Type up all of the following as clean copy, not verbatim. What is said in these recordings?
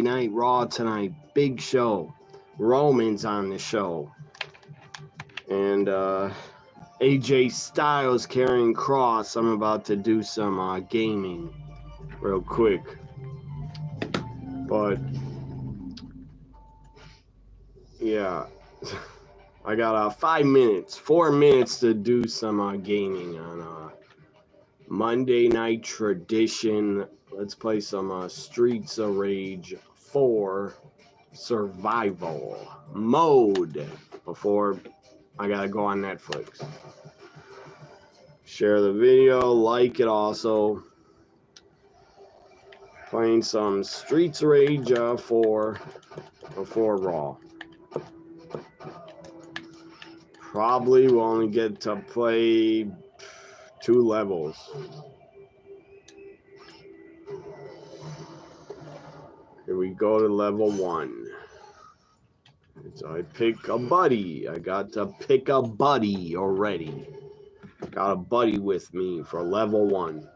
Night Raw tonight. Big show. Roman's on the show. And AJ Styles carrying Cross. I'm about to do some gaming real quick. But yeah, I got 5 minutes, 4 minutes to do some gaming on Monday Night Tradition. Let's play some Streets of Rage 4 Survival Mode before I gotta go on Netflix. Share the video, like it also. Playing some Streets of Rage 4 before Raw. Probably will only get to play 2 levels. Here we go to level 1. So I pick a buddy. I got to pick a buddy already. Got a buddy with me for level 1.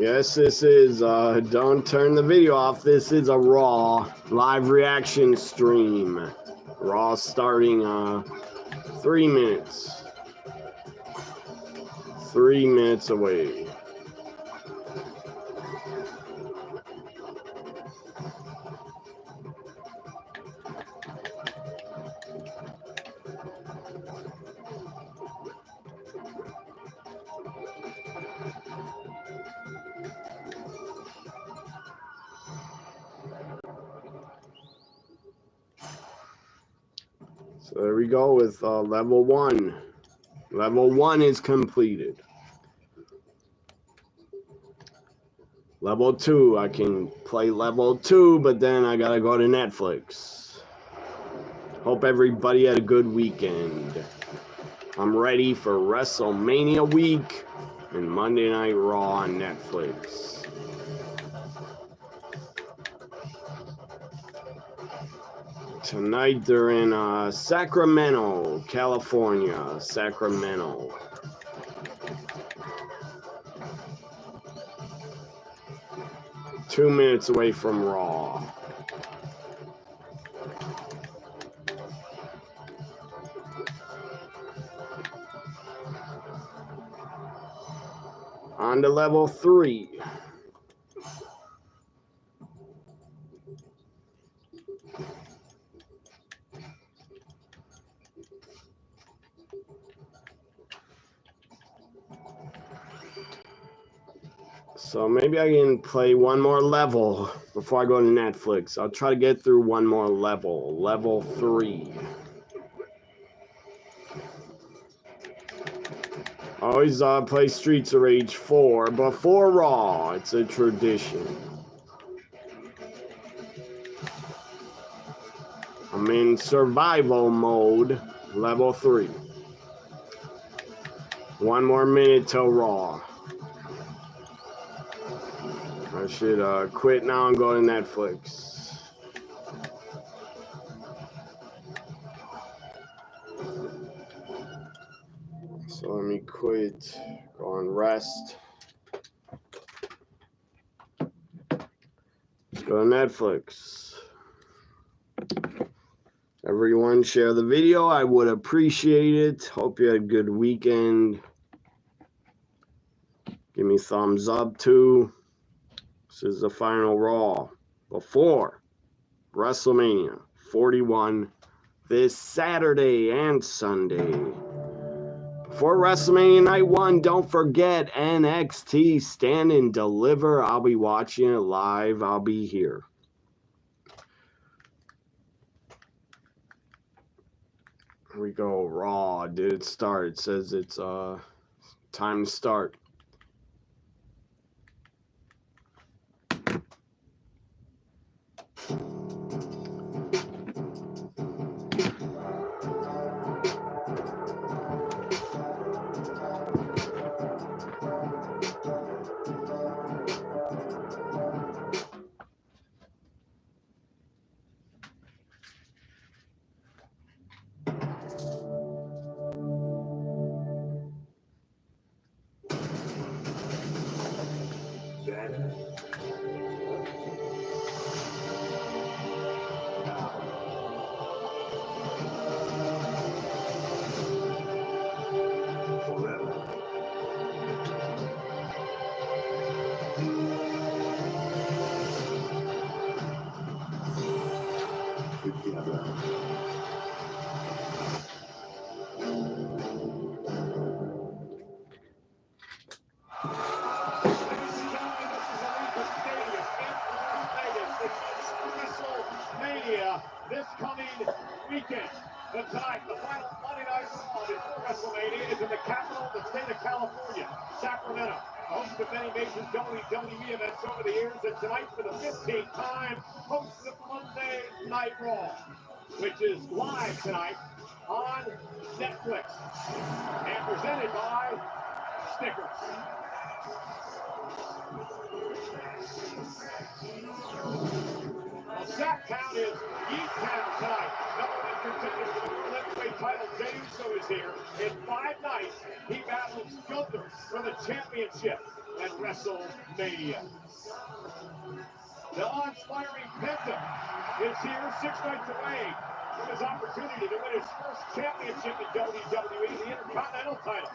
Yes, this is, don't turn the video off. This is a Raw live reaction stream. Raw starting 3 minutes. 3 minutes away. So there we go with level 1. Level 1 is completed. Level 2, I can play level 2, but then I gotta go to Netflix. Hope everybody had a good weekend. I'm ready for WrestleMania week and Monday Night Raw on Netflix. Tonight they're in Sacramento, California. Sacramento. Two minutes away from Raw. On to level 3. So maybe I can play one more level before I go to Netflix. I'll try to get through one more level. Level 3. Always play Streets of Rage 4 before Raw. It's a tradition. I'm in survival mode. Level 3. 1 more minute till Raw. I should quit now and go to Netflix. So let me quit, go and rest. Let's go to Netflix. Everyone share the video. I would appreciate it. Hope you had a good weekend. Give me thumbs up too. This is the final Raw before WrestleMania 41 this Saturday and Sunday. Before WrestleMania Night 1, don't forget NXT Stand and Deliver. I'll be watching it live. I'll be here. Here we go. Raw. Did it start? It says it's time to start. This coming weekend. But tonight, the final Monday Night Raw before WrestleMania is in the capital of the state of California, Sacramento. Host of many major WWE events over the years, and tonight for the 15th time, hosts of Monday Night Raw, which is live tonight on Netflix and presented by Snickers. Sacktown is Yeetown tonight. Number one contender for the World Heavyweight title, Jey Uso, is here. In 5 nights, he battles Gunther for the championship at WrestleMania. The awe-inspiring Penta is here 6 nights away from his opportunity to win his first championship in WWE, the Intercontinental title.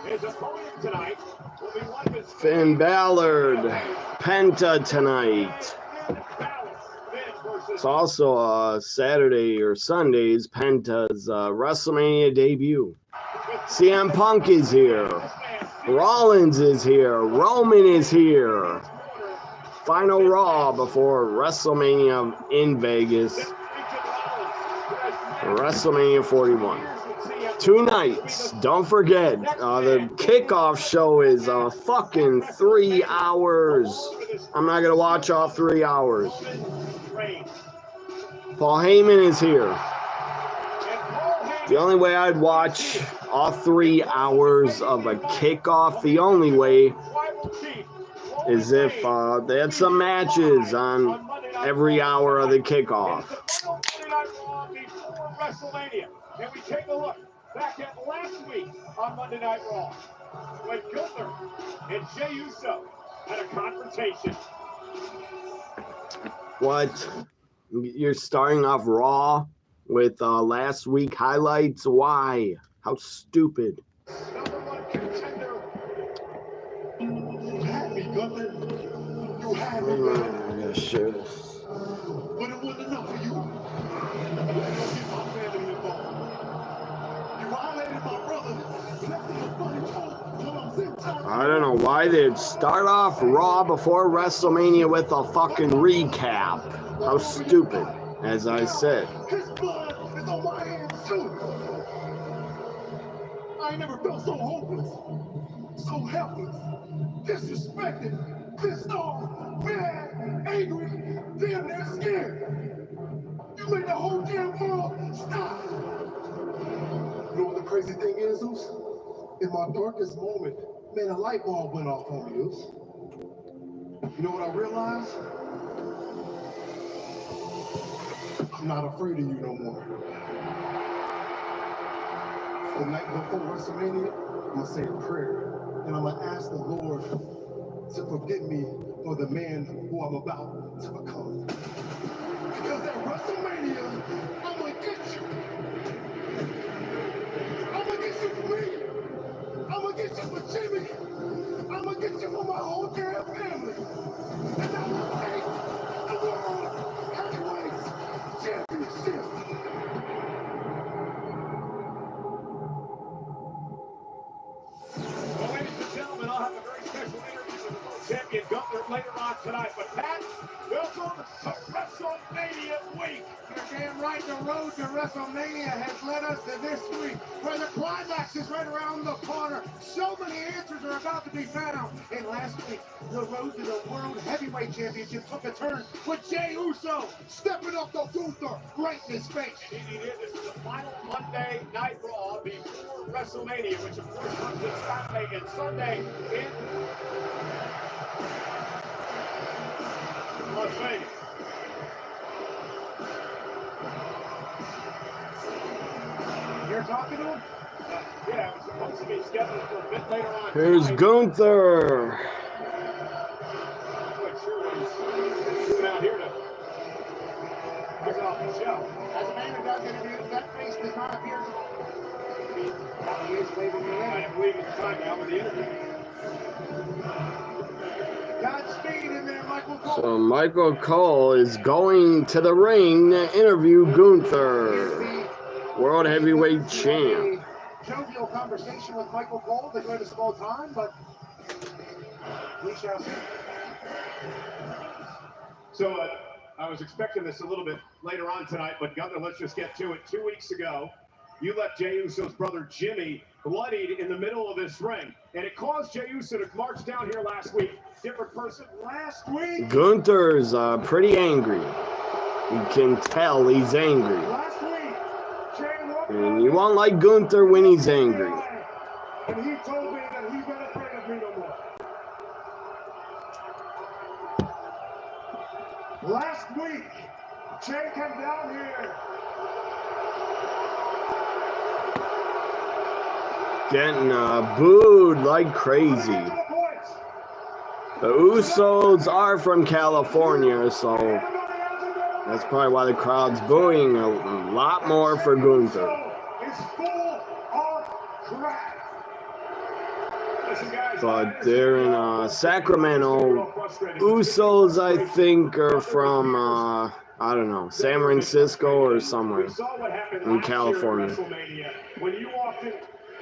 His opponent tonight will be one of his Finn Balor, Penta tonight. It's also Saturday or Sunday's Penta's WrestleMania debut. CM Punk is here. Rollins is here. Roman is here. Final Raw before WrestleMania in Vegas. WrestleMania 41. 2 nights. Don't forget, the kickoff show is fucking 3 hours. I'm not going to watch all 3 hours. Paul Heyman is here. The only way I'd watch all 3 hours of a kickoff, the only way is if they had some matches on every hour of the kickoff. And we take a look back at last week on Monday Night Raw when Gunther and Jey Uso had a confrontation. What? You're starting off Raw with last week highlights? Why? How stupid. Number one contender. You had me, Gunther. You had me, Gunther. I gotta share this. But it wasn't enough for you. You get my family involved. You violated my brother. Left him a funny talk. I don't know why they'd start off Raw before WrestleMania with a fucking recap. How stupid, as I said. His blood is on my hands too. I ain't never felt so hopeless, so helpless, disrespected, pissed off, mad, angry, damn near scared. You made the whole damn world stop. You know what the crazy thing is, Zeus? In my darkest moment, man, a light bulb went off on me, Zeus. You know what I realized? I'm not afraid of you no more. The night before WrestleMania, I'm gonna say a prayer, and I'm gonna ask the Lord to forgive me for the man who I'm about to become. Because at WrestleMania, I'm gonna get you. I'm gonna get you for me. I'm gonna get you for Jimmy. I'm gonna get you for my whole damn family. And I'm gonna take the world heavyweight championship. Well, ladies and gentlemen, I'll have a very special interview with the world champion Gunther later on tonight. But Pat, welcome to WrestleMania week. You're damn right. The road to WrestleMania has led us to this week, where the climax is right around the corner. So many answers are about to be found. And last week, the road to the World Heavyweight Championship took a turn with Jey Uso stepping up the Gunther right in his face. Indeed, it is. This is the final Monday Night Raw before WrestleMania, which of course comes this Saturday and Sunday in Las Vegas. You're talking to him? Yeah, it was supposed to be scheduled for a bit later on. Here's Gunther. Out here to kick off the show. As a man who does interviews, that face does not appear to be. He is waving me in. I believe it's time now with the interview. Guys, speed in there, Michael Cole. So Michael Cole is going to the ring to interview Gunther, World Heavyweight Champ. Jovial conversation with Michael Cole, the greatest of all time, but we shall see. So I was expecting this a little bit later on tonight, but Gunther, let's just get to it. 2 weeks ago, you left Jey Uso's brother Jimmy bloodied in the middle of this ring, and it caused Jey Uso to march down here last week. Different person last week. Gunther's pretty angry. You can tell he's angry. Last week, Jey And you won't like Gunther when he's angry. and he told me that he's not afraid of me no more. Last week, Jey came down here. Getting booed like crazy. The Usos are from California, so that's probably why the crowd's booing a lot more for Gunther. But they're in Sacramento. Usos, I think, are from, I don't know, San Francisco or somewhere in California.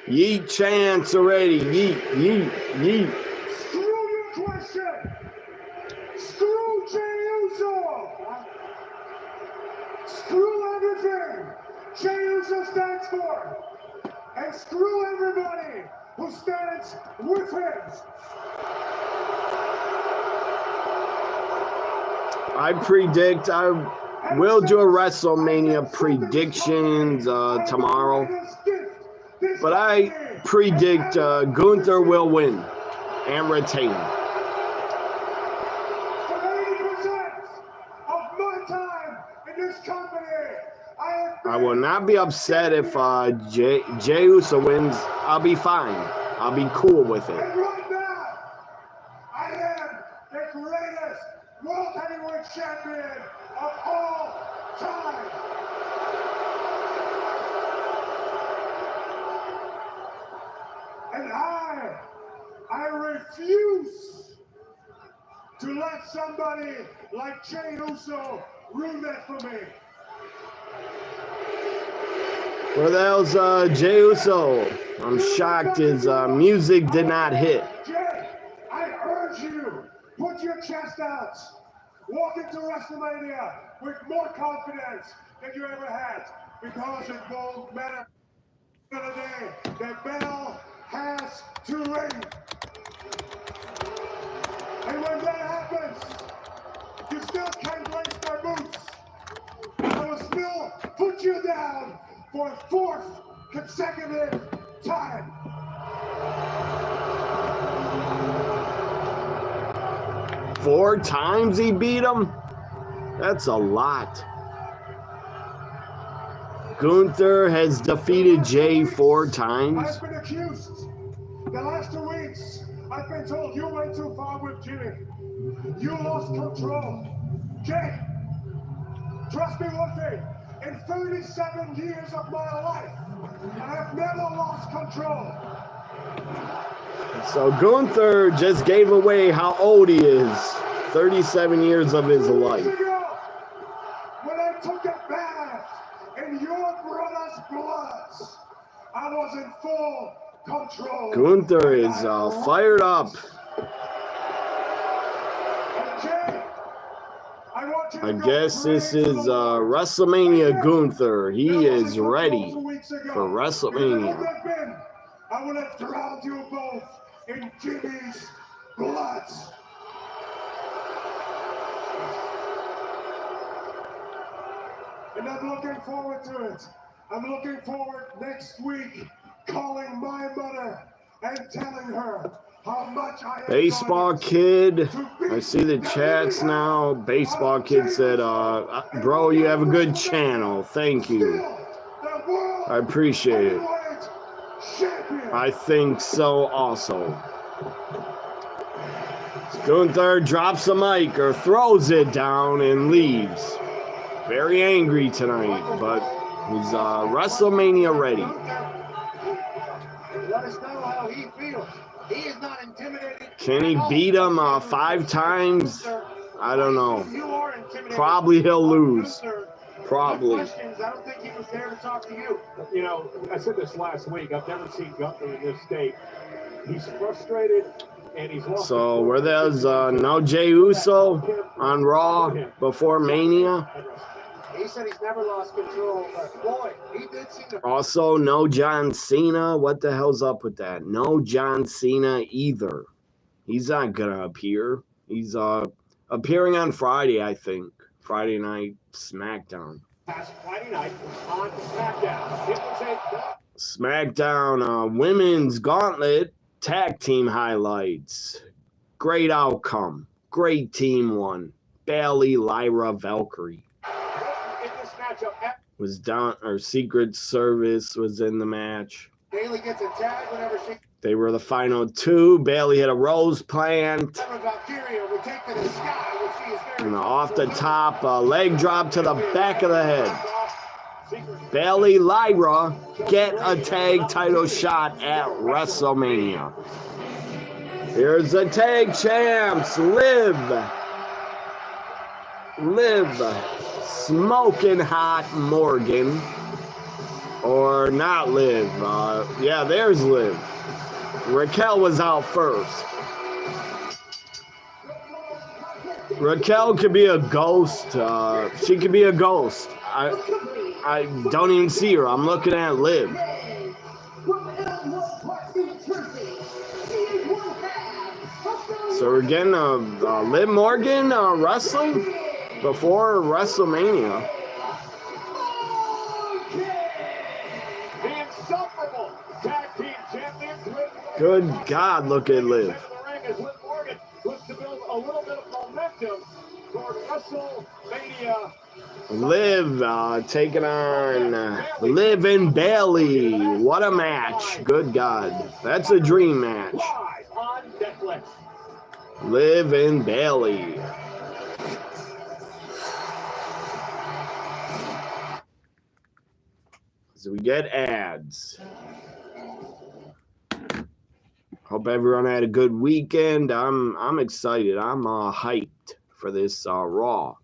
Yeet chants already. Yeet, yeet, yeet. Screw your question. Screw Jey Uso. Screw everything Jey Uso stands for. And screw everybody who stands with him. I predict I will do a WrestleMania predictions tomorrow. But I predict Gunther will win and retain. For 80% of my time in this company, I will not be upset if Jey Uso wins. I'll be fine. I'll be cool with it. And right now, I am the greatest World Heavyweight Champion of all time. And I refuse to let somebody like Jey Uso ruin that for me. Where the hell's Jey Uso? I'm shocked his music did not hit. Jey, I urge you, put your chest out. Walk into WrestleMania with more confidence than you ever had. Because it won't matter today. The bell has to ring. And when that happens, you still can't lace their boots. I will still put you down for a fourth consecutive time. Four times he beat him? That's a lot. Gunther has defeated Jey 4 times. I've been accused. The last 2 weeks, I've been told you went too far with Jimmy. You lost control. Jey, trust me one thing. In 37 years of my life, I have never lost control. So Gunther just gave away how old he is. 37 years of his life. When I took a bath in your brother's blood, I was in full control. Gunther is fired up. I guess this is WrestleMania Gunther. He is ready for WrestleMania. I would have drowned you both in Jimmy's blood. And I'm looking forward to it. I'm looking forward next week calling my mother and telling her how much I am. Baseball Kid, I see the chats now. Baseball Kid said, bro, you have a good channel. Thank you. I appreciate it. I think so also. Gunther drops the mic or throws it down and leaves. Very angry tonight, but he's WrestleMania ready. Let us know how he feels. He is not intimidated. Can he beat him 5 times? I don't know. Probably he'll lose. Probably. I don't think he was there to talk to you. You know, I said this last week. I've never seen Gunther in this state. He's frustrated and he's lost. So were there's no Jey Uso on Raw before Mania? He said he's never lost control, but boy, he did seem to. Also, no John Cena. What the hell's up with that? No John Cena either. He's not gonna appear. He's appearing on Friday, I think. Friday night SmackDown. Past Friday night on SmackDown. It was a SmackDown Women's Gauntlet Tag Team highlights. Great outcome. Great team won. Bayley, Lyra, Valkyrie. in this matchup. Was down, or Secret Service was in the match. Bayley gets a tag whenever she. They were the final 2. Bayley hit a rose plant. Valkyria would take to the sky, which she is very. And off the top, leg drop to the back of the head. Bayley, Lyra get a tag title shot at WrestleMania. Here's the tag champs, Liv, Smoking Hot Morgan, or not Liv. Yeah, there's Liv. Raquel was out first. Raquel could be a ghost. She could be a ghost. I don't even see her. I'm looking at Liv. So we're getting Liv Morgan wrestling before WrestleMania. The insufferable tag team champions. Good God, look at Liv. Looks to build a little bit of momentum toward WrestleMania. Liv taking on Liv and Bayley. What a match. Good God. That's a dream match. Live on Netflix. Liv and Bayley. So we get ads. Hope everyone had a good weekend. I'm excited. I'm hyped for this Raw.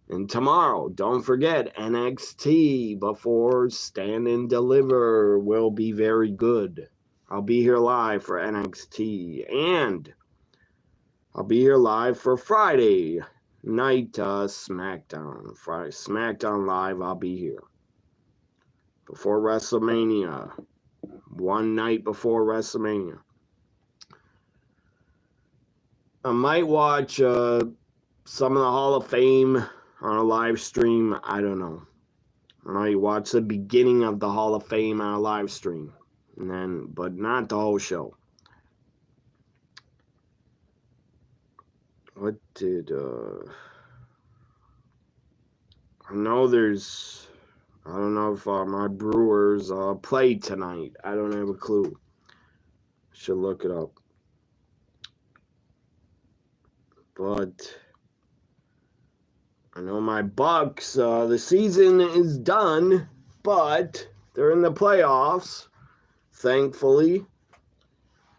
And tomorrow, don't forget, NXT before Stand and Deliver will be very good. I'll be here live for NXT. And I'll be here live for Friday night SmackDown. Friday SmackDown Live, I'll be here. Before WrestleMania. One night before WrestleMania. I might watch some of the Hall of Fame on a live stream. I don't know. I might watch the beginning of the Hall of Fame on a live stream. And then, but not the whole show. What did I know there's, I don't know if my Brewers played tonight. I don't have a clue. Should look it up. But I know my Bucks, the season is done, but they're in the playoffs. Thankfully,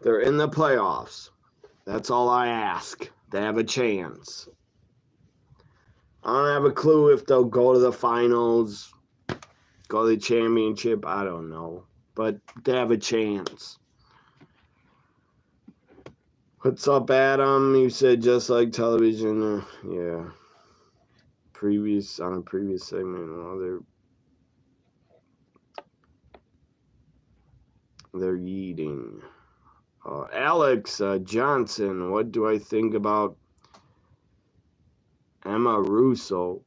they're in the playoffs. That's all I ask. They have a chance. I don't have a clue if they'll go to the finals, go to the championship. I don't know. But they have a chance. What's up, Adam? You said just like television. Yeah. On a previous segment, well, they're eating. Alex Johnson, what do I think about Emma Russell?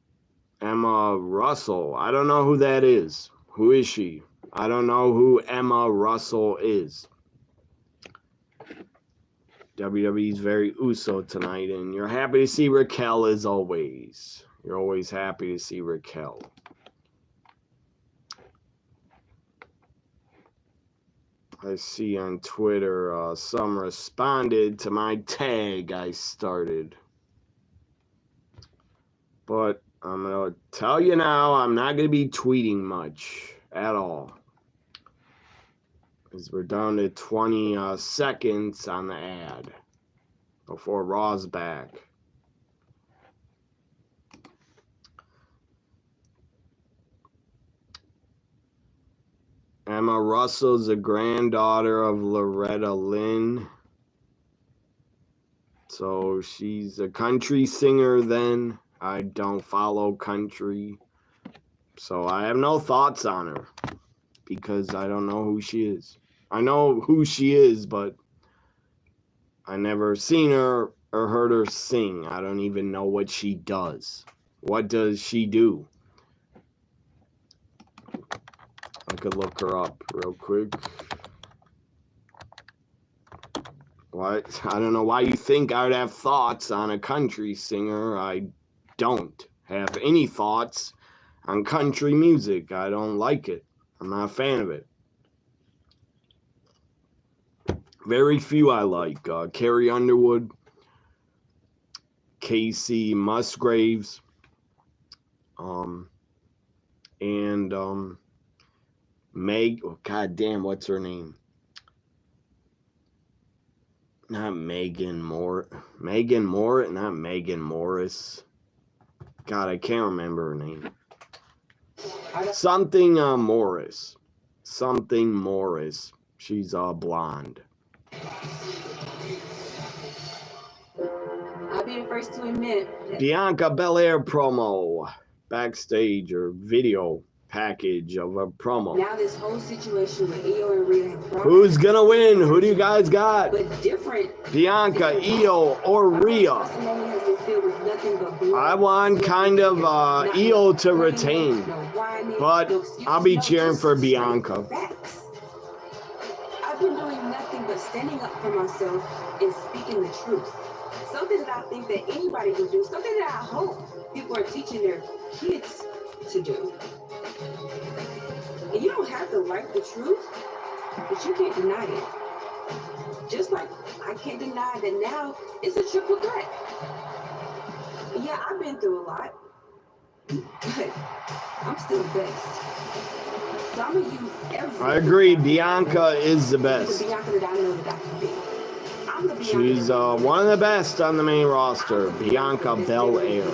I don't know who that is. Who is she? I don't know who Emma Russell is. WWE's very Uso tonight, and you're happy to see Raquel as always. You're always happy to see Raquel. I see on Twitter some responded to my tag I started. But I'm going to tell you now, I'm not going to be tweeting much at all. As we're down to 20 seconds on the ad before Raw's back. Emma Russell's a granddaughter of Loretta Lynn. So she's a country singer then. I don't follow country. So I have no thoughts on her because I don't know who she is. I know who she is, but I never seen her or heard her sing. I don't even know what she does. What does she do? I could look her up real quick. What? I don't know why you think I would have thoughts on a country singer. I don't have any thoughts on country music. I don't like it. I'm not a fan of it. Very few I like. Carrie Underwood, Casey Musgraves, and Meg. Oh, God damn, what's her name? Not Megan Moore. Megan Moore, not Megan Morris. God, I can't remember her name. Something Morris. Something Morris. She's blonde. I'll be the first to admit that Bianca Belair promo. Backstage or video package of a promo. now this whole situation with Io and Rhea have brought Who's gonna win? Who do you guys got? but different. Bianca, Io, or Rhea? WrestleMania has been filled with nothing but blood, I want kind of not Io no to whining, retain, no whining, but no excuses, I'll be no, cheering just for straight Bianca. facts. I've been doing nothing but standing up for myself and speaking the truth. Something that I think that anybody would do, something that I hope people are teaching their kids to do. And you don't have to like the truth, but you can't deny it. Just like I can't deny that now it's a triple threat. And yeah, I've been through a lot, but I'm still best. So I'm gonna use every. I agree. Bianca is the The best. Bianca that I know that I can be. I'm the Bianca She's that one of the best on the main roster. Bianca Belair.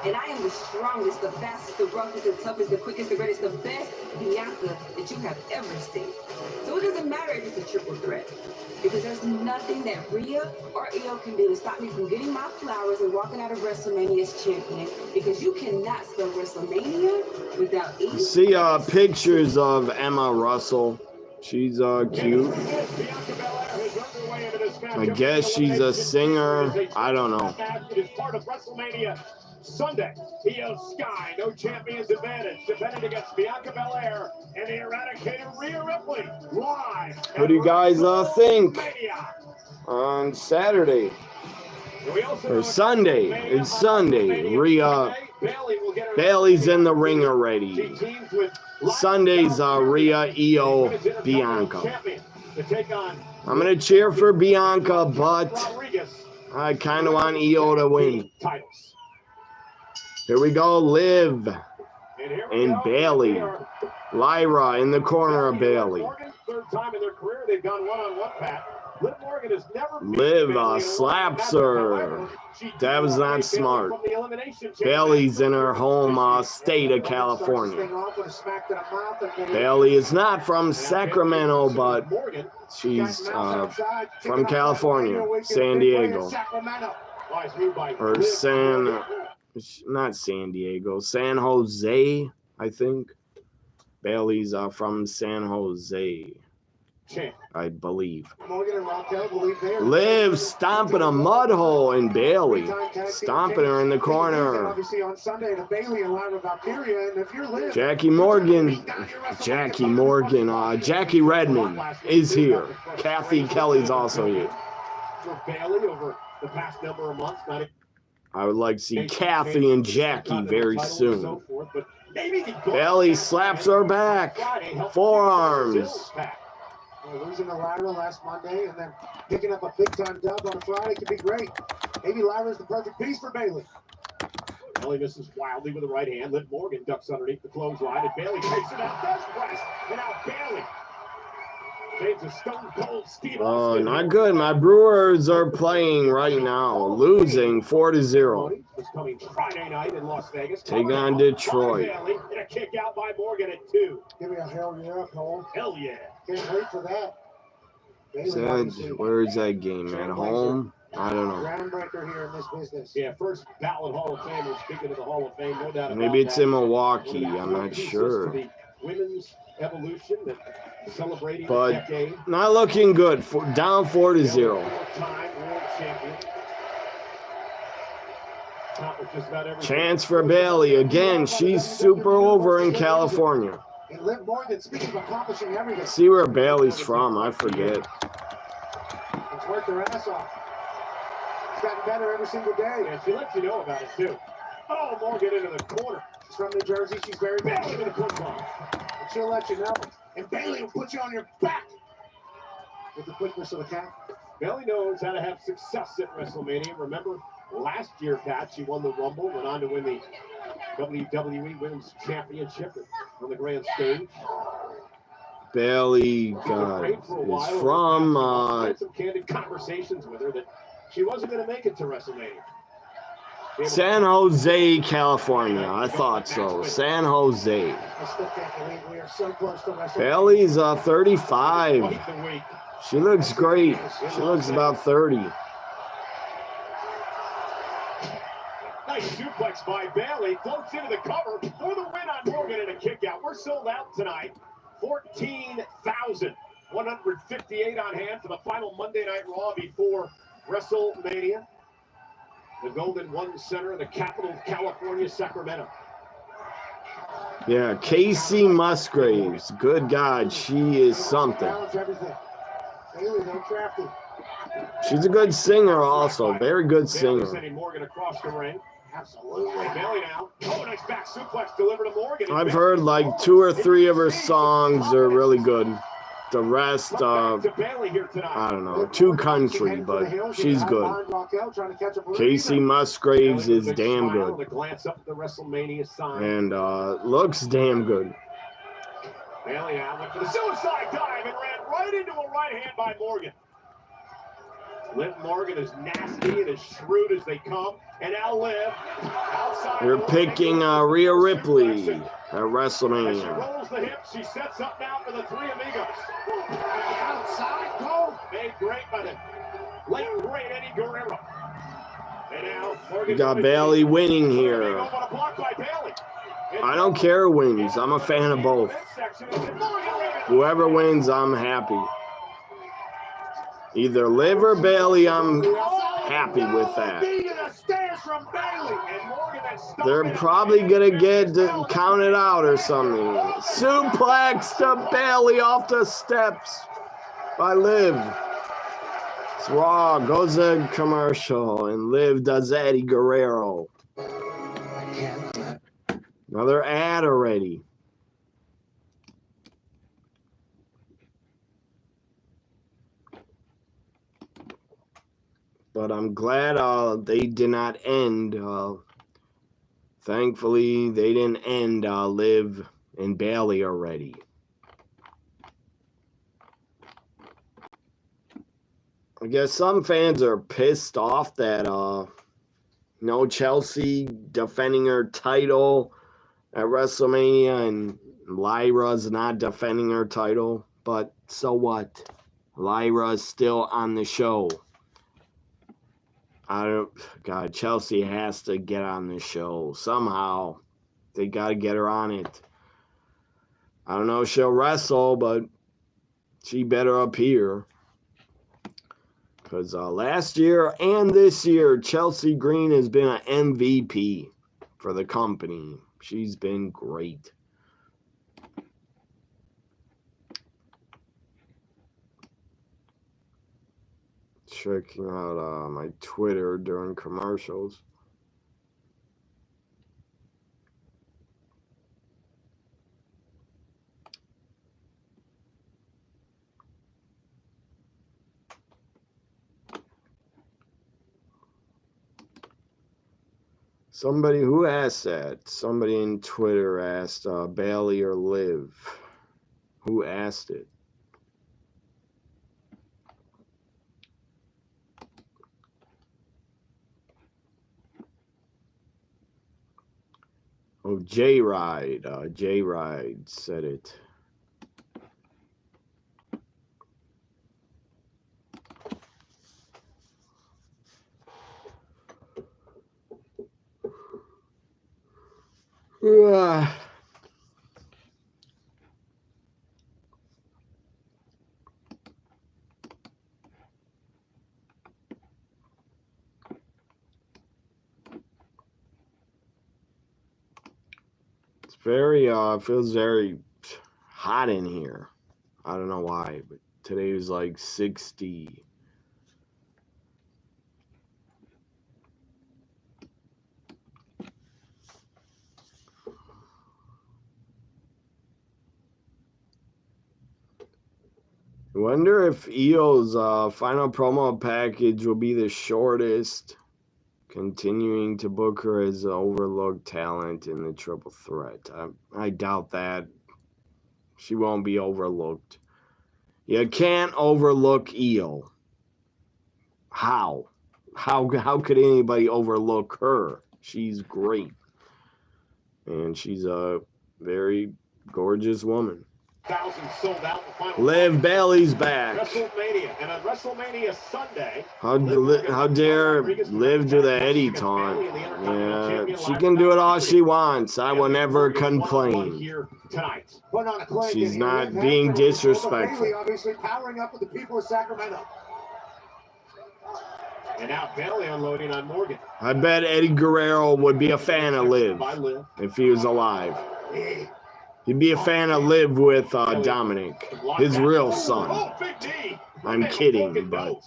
And I am the strongest, the fastest, the roughest, the toughest, the quickest, the greatest, the best Bianca that you have ever seen. So it doesn't matter if it's a triple threat, because there's nothing that Rhea or Io can do to stop me from getting my flowers and walking out of WrestleMania as champion, because you cannot spell WrestleMania without E. See pictures of Emma Russell. She's cute. I guess she's a singer. I don't know. It is part of WrestleMania Sunday. Io Sky, no champions advantage, defending against Bianca Belair and the Eradicator Rhea Ripley. Live. What do you guys think WrestleMania. on Saturday We also or know Sunday? It's Sunday. Rhea Bailey's in the ring already. Sunday's Rhea, Io, Bianca. I'm gonna cheer for Bianca, but I kind of want Io to win. Here we go, Liv and Bailey. Lyra in the corner of Bailey. Third time in their career they've gone one-on-one, Pat. Liv Morgan has never Liv slaps her. That was not smart. Bailey's in her home state of California. Bailey is not from Sacramento, but she's from California, San Diego. Or not San Diego, San Jose, I think. Bailey's from San Jose, I believe. Liv stomping a mud hole in Bailey. Stomping her in the corner. Jackie Morgan. Jackie Redmond is here. Kathy Kelly's also here. I would like to see Kathy and Jackie very soon. Bailey slaps her back. Forearms. Losing to Lyra last Monday and then picking up a big-time dub on a Friday could be great. Maybe Lyra's the perfect piece for Bailey. Bailey misses wildly with the right hand. Liv Morgan ducks underneath the clothesline, and Bailey takes it out. Does press. And now Bailey Oh, not good. My Brewers are playing right now, losing 4-0. Take on Detroit. And a kick out by Morgan at 2. Give me a hell yeah, Cole. Hell yeah. Can't wait for that. Where is that game? At home? I don't know. Groundbreaker here in this business. Yeah, first ballot Hall of Famer. Speaking of the Hall of Fame, no doubt. Maybe it's in Milwaukee. I'm not sure. Women's evolution that celebrating but decade. Not looking good. Down 4-0. Chance for Bailey again. She's super over in California. See where Bailey's from? I forget. It's worked her ass off. She's gotten better every single day. And she lets you know about it too. Oh, Morgan into the corner. She's from New Jersey. She's very bad with the football. And she'll let you know. And Bailey will put you on your back with the quickness of a cat. Bailey knows how to have success at WrestleMania. Remember last year, Pat, she won the Rumble, went on to win the WWE Women's Championship on the grand stage. Bailey, God, is from had some candid conversations with her that she wasn't going to make it to WrestleMania. San Jose, California. I thought so. San Jose. Bailey's 35. She looks great. She looks about 30. Nice suplex by Bailey. Floats into the cover for the win on Morgan and a kick out. We're sold out tonight. 14,158 on hand for the final Monday Night Raw before WrestleMania. The Golden One Center in the capital of California, Sacramento. Yeah, Casey Musgraves. Good God, she is something. She's a good singer also. Very good singer. Morgan across the ring. Absolutely. Bailey now. Oh, nice back suplex delivered to Morgan. I've heard like 2 or 3 of her songs are really good. The rest, I don't know, too country, but she's good. Casey Musgraves is damn good. And looks damn good. Bailey now went for the suicide dive and ran right into a right hand by Morgan. Liv Morgan is nasty and as shrewd as they come. And now Liv outside. You're picking Rhea Ripley at WrestleMania. She rolls the hips. She sets up now for the Three Amigos. Outside goal. Made great by the late great Eddie Guerrero. And now Morgan. You got Bailey winning here. I don't care who wins. I'm a fan of both. Whoever wins, I'm happy. Either Liv or Bailey, I'm happy with that. They're probably going to get counted out or something. Suplex to Bailey off the steps by Liv. It's Raw, goes to commercial, and Liv does Eddie Guerrero. Another ad already. But I'm glad they did not end. Thankfully, they didn't end Liv and Bailey already. I guess some fans are pissed off that Chelsea defending her title at WrestleMania and Lyra's not defending her title. But so what? Lyra's still on the show. God, Chelsea has to get on the show somehow. They got to get her on it. I don't know if she'll wrestle, but she better appear. Because last year and this year, Chelsea Green has been an MVP for the company. She's been great. Checking out my Twitter during commercials. Somebody who asked that? Somebody in Twitter asked Bailey or Liv. Who asked it? Oh, J-Ride. J-Ride said it. It's very, feels very hot in here. I don't know why, but today was like 60. I wonder if Io's final promo package will be the shortest, continuing to book her as an overlooked talent in the triple threat. I doubt that. She won't be overlooked. You can't overlook Io. How? How could anybody overlook her? She's great. And she's a very gorgeous woman. Sold out the final. Liv Bailey's back. WrestleMania, and on WrestleMania Sunday, How dare Liv do the Eddie taunt? Yeah, she can do it all she wants. I will never complain. She's not being disrespectful. Obviously powering up with the people of Sacramento. And now Bailey unloading on Morgan. I bet Eddie Guerrero would be a fan of Liv if he was alive. He'd be a fan of Liv with Dominic, his real son. I'm kidding, but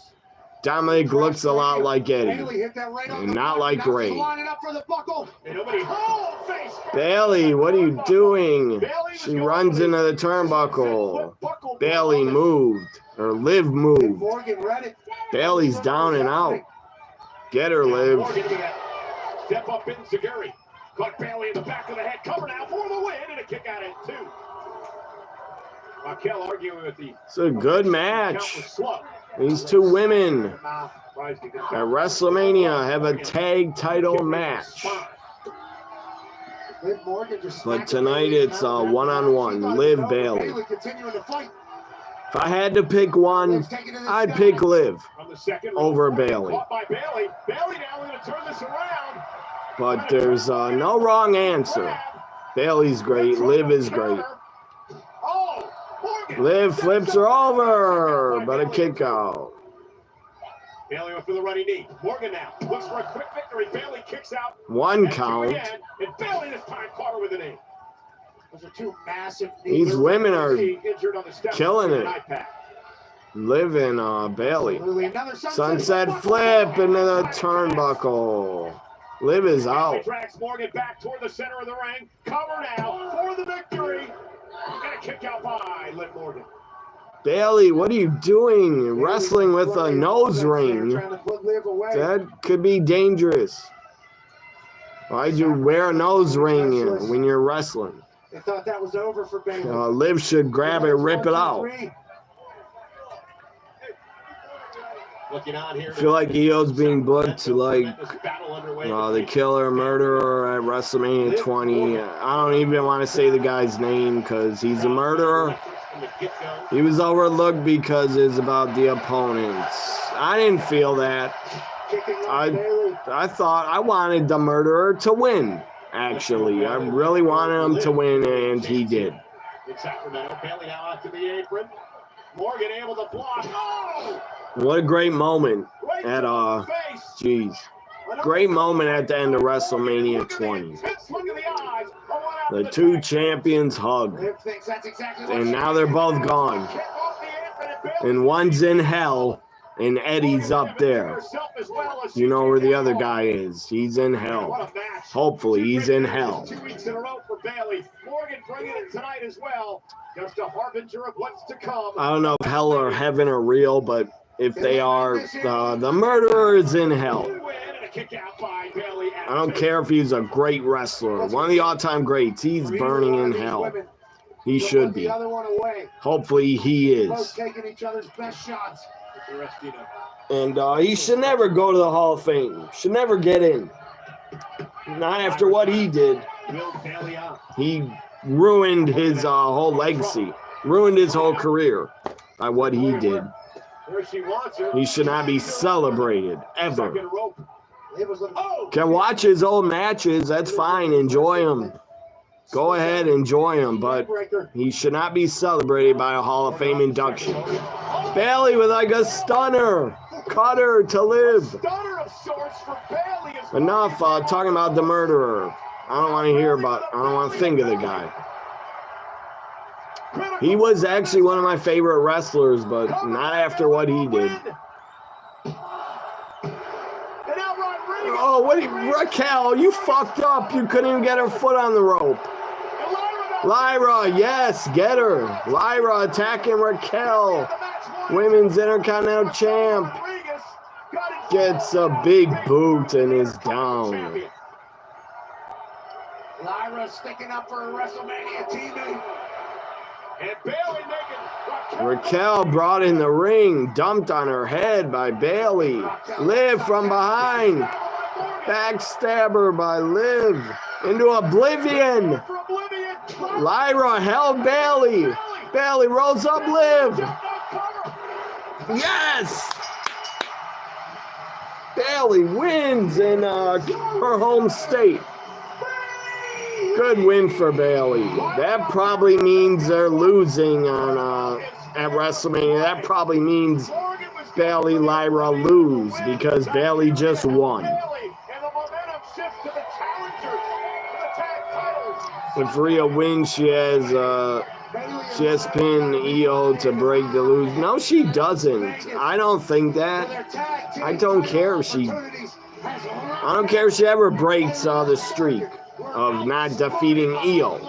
Dominic looks a lot like Eddie, and not like Ray. Bailey, what are you doing? She runs into the turnbuckle. Bailey moved, or Liv moved. Bailey's down and out. Get her, Liv. Step up in Zaguri. Caught Bailey in the back of the head. Cover now for the win, and a kick out at 2. Raquel arguing with the... It's a good match. These two women at WrestleMania have a tag title match. But tonight it's one-on-one. Liv Bailey. If I had to pick one, I'd pick Liv over Bailey. But there's no wrong answer. Bailey's great. Liv is great. Liv flips her over, but a kick out. Bailey went for the running knee. Morgan now looks for a quick victory. Bailey kicks out. One count. And Bailey this time caught her with a knee. Those are two massive knees. These women are killing it. Liv and Bailey. Sunset flip into the turnbuckle. Liv is out. Drags Morgan back toward the center of the ring. Cover now for the victory. And a kick out by Liv Morgan. Bailey, what are you doing? Wrestling with a nose ring. That could be dangerous. Why'd you wear a nose ring when you're wrestling? They thought that was over for Bailey. Liv should grab it, rip it out. I feel like Io's being booked like the Killer Murderer at WrestleMania 20. I don't even want to say the guy's name because he's a murderer. He was overlooked because it's about the opponents. I didn't feel that. I thought I wanted the murderer to win, actually. I really wanted him to win, and he did. Bailey now out to the apron. Morgan able to block. Oh! What a great moment at, great moment at the end of WrestleMania 20. The two champions hug. And now they're both gone. And one's in hell, and Eddie's up there. You know where the other guy is. He's in hell. Hopefully, he's in hell. 2 weeks in a row for Bailey. Morgan bringing it tonight as well. Just a harbinger of what's to come. I don't know if hell or heaven are real, but if they are, the murderer is in hell. I don't care if he's a great wrestler. One of the all-time greats. He's burning in hell. He should be. Hopefully he is. And he should never go to the Hall of Fame. Should never get in. Not after what he did. He ruined his whole legacy, ruined his whole career by what he did. He should not be celebrated, ever. Can watch his old matches, that's fine, enjoy them. Go ahead, enjoy him, but he should not be celebrated by a Hall of Fame induction. Bailey with like a stunner. Cutter to live. Enough talking about the murderer. I don't want to think of the guy. He was actually one of my favorite wrestlers, but not after what he did. Oh, Raquel, you fucked up. You couldn't even get her foot on the rope. Lyra, yes, get her. Lyra attacking Raquel. Women's Intercontinental Champ. Gets a big boot and is down. Lyra sticking up for a WrestleMania teammate. And Bailey making Raquel brought in the ring, dumped on her head by Bailey. Liv from behind. Backstabber by Liv into oblivion. Lyra held Bailey. Bailey rolls up Liv. Yes! Bailey wins in her home state. Good win for Bailey. That probably means they're losing on at WrestleMania. That probably means Bailey Lyra lose because Bailey just won. If Rhea wins, she has pinned Io to break the lose. No, she doesn't. I don't think that. I don't care if she ever breaks the streak of not defeating Io.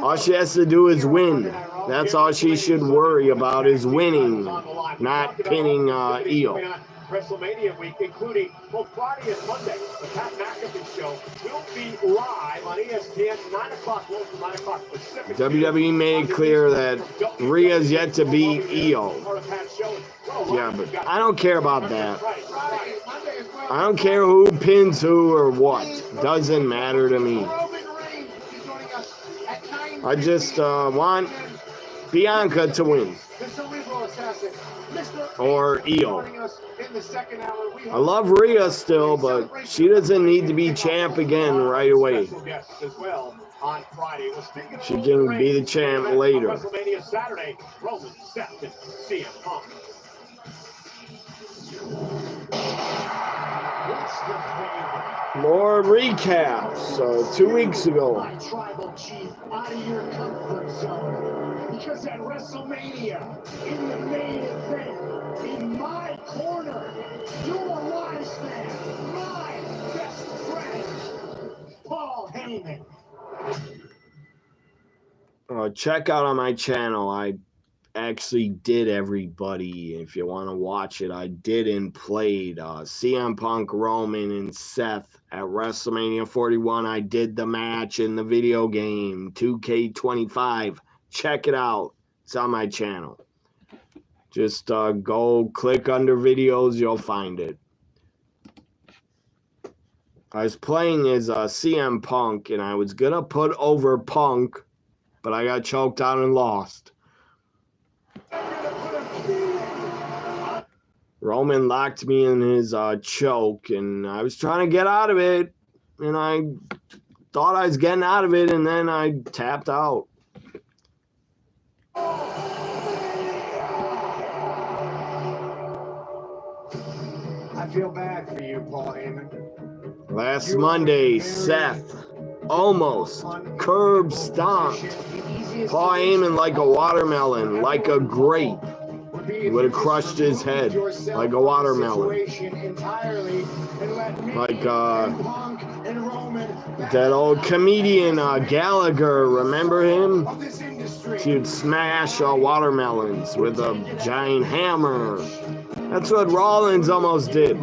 All she has to do is win. That's all she should worry about is winning, not pinning Io. WrestleMania week, including both Friday and Monday. The Pat McAfee Show will be live on ESPN, 9 o'clock local, 9 o'clock Pacific. WWE made it clear that Rhea's yet to beat Io. Yeah, but I don't care about that. I don't care who pins who or what. Doesn't matter to me. I just want Bianca to win. Or Io. I love Rhea still, but she doesn't need to be champ again right away. She can be the champ later. More recaps. 2 weeks ago. Because at WrestleMania, in the main event, in my corner, your wise man, my best friend, Paul Heyman. Check out on my channel. I actually did everybody. If you want to watch it, I did and played CM Punk, Roman, and Seth at WrestleMania 41. I did the match in the video game, 2K25. Check it out. It's on my channel. Just go click under videos. You'll find it. I was playing as CM Punk, and I was going to put over Punk, but I got choked out and lost. Roman locked me in his choke, and I was trying to get out of it, and I thought I was getting out of it, and then I tapped out. I feel bad for you, Paul Heyman. Last Monday, Seth almost curb stomped Paul Heyman like a watermelon, like a grape. He would have crushed his head like a watermelon. Like that old comedian Gallagher, remember him? He would smash watermelons with a giant hammer. That's what Rollins almost did.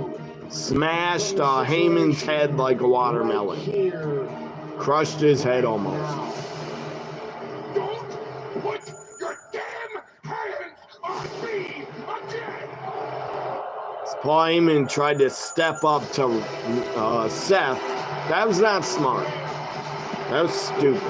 Smashed Heyman's head like a watermelon. Crushed his head almost. Don't put your damn hands on me again! Paul Heyman tried to step up to Seth. That was not smart. That was stupid.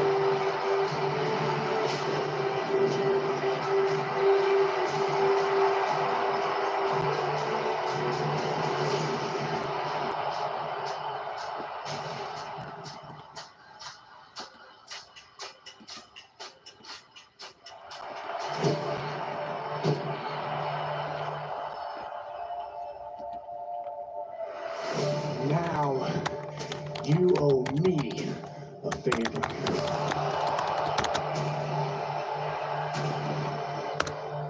Now, you owe me a favor.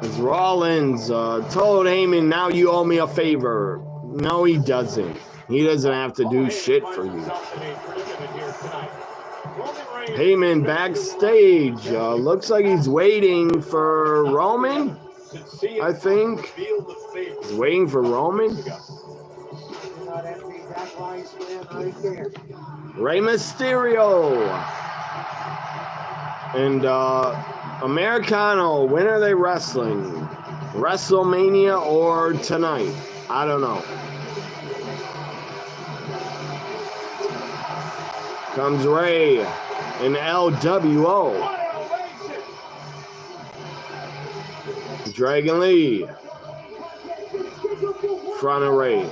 It's Rollins told Heyman, now you owe me a favor. No, he doesn't. He doesn't have to do shit for you. Heyman backstage. Looks like he's waiting for Roman, I think. He's waiting for Roman. Rey Mysterio. And Americano, when are they wrestling? WrestleMania or tonight? I don't know. Comes Rey and LWO. Dragon Lee. Front of Rey.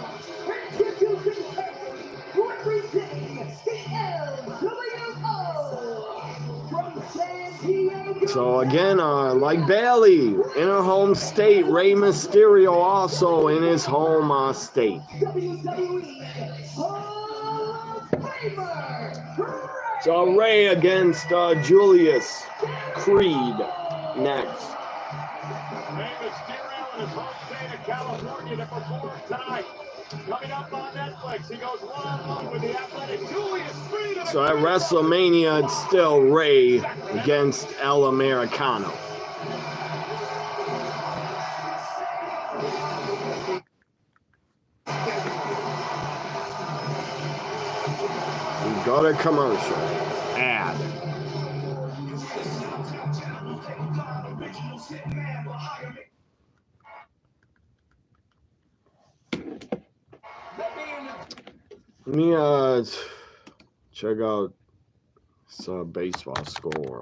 So again, like Bailey, in her home state, Rey Mysterio also in his home state. So Rey against Julius Creed next. Rey Mysterio in his home state of California to perform tonight. Coming up on Netflix, he goes one-on-one with the athletic Julius Creed. So at WrestleMania, it's still Rey against El Americano. We got a commercial. Ad. Let me check out some baseball score.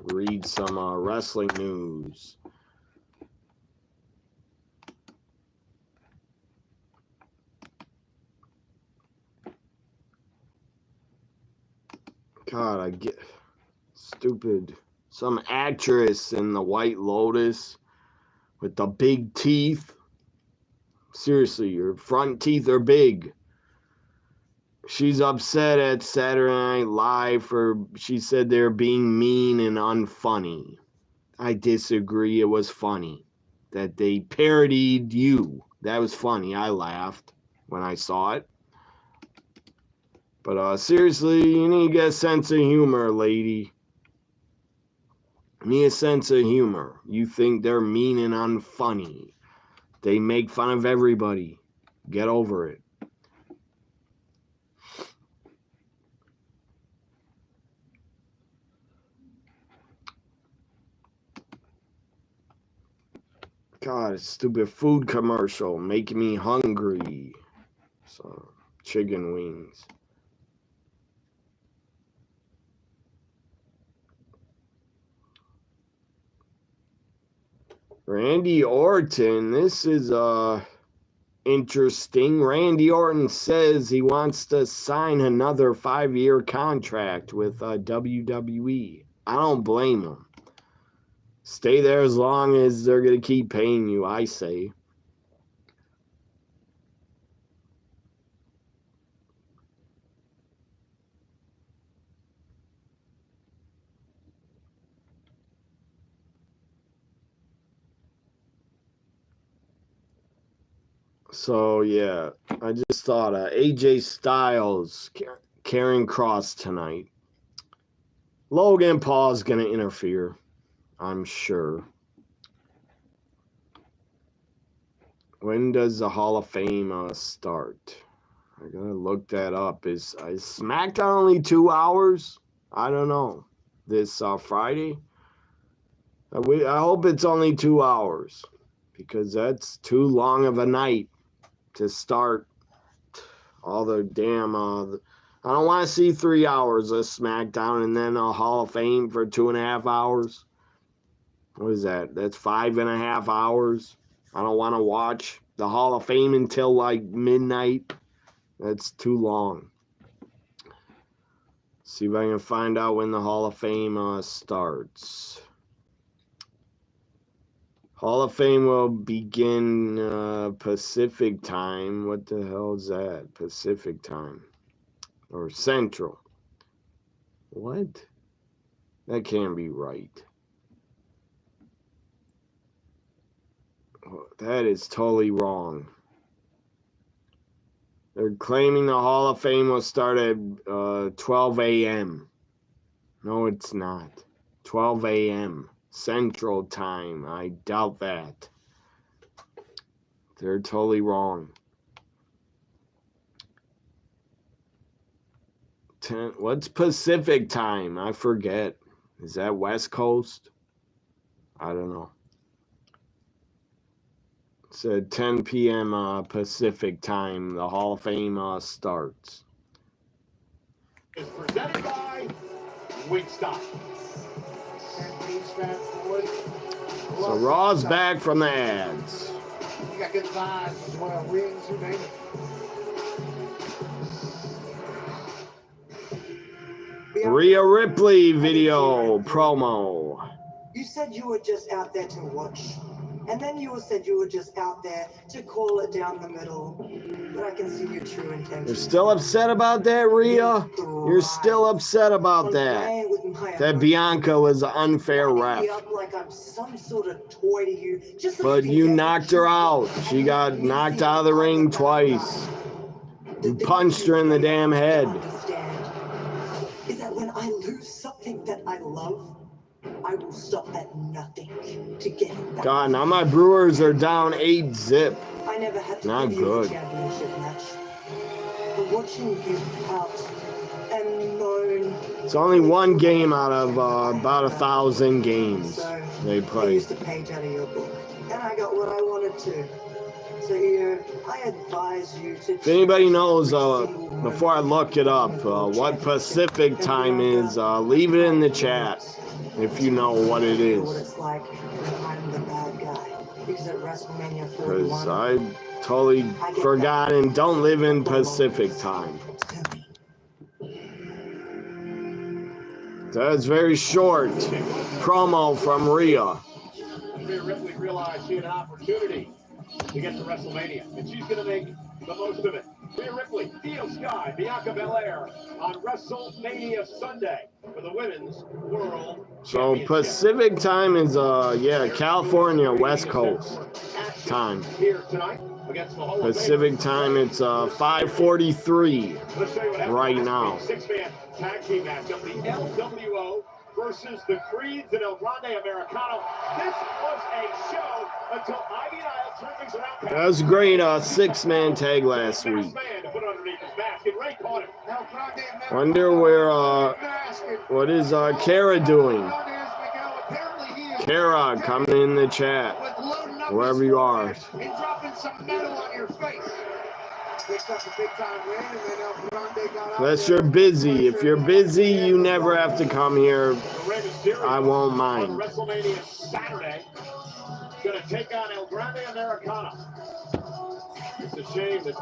Read some wrestling news. God, I get stupid. Some actress in the White Lotus with the big teeth. Seriously, your front teeth are big. She's upset at Saturday Night Live for, she said they're being mean and unfunny. I disagree. It was funny that they parodied you. That was funny. I laughed when I saw it. But seriously, you need to get a sense of humor, lady. You need a sense of humor. You think they're mean and unfunny. They make fun of everybody. Get over it. God, stupid food commercial making me hungry. So, chicken wings. Randy Orton, this is interesting. Randy Orton says he wants to sign another 5-year contract with WWE. I don't blame him. Stay there as long as they're going to keep paying you, I say. So, yeah, I just thought AJ Styles, Karrion Kross tonight. Logan Paul's going to interfere, I'm sure. When does the Hall of Fame start? I got to look that up. Is SmackDown only 2 hours? I don't know. This Friday? I hope it's only 2 hours, because that's too long of a night to start all the damn I don't want to see 3 hours of SmackDown and then a Hall of Fame for 2.5 hours. What is that? That's 5.5 hours. I don't want to watch the Hall of Fame until like midnight. That's too long. See if I can find out when the Hall of Fame starts. Hall of Fame will begin Pacific time. What the hell is that? Pacific time. Or Central. What? That can't be right. Oh, that is totally wrong. They're claiming the Hall of Fame will start at 12 a.m. No, it's not. 12 a.m. Central time. I doubt that. They're totally wrong. What's Pacific time? I forget. Is that West Coast? I don't know. It's at 10 p.m. Pacific time. The Hall of Fame starts. Is presented by Wingstop. So Raw's back from the ads. You got good thighs as well. Wings, you name it. Rhea Ripley video promo. You said you were just out there to watch. And then you said you were just out there to call it down the middle. But I can see your true intentions. You're still upset about that, Rhea? You're still upset about that. That Bianca was an unfair ref. Like I'm some sort of toy to you. But you knocked her out. She got knocked out of the ring twice. You punched her in the damn head. Is that when I lose something that I love, I will stop at nothing to get it back. God, now my Brewers are down 8-0. I never had to Not give you good. a championship match. But watching you out and moan. It's only one game out of about 1,000 games they I play. used a page out of your book, and I got what I wanted to. So here, I advise you to. If anybody knows, before I look it up, what Pacific time is, leave it in the chat if you know what it What is. it's like when I'm the bad guy. Because at WrestleMania Because 41, I totally forgot and don't live in Pacific time. That's very short promo from Rhea. Rhea Ripley realized she had an opportunity to get to WrestleMania, and she's going to make the most of it. Rhea Ripley, Io Sky, Bianca Belair on WrestleMania Sunday for the Women's World So Championship. Pacific time is California West Coast time. Here tonight against the Hall of Pacific Famers. time it's 5:43 Let's show you what happened right last now. week. Six-man tag team matchup, the LWO versus the Creeds and El Grande Americano. This was a show until Ivy and Isle turned things around. That was great 6-man tag last week. Man to put underneath his mask, and Ray caught him. El Grande Americano. Wonder where what is Kara doing? Kara, come in the chat, wherever you are. And dropping some metal on your face. Picked up a big time win, and then El Grande got out Unless there. you're busy. If you're busy, you never have to come here. Rey Mysterio I won't on mind. WrestleMania Saturday, going to take on El Grande Americano. It's a shame that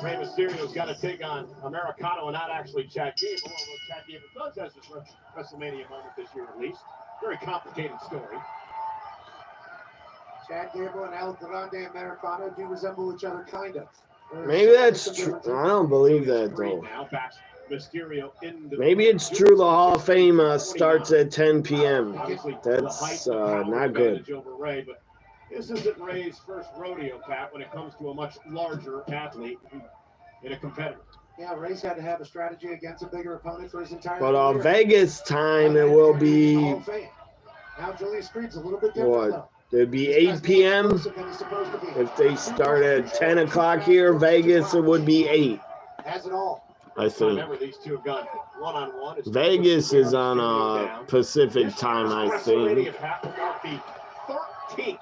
Rey Mysterio's got to take on Americano and not actually Chad Gable, although Chad Gable does have this WrestleMania moment this year at least. Very complicated story. Chad Gable and El Grande Americano do resemble each other, kind of. Maybe that's true. I don't believe that though. Now, backs Mysterio in the Maybe it's true the Hall of Fame starts at 10 p.m. That's not good. Over Ray, but this isn't Ray's first rodeo, Pat, when it comes to a much larger athlete in a competitor. Yeah, Ray's had to have a strategy against a bigger opponent for his entire But career. Vegas time, it will be, Now Julius Creed's a little bit different, what? though. It'd be 8 p.m. If they start at 10 o'clock here, Vegas, it would be 8, Has it all. I think. Remember, these two have gone one-on-one. It's Vegas is on Pacific time, I think. WrestleMania, Pat, will mark the 13th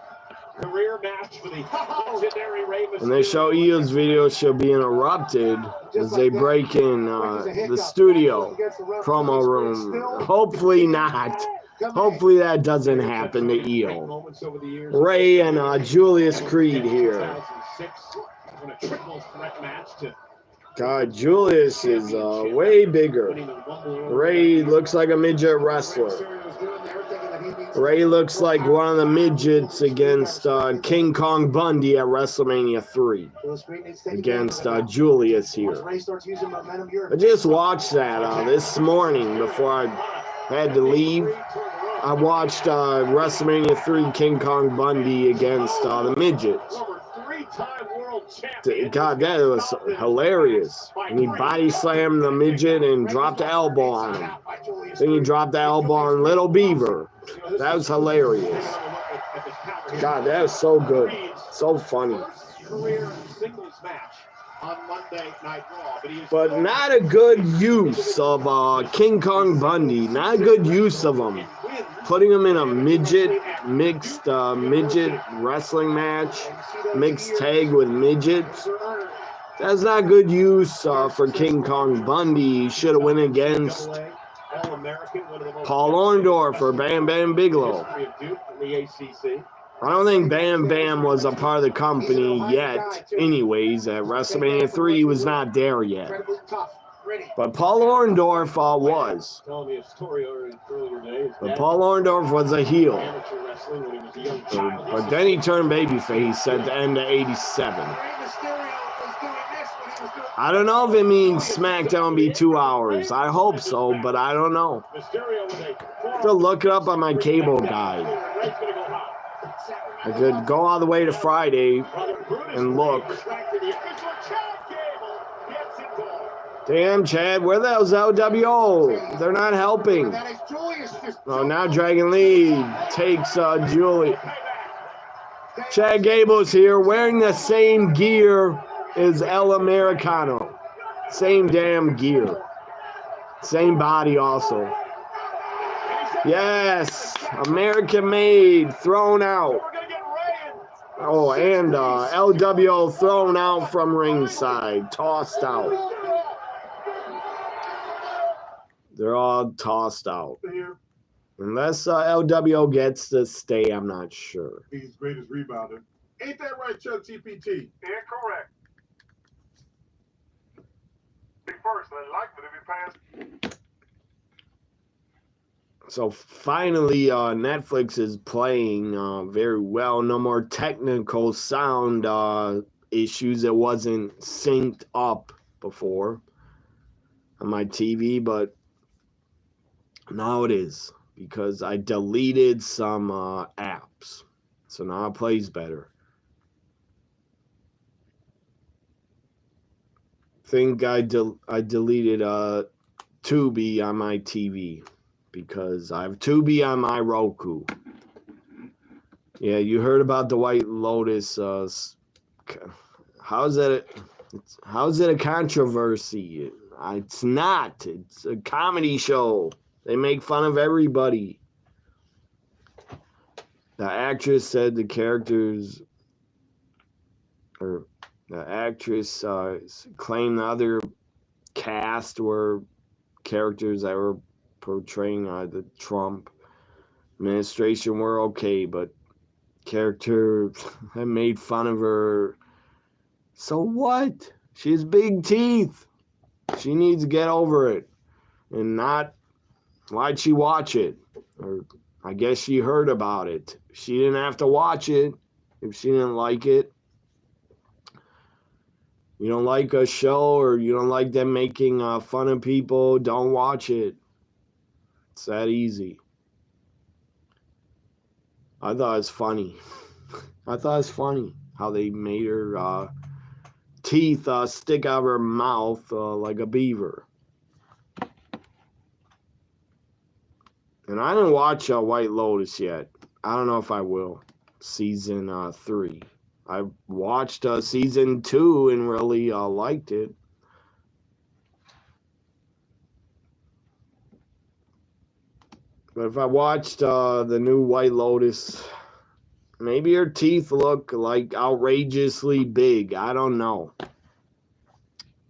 career match for the legendary Rey Mysterio. When they show Io's video, she'll be interrupted as they break in the studio promo room. Hopefully not. Hopefully that doesn't happen to Io. Ray and Julius Creed here. God, Julius is way bigger. Ray looks like a midget wrestler. Ray looks like one of the midgets against King Kong Bundy at WrestleMania 3 against Julius here. I just watched that this morning before I had to leave. I watched WrestleMania 3 King Kong Bundy against the midgets. God, that was hilarious. And he body slammed the midget and dropped the elbow on him. Then he dropped the elbow on Little Beaver. That was hilarious. God, that was so good. So funny. But not a good use of King Kong Bundy. Not a good use of him. Putting him in a mixed midget wrestling match, mixed tag with midgets. That's not good use for King Kong Bundy. He should have went against Paul Orndorff or Bam Bam Bigelow. I don't think Bam Bam was a part of the company yet. Anyways, at WrestleMania 3, he was not there yet. But Paul Orndorff was. But Paul Orndorff was a heel. But then he turned babyface at the end of '87. I don't know if it means SmackDown will be 2 hours. I hope so, but I don't know. I have to look it up on my cable guide. I could go all the way to Friday and look. Damn, Chad, where the hell's LWO? They're not helping. Oh, now Dragon Lee takes Julie. Chad Gable's here wearing the same gear as El Americano. Same damn gear. Same body also. Yes, American made, thrown out. Oh, and LWO thrown out from ringside, tossed out. They're all tossed out. Unless LWO gets to stay, I'm not sure. He's greatest rebounder. Ain't that right, Chuck TPT? Incorrect. First, I like it if he passed. So finally, Netflix is playing very well. No more technical sound issues. It wasn't synced up before on my TV, but now it is because I deleted some apps. So now it plays better. I think I deleted Tubi on my TV. Because I have Tubi on my Roku. Yeah, you heard about the White Lotus. How's it a controversy? It's not. It's a comedy show. They make fun of everybody. The actress said the characters, or the actress claimed the other cast were characters that were portraying the Trump administration were okay, but characters that made fun of her. So what? She has big teeth. She needs to get over it. And not, why'd she watch it? Or I guess she heard about it. She didn't have to watch it if she didn't like it. You don't like a show or you don't like them making fun of people, don't watch it. It's that easy. I thought it was funny. I thought it was funny how they made her teeth stick out of her mouth like a beaver. And I didn't watch White Lotus yet. I don't know if I will. Season 3. I watched season 2 and really liked it. But if I watched the new White Lotus Maybe her teeth look like outrageously big. I don't know.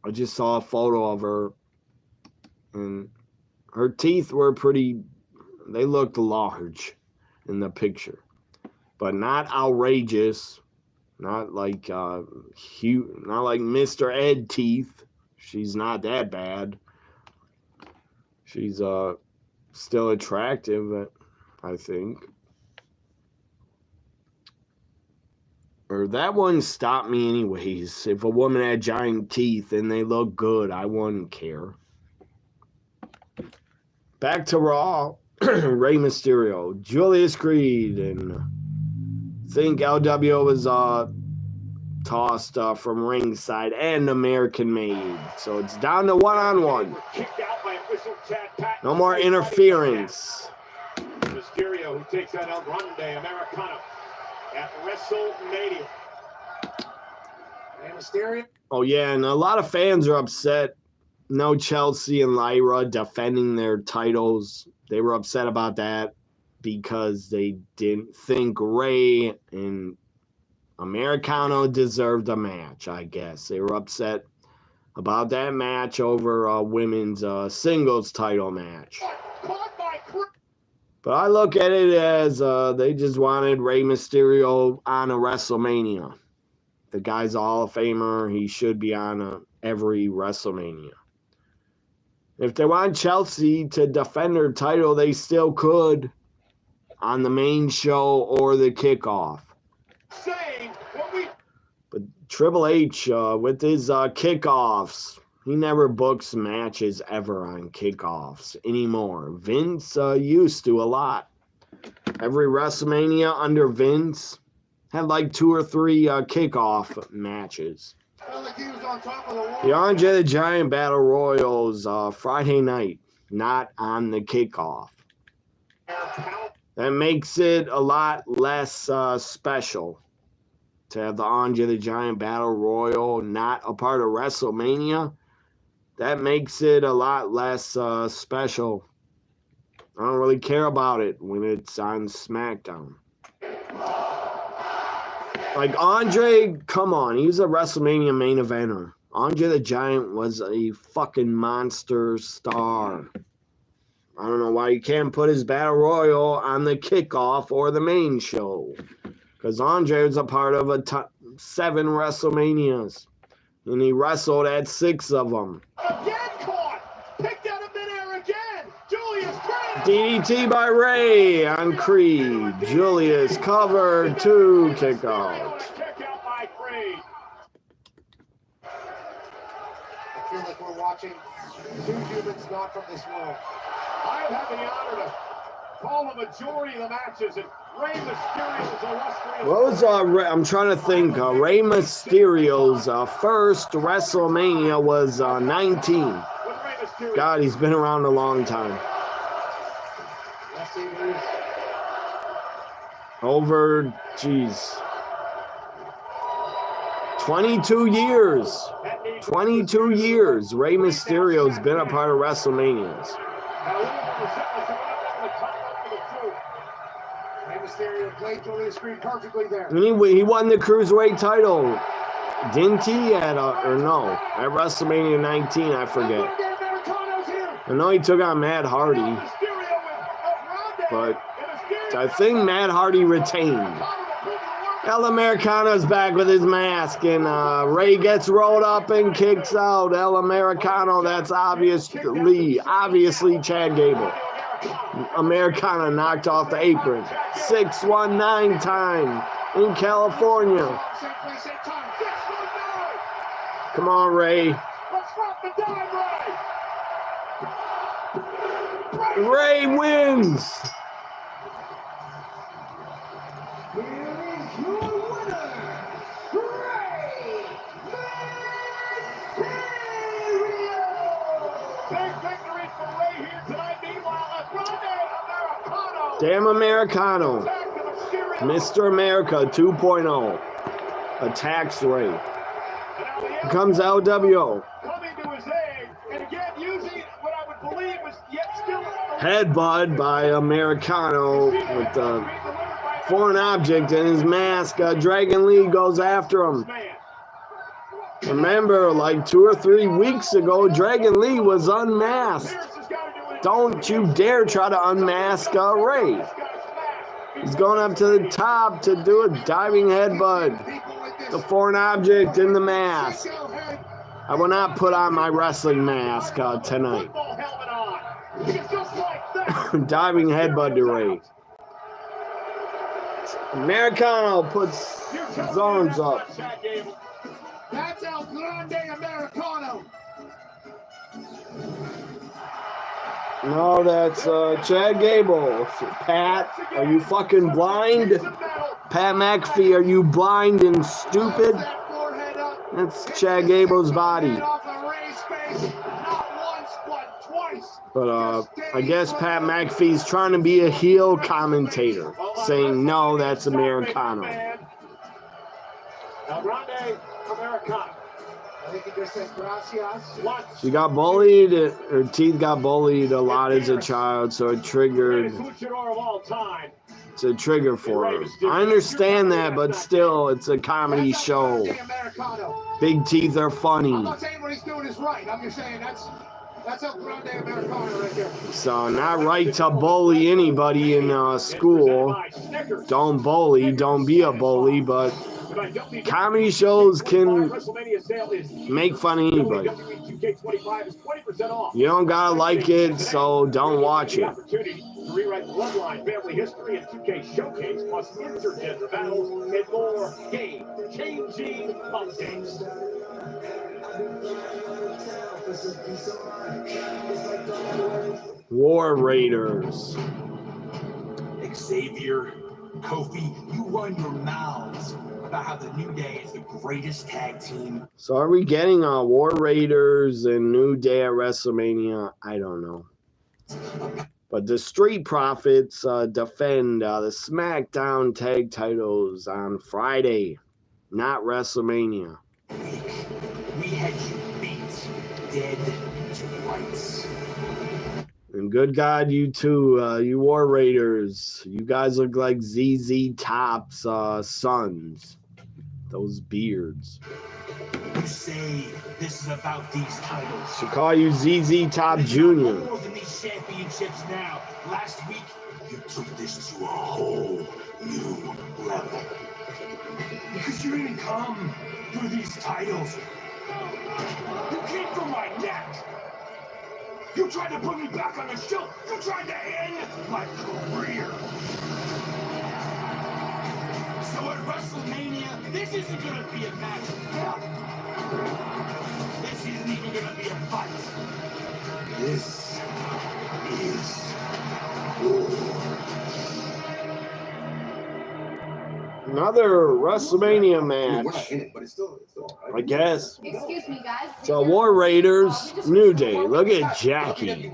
I just saw a photo of her, and her teeth were they looked large in the picture, but not outrageous, not like huge, not like Mr. Ed teeth. She's not that bad. She's still attractive, I think. Or that wouldn't stop me anyways. If a woman had giant teeth and they look good, I wouldn't care. Back to Raw. Rey Mysterio, Julius Creed, and I think LWO was tossed from ringside and American made. So it's down to one-on-one. No more interference. Mysterio, who takes out El Grande Americano at WrestleMania. And Mysterio. Oh, yeah, and a lot of fans are upset. No Chelsea and Lyra defending their titles. They were upset about that because they didn't think Rey and Americano deserved a match, I guess. They were upset about that match over a women's singles title match. But I look at it as they just wanted Rey Mysterio on a WrestleMania. The guy's a Hall of Famer. He should be on every WrestleMania. If they want Chelsea to defend her title, they still could on the main show or the kickoff. But Triple H, with his kickoffs, he never books matches ever on kickoffs anymore. Vince used to a lot. Every WrestleMania under Vince had like 2 or 3 kickoff matches. The Andre the Giant Battle Royals Friday night, not on the kickoff. That makes it a lot less special to have the Andre the Giant Battle Royal not a part of WrestleMania. That makes it a lot less special. I don't really care about it when it's on SmackDown. Like Andre, come on, he's a WrestleMania main eventer. Andre the Giant was a fucking monster star. I don't know why you can't put his Battle Royal on the kickoff or the main show. Because Andre was a part of 7 WrestleManias. And he wrestled at 6 of them. Again caught! Picked out of midair again! Julius Creed! DDT by Rey on Creed. Julius covered 2 kick out. Kick out by Creed. I feel like we're watching 2 humans not from this world. I have had the honor to call the majority of the matches, and Rey Mysterio's illustrious. What was I'm trying to think. Rey Mysterio's first WrestleMania was 19. God, he's been around a long time. Over, geez, 22 years. 22 years. Rey Mysterio's been a part of WrestleManias. Mysterio played Julius Creed perfectly there. And he won the Cruiserweight title, didn't he? At WrestleMania 19, I forget. I know he took on Matt Hardy, but I think Matt Hardy retained. El Americano's back with his mask, and Rey gets rolled up and kicks out. El Americano, that's obviously Chad Gable. Americano knocked off the apron. 619 time in California. Come on, Rey. Rey wins. Damn Americano. Mr. America 2.0 attacks Rey. Here comes LWO. Headbutt by Americano with the foreign object in his mask. Dragon Lee goes after him. Remember, like 2 or 3 weeks ago, Dragon Lee was unmasked. Don't you dare try to unmask Ray. He's going up to the top to do a diving headbutt. The foreign object in the mask. I will not put on my wrestling mask tonight. Diving headbutt to Ray. Americano puts his arms up. That's El Grande Americano. No, that's Chad Gable. Pat, are you fucking blind? Pat McAfee, are you blind and stupid? That's Chad Gable's body. But I guess Pat McAfee's trying to be a heel commentator, saying no, that's Americano. El Grande Americano. She got bullied, her teeth got bullied a lot as a child, so it triggered. It's a trigger for her. I understand that, but still, it's a comedy show. Big teeth are funny. I'm not saying what he's doing is right. I'm just saying that's El Grande Americano right there. So, not right to bully anybody in school. Don't bully, don't be a bully, but comedy shows can make fun of anybody. You don't gotta like it, so don't watch it. Rewrite bloodline, family history, and 2K showcase, plus intergender battles and more game-changing updates. War Raiders. Xavier, Kofi, you run your mouths about how the New Day is the greatest tag team. So are we getting War Raiders and New Day at WrestleMania? I don't know. But the Street Profits defend the SmackDown tag titles on Friday, not WrestleMania. We had you beat, dead to rights. And good God, you two, you War Raiders, you guys look like ZZ Top's sons. Those beards. You say this is about these titles. Should call you ZZ Top Jr. More than these championships now. Last week, you took this to a whole new level. Because you didn't come for these titles. You came for my neck. You tried to put me back on the shelf. You tried to end my career. So at WrestleMania, this isn't going to be a match. This isn't even going to be a fight. This is war. Another WrestleMania match. I guess. Excuse me, guys. So War Raiders, New Day. Look at Jackie.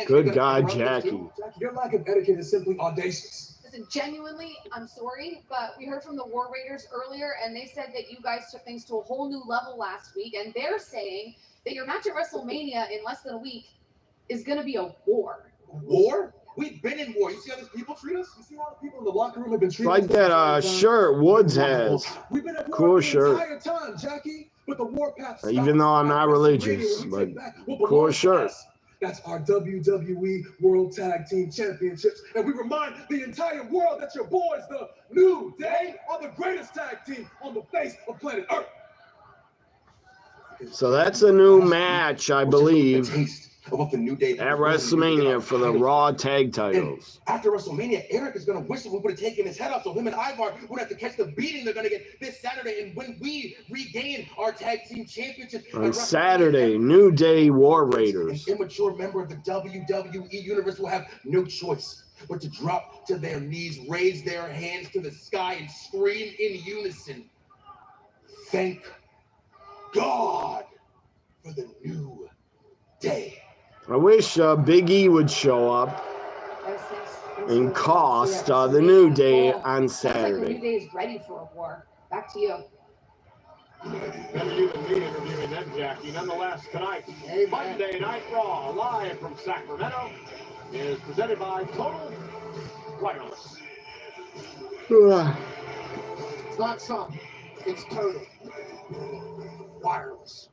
Good God, Jackie. Your lack of etiquette is simply audacious. Listen, genuinely, I'm sorry, but we heard from the War Raiders earlier, and they said that you guys took things to a whole new level last week, and they're saying that your match at WrestleMania in less than a week is going to be a war. War? We've been in war. You see how these people treat us? You see how the people in the locker room have been treated? Like that shirt Woods has. We've been at war cool the shirt. entire time, Jackie. But the war path Even though I'm not religious, but cool shirt. That's our WWE World Tag Team Championships. And we remind the entire world that your boys, the New Day, are the greatest tag team on the face of planet Earth. So that's a new match, I believe, About the New Day at WrestleMania for the Raw Tag titles. And after WrestleMania, Eric is going to wish that we would have taken his head off so him and Ivar would have to catch the beating they're going to get this Saturday. And when we regain our tag team championship On Saturday, New Day War Raiders. an immature member of the WWE Universe will have no choice but to drop to their knees, raise their hands to the sky, and scream in unison, "Thank God for the New Day." I wish Big E would show up and cost the New Day on Looks like the New Saturday. Day is ready for a war. Back to you. Never even me interviewing them, Jackie. Nonetheless, tonight, Monday Night Raw, live from Sacramento, is presented by Total Wireless. It's not some. It's total. Wireless.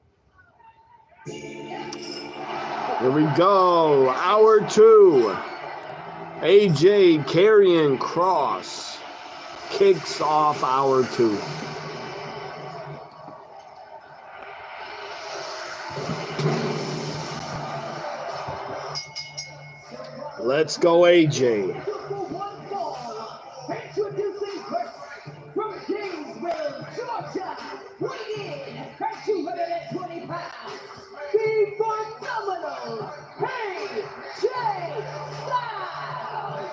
Here we go. Hour 2. AJ Karrion Kross kicks off hour 2. Let's go, AJ. Introducing first, from Gainesville, Georgia, weighing in at 220 pounds, the phenomenal AJ Styles.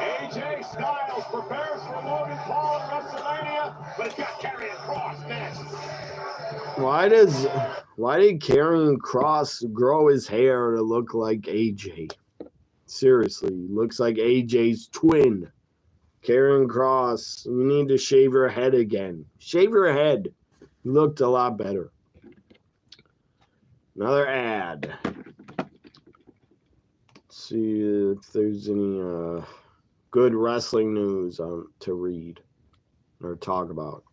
AJ Styles prepares for Logan Paul at WrestleMania, but it's got Karrion Kross next. Why did Karrion Kross grow his hair to look like AJ? Seriously, looks like AJ's twin. Karrion Kross, you need to shave your head again. Shave your head. You looked a lot better. Another ad. Let's see if there's any good wrestling news to read or talk about.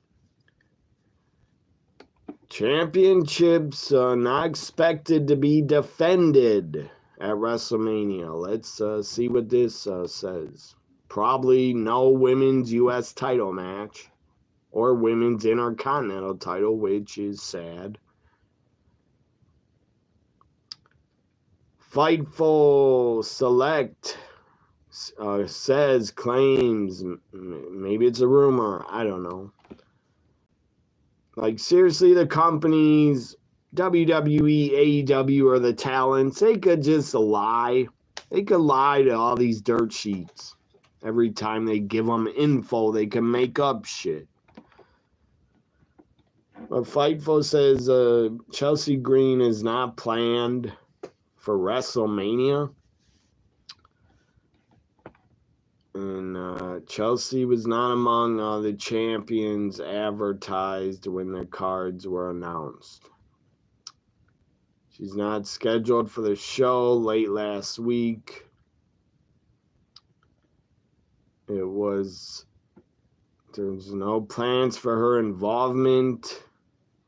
Championships not expected to be defended at WrestleMania. Let's see what this says. Probably no women's U.S. title match or women's Intercontinental title, which is sad. Fightful Select claims, maybe it's a rumor, I don't know. Like, seriously, the companies, WWE, AEW, or the talents, they could just lie. They could lie to all these dirt sheets. Every time they give them info, they can make up shit. But Fightful says Chelsea Green is not planned for WrestleMania. And Chelsea was not among the champions advertised when the cards were announced. She's not scheduled for the show late last week. There's no plans for her involvement,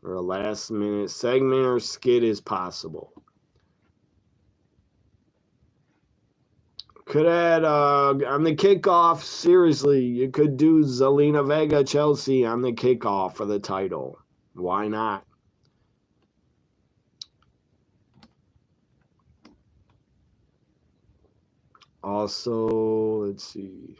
or a last minute segment or skit is possible. Could add on the kickoff, seriously, you could do Zelina Vega Chelsea on the kickoff for the title. Why not? Also, let's see.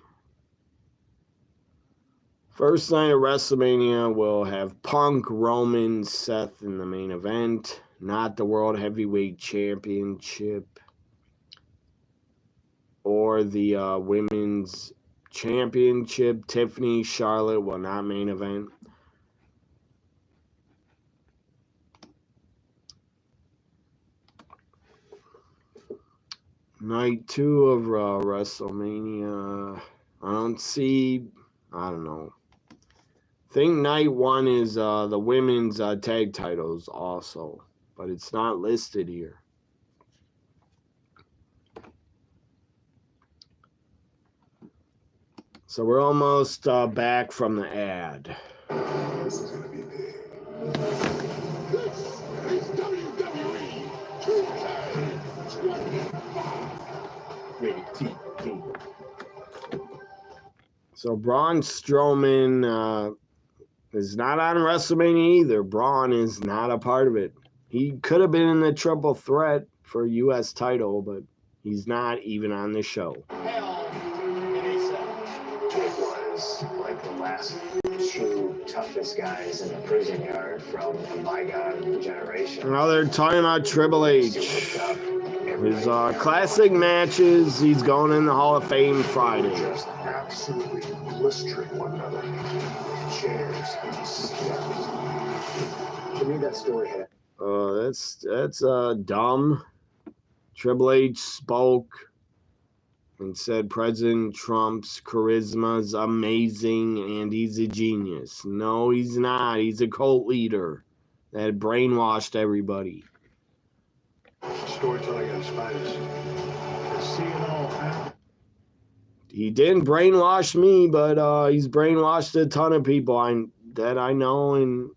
First night of WrestleMania will have Punk, Roman, Seth in the main event, not the World Heavyweight Championship or the Women's Championship. Tiffany, Charlotte will not main event. Night 2 of WrestleMania. I don't know. I think night 1 is the women's tag titles also, but it's not listed here. So we're almost back from the ad. This is gonna be big. This is WWE 2K20. Rated T. So Braun Strowman is not on WrestleMania either. Braun is not a part of it. He could have been in the triple threat for a U.S. title, but he's not even on the show. Hell in a cell. It was like the last two toughest guys in the prison yard from a bygone generation. Now they're talking about Triple H. His classic matches, he's going in the Hall of Fame Friday. Just absolutely blistering one another. Chairs and steps. Give me that story head. That's dumb. Triple H spoke and said President Trump's charisma is amazing and he's a genius. No, he's not. He's a cult leader that brainwashed everybody. Storytelling at its finest. See it all happen. he didn't brainwash me, but he's brainwashed a ton of people that I know, and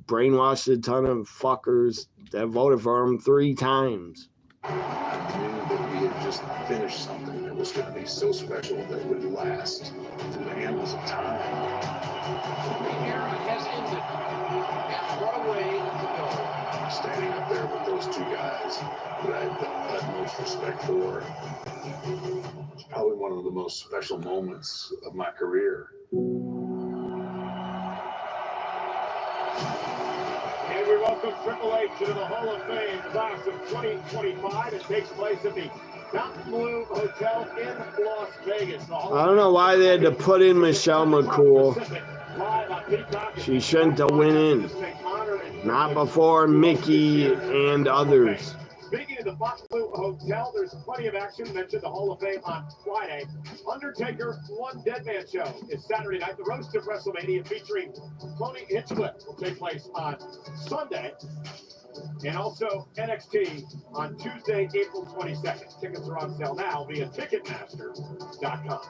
brainwashed a ton of fuckers that voted for him 3 times. I knew that we had just finished something that was going to be so special that would last through the annals of time. The era has ended. And what a way to go. Standing up there with those 2 guys that I had the utmost respect for, it's probably one of the most special moments of my career. And we welcome Triple H into the Hall of Fame class of 2025. It takes place at the Fontainebleau Hotel in Las Vegas. I don't know why they had to put in Michelle McCool. She shouldn't have went in. Not before Mickey and others. Speaking of the Fontainebleau Hotel, there's plenty of action. Mentioned the Hall of Fame on Friday. Undertaker One Dead Man Show is Saturday night. The Roast of WrestleMania featuring Tony Hinchcliffe will take place on Sunday. And also NXT on Tuesday, April 22nd. Tickets are on sale now via Ticketmaster.com.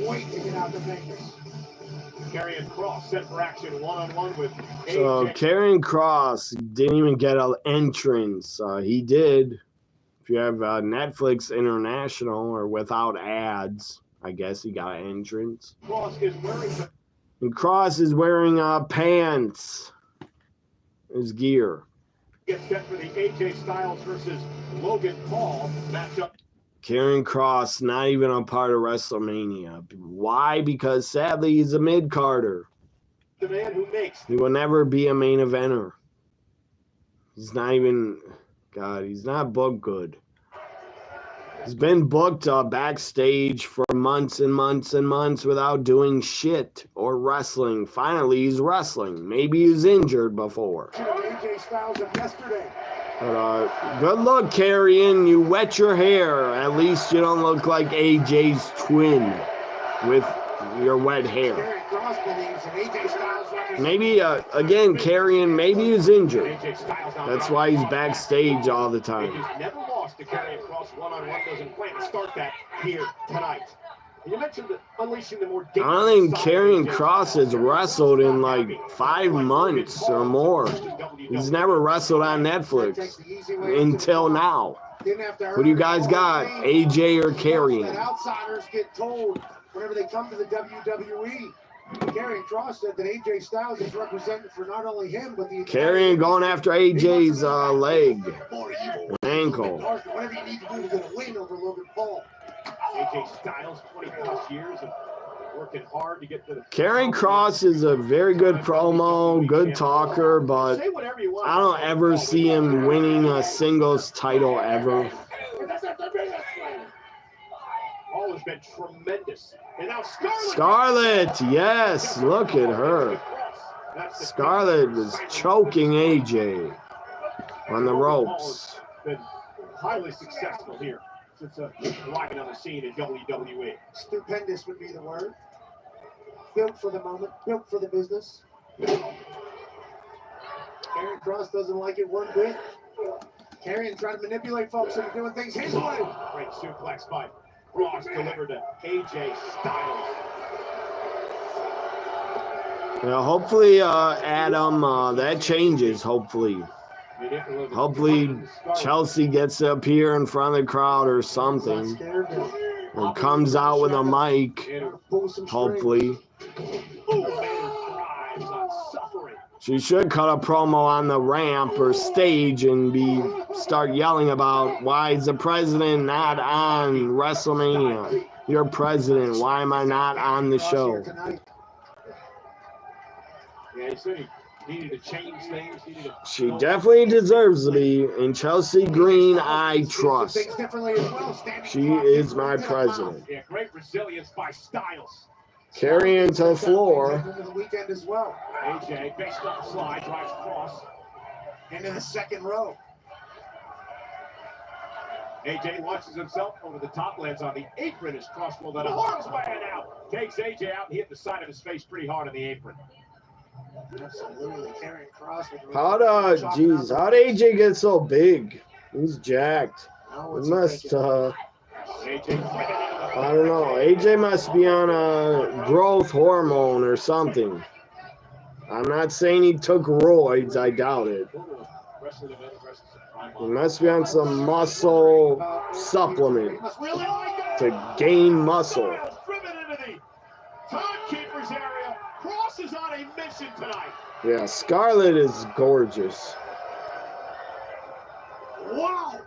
Wait to get out to Vegas. Karrion Kross set for action one-on-one with AJ. So Karrion Kross didn't even get an entrance. He did. If you have Netflix International or without ads, I guess he got an entrance. And Kross is wearing pants. His gear. Gets set for the AJ Styles versus Logan Paul matchup. Karrion Kross not even a part of WrestleMania. Why? Because sadly he's a mid-carder. The man who makes. He will never be a main eventer. He's not even, God, he's not booked good. He's been booked backstage for months and months and months without doing shit or wrestling. Finally, he's wrestling. Maybe he's injured before. AJ Styles of yesterday. But good luck, Karrion. You wet your hair. At least you don't look like AJ's twin with your wet hair. Maybe, again, Karrion, maybe he's injured. That's why he's backstage all the time. Never lost to Karrion Kross one-on-one. Doesn't plan to start that here tonight. You mentioned unleashing the more. I don't think Karrion Kross has wrestled in like 5 months or more. He's never wrestled on Netflix until now. What do you guys got, AJ or Karrion? Outsiders get told whenever they come to the WWE. Karrion Kross said that AJ Styles is represented for not only him, but the Karrion going after AJ's leg, ankle. Whatever you need to do to get a win over Logan Paul. AJ Styles, 20+ years of working hard to get to the. Karrion Kross is a very good promo, good talker, but I don't ever see him winning a singles title ever. All has been tremendous. And now Scarlett, yes, look at her. Scarlett was choking AJ on the ropes. Been highly successful here since arriving on the scene in WWE. Stupendous would be the word. Built for the moment, built for the business. Karrion Kross doesn't like it one bit. Karrion trying to manipulate folks into doing things his way. Great suplex by Kross delivered to AJ Styles. Yeah, hopefully, Adam, that changes, hopefully. Hopefully, Chelsea gets up here in front of the crowd or something. Or comes out with a mic, hopefully. She should cut a promo on the ramp or stage and start yelling about why is the president not on WrestleMania? You're president. Why am I not on the show? Yeah, he said he needed to change things. She definitely deserves to be. In Chelsea Green, I trust. She is my president. Yeah, great resilience by Styles. Karrion to the floor. AJ based up the slide, drives Kross into the second row. AJ watches himself over the top, lands on the apron as Kross rolled out of harm's way and out. Takes AJ out and hit the side of his face pretty hard on the apron. Absolutely, Karrion Kross. How'd AJ get so big? He's jacked. He must I don't know. AJ must be on a growth hormone or something. I'm not saying he took roids. I doubt it. He must be on some muscle supplement to gain muscle. Timekeeper's area. Cross is on a mission tonight. Yeah, Scarlett is gorgeous. Wow.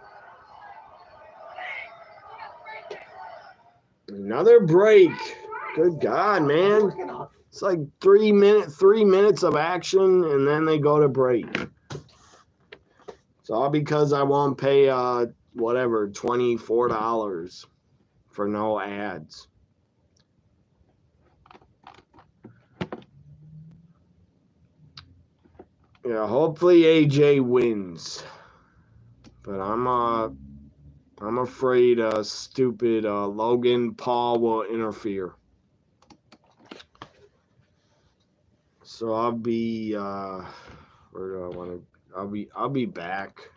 Another break. Good God, man. It's like 3 minutes of action, and then they go to break. It's all because I won't pay whatever, $24 for no ads. Yeah, hopefully AJ wins. But I'm afraid stupid Logan Paul will interfere. So I'll be where do I want to I'll be back.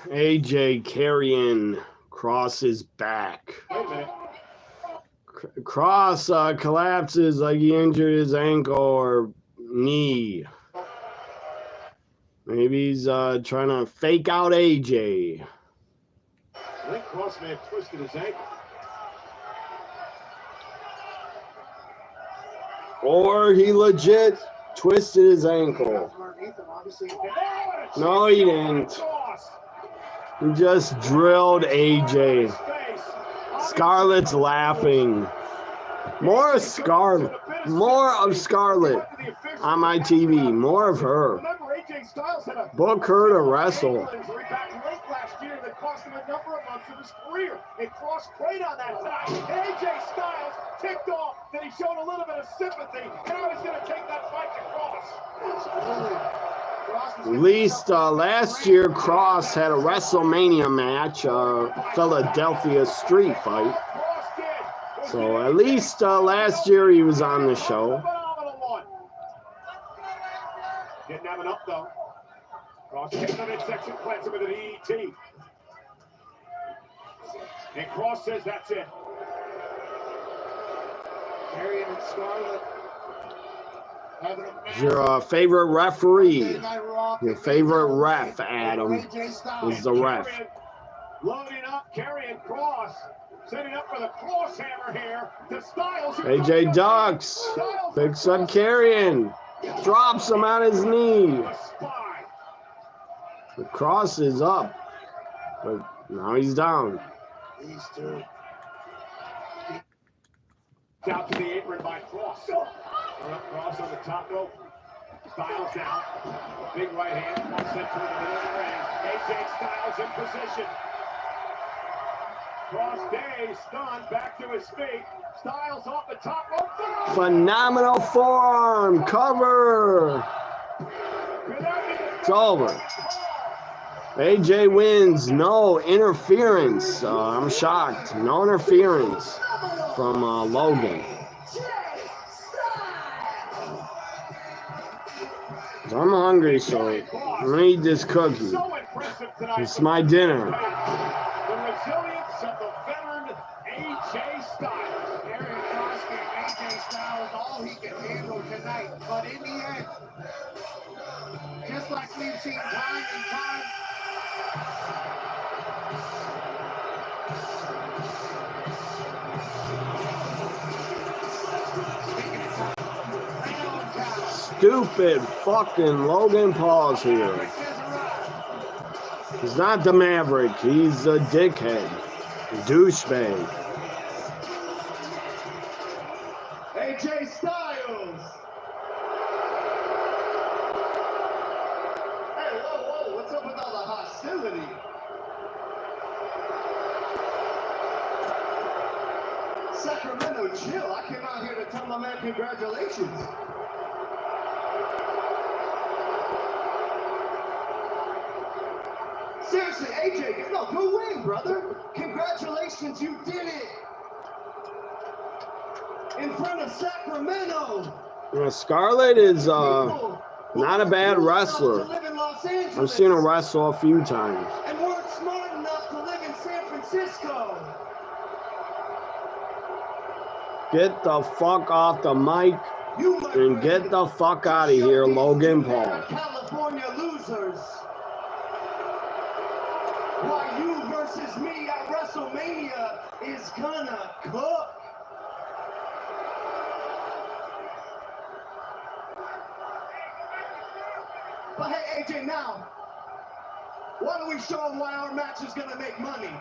AJ carrying Cross's back. Cross collapses like he injured his ankle or knee. Maybe he's trying to fake out AJ. I think Cross may have twisted his ankle. Or he legit twisted his ankle. No, he didn't. He just drilled AJ. Scarlett's laughing. More of Scarlett on my TV. More of her. Book her to wrestle. Last year that cost him a number of months of his career. It crossed great on that tonight. And AJ Styles ticked off that he showed a little bit of sympathy. Now he's going to take that fight to Cross. At least last year, Cross had a WrestleMania match, Philadelphia Street fight. So at least last year he was on the show. Didn't have enough though. Cross takes the midsection, plants him with an ET. And Cross says that's it. Arian and Scarlett. Is your favorite referee? Your favorite ref, Adam, is the ref. Loading up, carrying Cross. Setting up for the cross hammer here. To Styles. AJ ducks. Picks up Carrion. Drops him on his knee. The Cross is up. But now he's down. These two. Out to the apron by Cross. Cross on the top rope. Styles down. Big right hand. One sent through the middle of the ring. AJ Styles in position. Cross Day stunned back to his feet. Styles off the top rope. Phenomenal forearm. Cover. It's over. AJ wins. No interference. I'm shocked. No interference from Logan. I'm hungry, so I'm gonna eat this cookie. It's my dinner. The resilience of the veteran AJ Styles. Aaron Cross gave AJ Styles all he could handle tonight, but in the end, just like we've seen time and time. Stupid fucking Logan Paul's here. He's not the Maverick. He's a dickhead. Douchebag. AJ Styles. Hey, whoa, what's up with all the hostility? Sacramento, chill. I came out here to tell my man congratulations. Seriously, AJ, no, go win, brother. Congratulations, you did it. In front of Sacramento. Scarlett is not a bad wrestler. I've seen her wrestle a few times. And weren't smart enough to live in San Francisco. Get the fuck off the mic and get the fuck out of here, Logan Paul. California losers. Why you versus me at WrestleMania is gonna cook. But hey, AJ, now, why don't we show them why our match is gonna make money?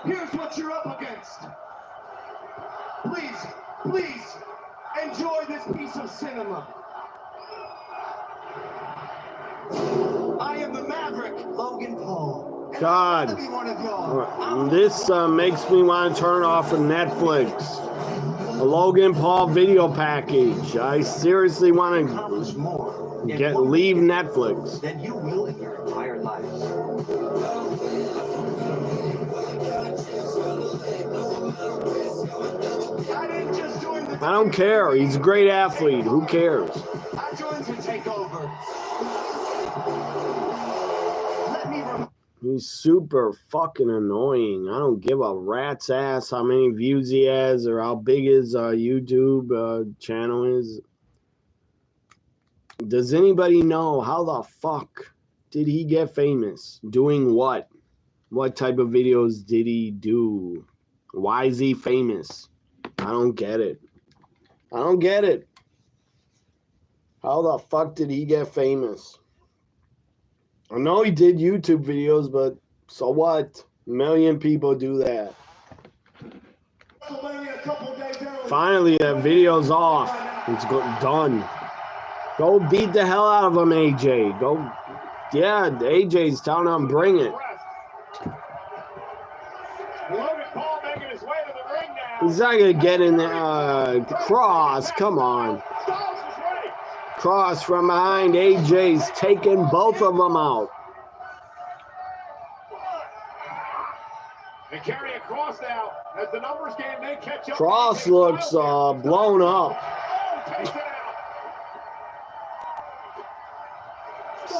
Here's what you're up against. Please, enjoy this piece of cinema. I am the Maverick, Logan Paul. God, this makes me want to turn off of Netflix. A Logan Paul video package. I seriously want to leave Netflix. Than you will in your entire life. I don't care. He's a great athlete. Who cares? I joined to take over. He's super fucking annoying. I don't give a rat's ass how many views he has or how big his YouTube channel is. Does anybody know how the fuck did he get famous? Doing what? What type of videos did he do? Why is he famous? I don't get it. I don't get it. How the fuck did he get famous? I know he did YouTube videos, but so what? million people do that. Finally, that video's off. It's done. Go beat the hell out of him, AJ. Go. Yeah, AJ's telling him, bring it. He's not going to get in there. Cross, come on. Cross from behind. AJ's taking both of them out. They carry a Cross now. As the numbers game, they catch up. Cross looks blown up. Oh, takes it out.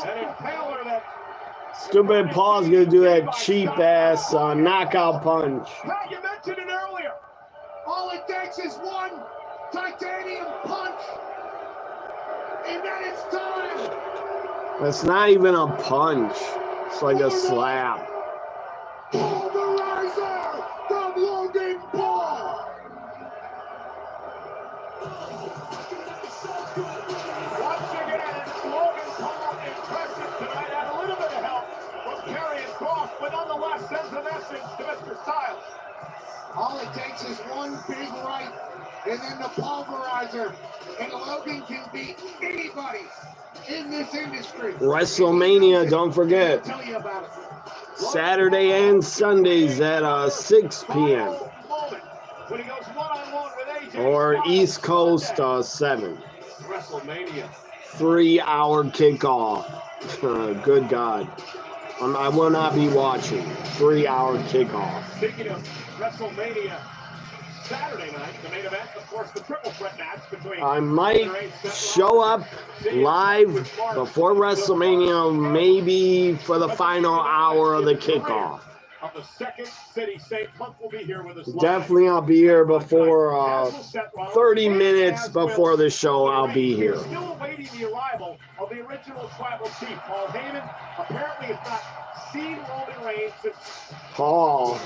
And Impaler that. Stupid Paul's going to do that cheap-ass knockout punch. Pat, you mentioned it earlier. All it takes is one titanium punch, and then it's time. It's not even a punch. It's like a slap. Pulverizer from Logan Paul. Once again, Logan Paul impressive tonight. Had a little bit of help from Karrion Kross, but nonetheless sends a message to Mr. Styles. All it takes is one big right, and then the pulverizer, and Logan can beat anybody in this industry. WrestleMania, don't forget. I'll tell you about it. Saturday and Sundays at 6 p.m. When he goes one-on-one with AJ Or Styles. East Coast 7. WrestleMania. 3-hour kickoff. Good God. I will not be watching. 3-hour kickoff. Speaking of WrestleMania, Saturday night, the main event, of course, the triple threat match between. I might show up live before WrestleMania, maybe for the final hour of the kickoff. Of the second city, St. Punk will be here with us. Definitely I'll be here before 30 minutes before the show. I'll be here. We're still awaiting the arrival of the original tribal chief, Paul Heyman. Apparently, has not seen Roman Reigns since Paul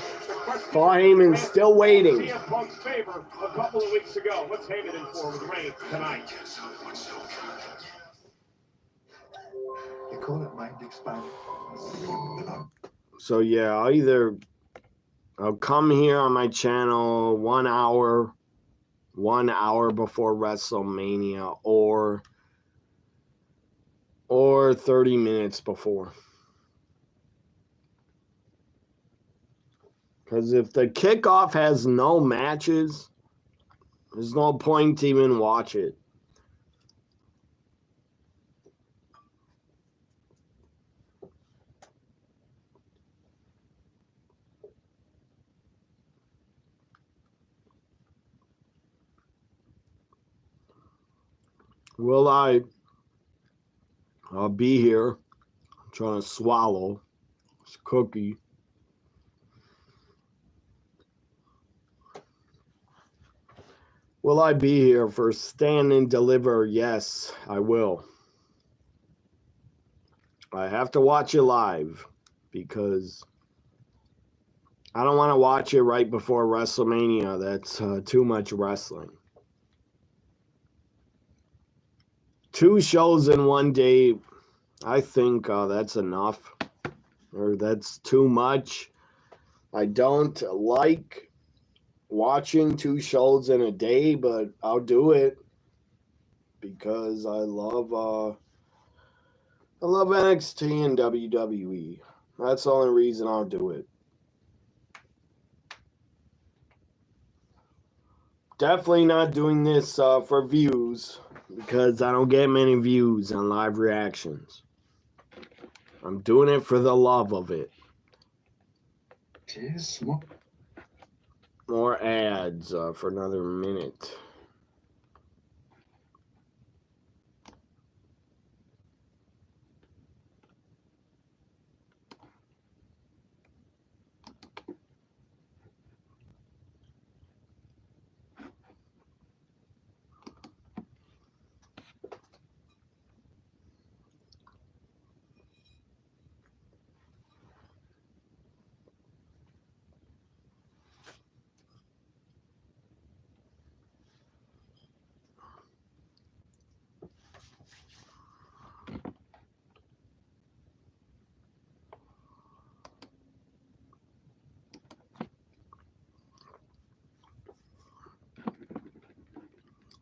Heyman's still waiting. CM Punk's favor a couple of weeks ago. What's Heyman in for with Reigns tonight? They call it mind expanding. So yeah, I'll come here on my channel 1 hour before WrestleMania or 30 minutes before. Because if the kickoff has no matches, there's no point to even watch it. Will I'll be here. I'm trying to swallow this cookie. Will I be here for Stand and Deliver? Yes, I will. I have to watch it live because I don't want to watch it right before WrestleMania. That's too much wrestling. 2 shows in one day, I think that's enough, or that's too much. I don't like watching 2 shows in a day, but I'll do it because I love NXT and WWE. That's the only reason I'll do it. Definitely not doing this for views, because I don't get many views on live reactions. I'm doing it for the love of it. More ads for another minute.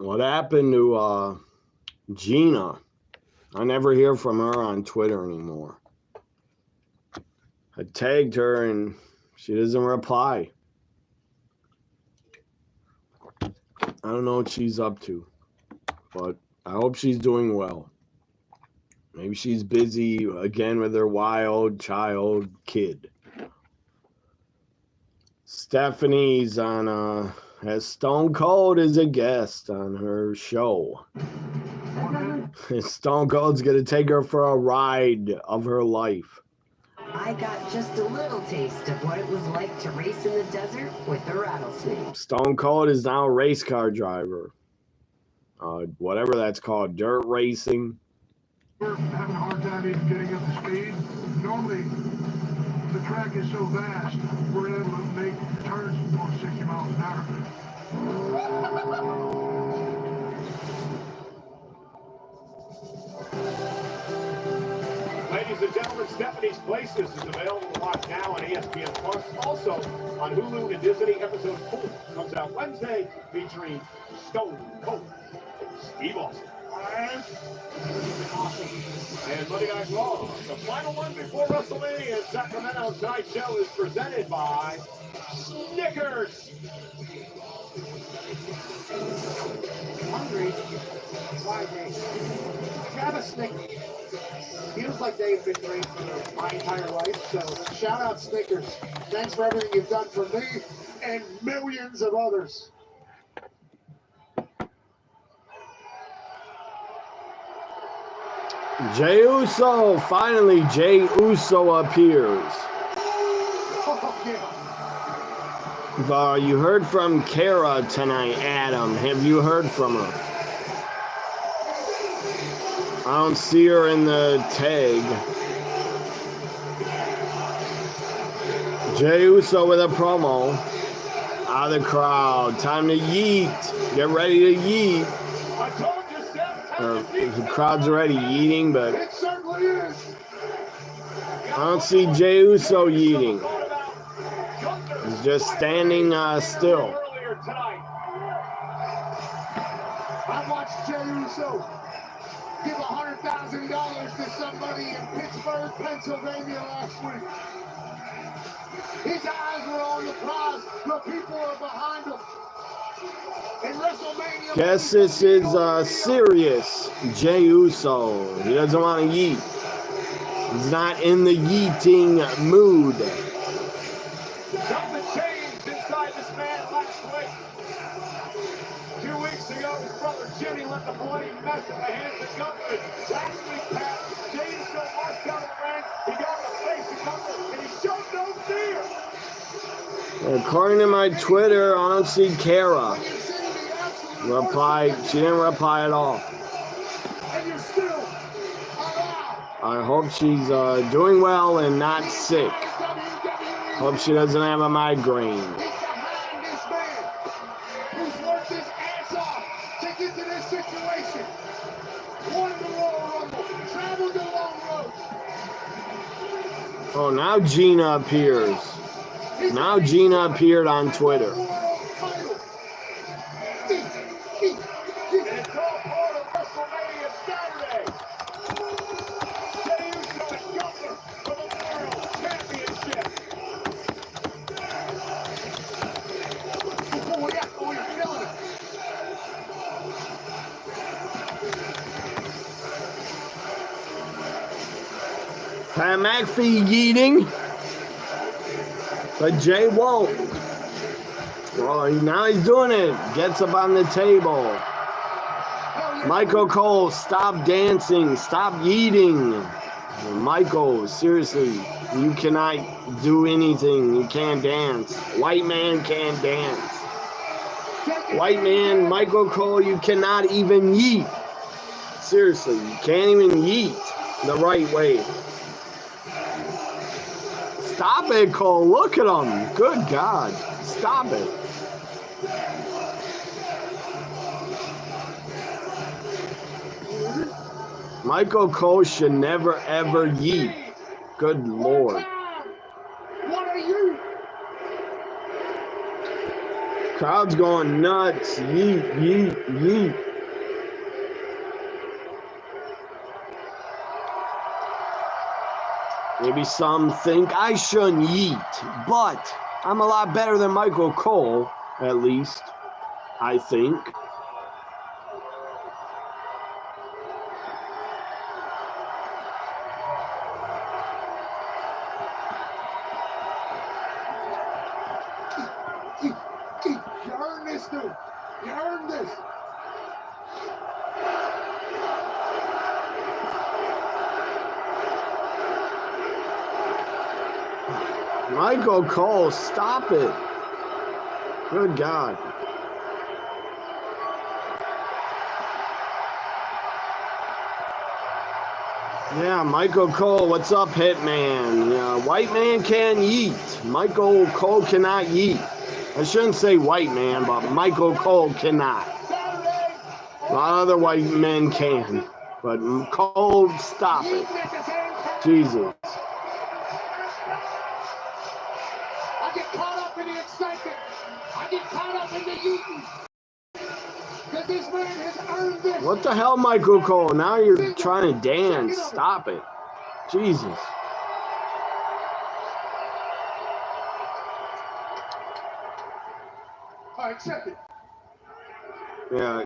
What happened to Gina? I never hear from her on Twitter anymore. I tagged her and she doesn't reply. I don't know what she's up to, but I hope she's doing well. Maybe she's busy again with her wild child kid. Stephanie's on has Stone Cold as a guest on her show. Stone Cold's gonna take her for a ride of her life. I got just a little taste of what it was like to race in the desert with a rattlesnake. Stone Cold is now a race car driver. Whatever that's called, dirt racing. We're having a hard time even getting up to speed. Normally, the track is so vast, we're able to make turns going 60 miles an hour. Ladies and gentlemen, Stephanie's Places is available to watch now on ESPN Plus. Also on Hulu and Disney. Episode 4 comes out Wednesday, featuring Stone Cold Steve Austin. And Monday Night Raw, the final one before WrestleMania in Sacramento. Tonight's show is presented by Snickers. Hungry? Why, Dave? Grab a Snickers. Feels like they've been great for my entire life, so shout out Snickers. Thanks for everything you've done for me and millions of others. Jey Uso, finally Jey Uso appears. Oh, yeah. You heard from Kara tonight, Adam. Have you heard from her? I don't see her in the tag. Jey Uso with a promo. Out of the crowd. Time to yeet. Get ready to yeet. I told you, Steph. The crowd's already yeeting, but It certainly is. I don't see Jey Uso yeeting. He's just standing still. I watched Jey Uso give $100,000 to somebody in Pittsburgh, Pennsylvania last week. His eyes were on the prize. The people are behind him. In WrestleMania, Guess this is serious. Jey Uso. He doesn't want to yeet. He's not in the yeeting mood. Something changed inside this man last week. 2 weeks ago, his brother Jimmy let the bloody mess in the hands of Gunther. Last week, Pat, Jey Uso marched out of the ring. He got in the face of Gunther, and he showed no fear. According to my Twitter, I don't see Kara. She didn't reply at all. and you're still alive. I hope she's doing well and not sick. Hope she doesn't have a migraine. He's behind this man who's worked his ass off to get to this situation. Won the Royal Rumble, traveled the long road. Oh, now Gina appears. Now Gina appeared on Twitter. And it's all part of WrestleMania Saturday. Jey Uso and Gunther for the World Championship. Oh, yeah, oh, you're feeling it. Pat McAfee yeeting. But Jay won't. Well, now he's doing it. Gets up on the table. Michael Cole, stop dancing. Stop yeeting. Michael, seriously, you cannot do anything. You can't dance. White man can't dance. White man, Michael Cole, you cannot even yeet. Seriously, you can't even yeet the right way. Stop it, Cole. Look at him. Good God. Stop it. Michael Cole should never, ever yeet. Good Lord. What are you? Crowd's going nuts. Yeet, yeet, yeet. Maybe some think I shouldn't yeet, but I'm a lot better than Michael Cole, at least, I think. You earned this, dude. You earned this. Michael Cole, stop it. Good God. Yeah, Michael Cole, what's up, Hitman? Yeah, white man can yeet. Michael Cole cannot yeet. I shouldn't say white man, but Michael Cole cannot. A lot of other white men can. But Cole, stop it. Jesus. I get caught up in the excitement. I get caught up in the eating. Because this man has earned this. What the hell, Michael Cole? Now you're trying to dance. Stop it. Jesus. All right, check it. Yeah.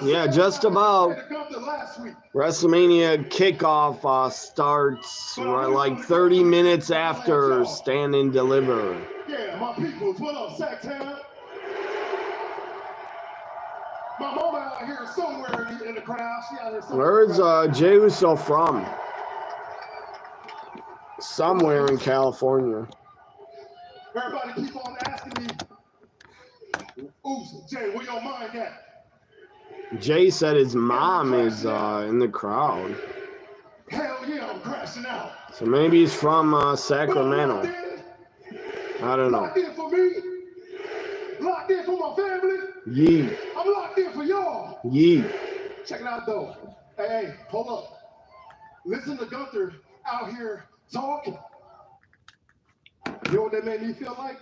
Yeah, just about. WrestleMania kickoff starts like 30 minutes after Stand and Deliver. Yeah, my peoples, what up, Sacktown? My mama out here somewhere in the crowd. She out here somewhere. Where's Jey Uso from? Somewhere in California. Everybody keep on asking me, oops, Jay, where your mind at? Jay said his mom is in the crowd. Hell yeah, I'm crashing out. So maybe he's from Sacramento. I don't know. Locked in for me. Locked in for my family. Yeet. I'm locked in for y'all. Yeet. Check it out though. Hey, hold up. Listen to Gunther out here talking. You know what that made me feel like?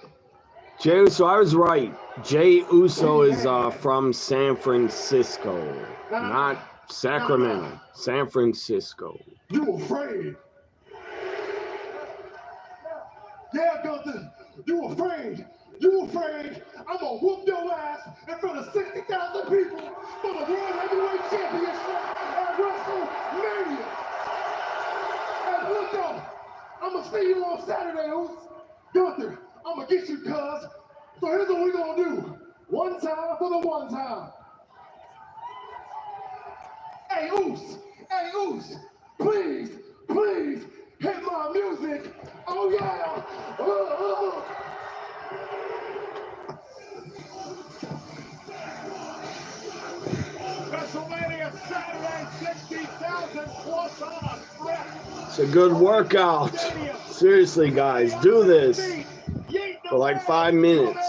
Jey Uso, I was right. Jey Uso is from San Francisco, not Sacramento. San Francisco. You afraid? Yeah, Gunther. You afraid? You afraid? I'm gonna whoop your ass in front of 60,000 people for the World Heavyweight Championship at WrestleMania. Hey, look though, I'm gonna see you on Saturday, Oos. Gunther, I'm gonna get you, cuz. So here's what we gonna do. One time for the one time. Hey, Oos. Hey, Oos. Please, please hit my music. Oh, yeah. WrestleMania Saturday, 60,000 plus on threat. It's a good workout. Seriously, guys, do this for like 5 minutes.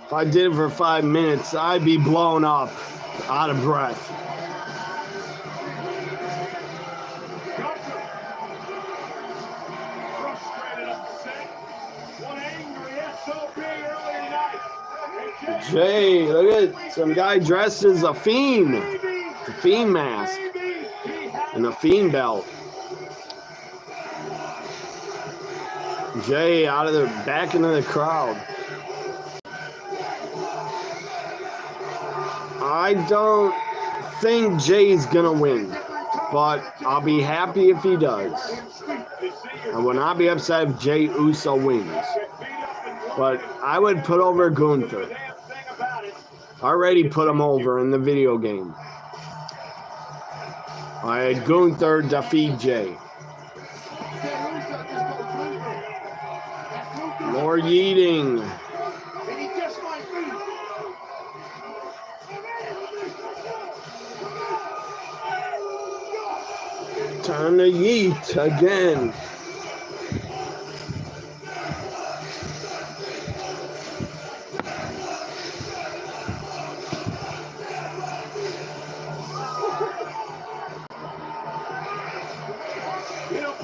If I did it for 5 minutes, I'd be blown up, out of breath. Jay, look at some guy dressed as a Fiend. The Fiend mask. And a Fiend belt. Jay out of the back into the crowd. I don't think Jay's gonna win, but I'll be happy if he does. I will not be upset if Jey Uso wins. But I would put over Gunther. I already put him over in the video game. I had Gunther defeat Jay. More yeeting. Time to yeet again. You know,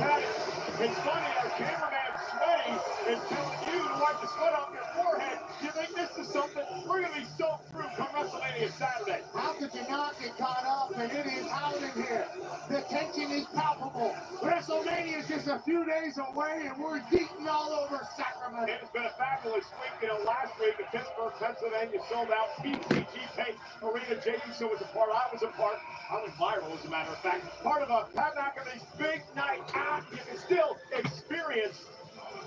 get caught up, and it is howling here. The tension is palpable. WrestleMania is just a few days away, and we're geeking all over Sacramento. It's been a fabulous week. You know, last week in Pittsburgh, Pennsylvania, sold out PCG Pay Arena. JD Show was a part. I was a part. I was viral, as a matter of fact. Part of a Pat McAfee's big night out. You can still experience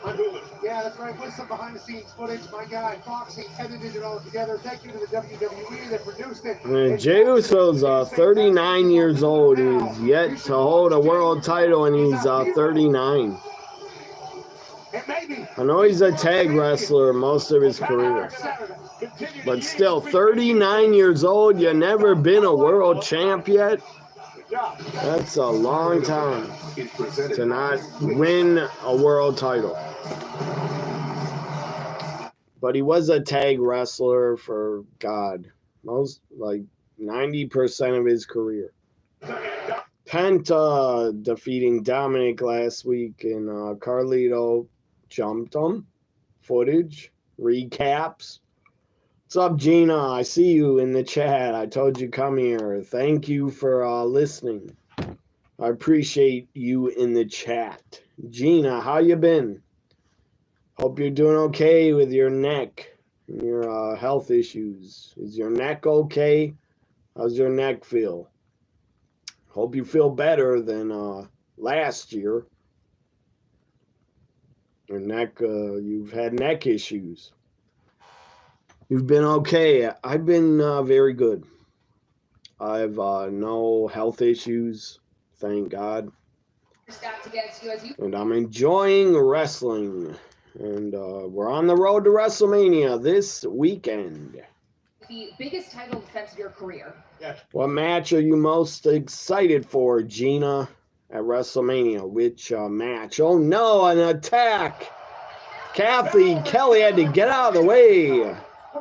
on Hulu. Yeah, that's right. With some behind-the-scenes footage, my guy Foxy edited it all together. Thank you to the WWE that produced it. Jey Uso's 39 years old. He's yet to hold a world title, and he's 39. I know he's a tag wrestler most of his career, but still, 39 years old. You never been a world champ yet? That's a long time to not win a world title. But he was a tag wrestler for, God, most, like 90% of his career. Penta defeating Dominic last week, and Carlito jumped him. Footage, recaps. What's up, Gina? I see you in the chat. I told you come here. Thank you for listening. I appreciate you in the chat. Gina, how you been? Hope you're doing okay with your neck and your health issues. Is your neck okay? How's your neck feel? Hope you feel better than last year. Your neck, you've had neck issues. You've been okay. I've been very good. I have no health issues, thank God. And I'm enjoying wrestling. And we're on the road to WrestleMania this weekend. The biggest title defense of your career. Yes. What match are you most excited for, Gina, at WrestleMania? Which match? Oh no, an attack! Kathy Kelly had to get out of the way.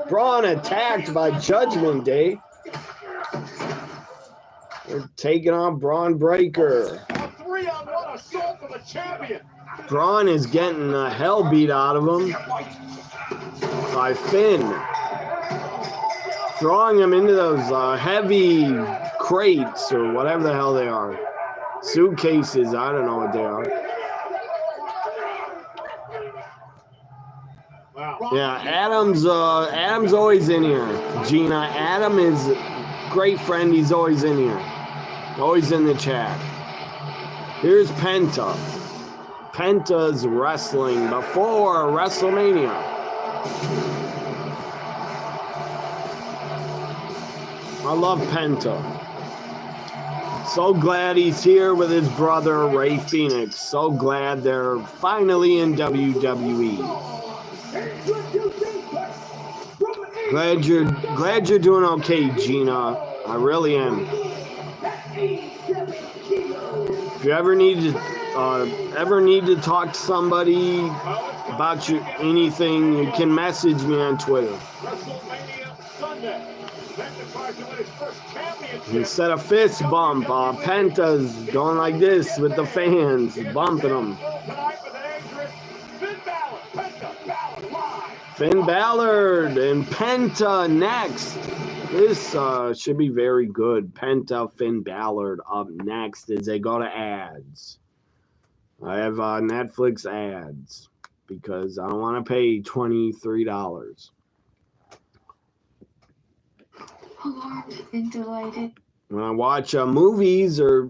Braun attacked by Judgment Day. They're taking on Braun Breaker. A 3-on-1 assault for the champion. Braun is getting the hell beat out of him by Finn. Throwing him into those heavy crates or whatever the hell they are. Suitcases, I don't know what they are. Wow. Yeah, Adam's always in here. Gina, Adam is a great friend. He's always in here. Always in the chat. Here's Penta. Penta's wrestling before WrestleMania. I love Penta. So glad he's here with his brother Ray Phoenix. So glad they're finally in WWE. Glad you're doing okay, Gina. I really am. If you ever need to talk to somebody about anything, you can message me on Twitter. Instead of fist bump, Penta's going like this with the fans, bumping them. Finn Balor and Penta next. This should be very good. Penta, Finn Balor up next as they go to ads. I have Netflix ads because I don't want to pay $23. Alarmed and delighted. When I watch movies or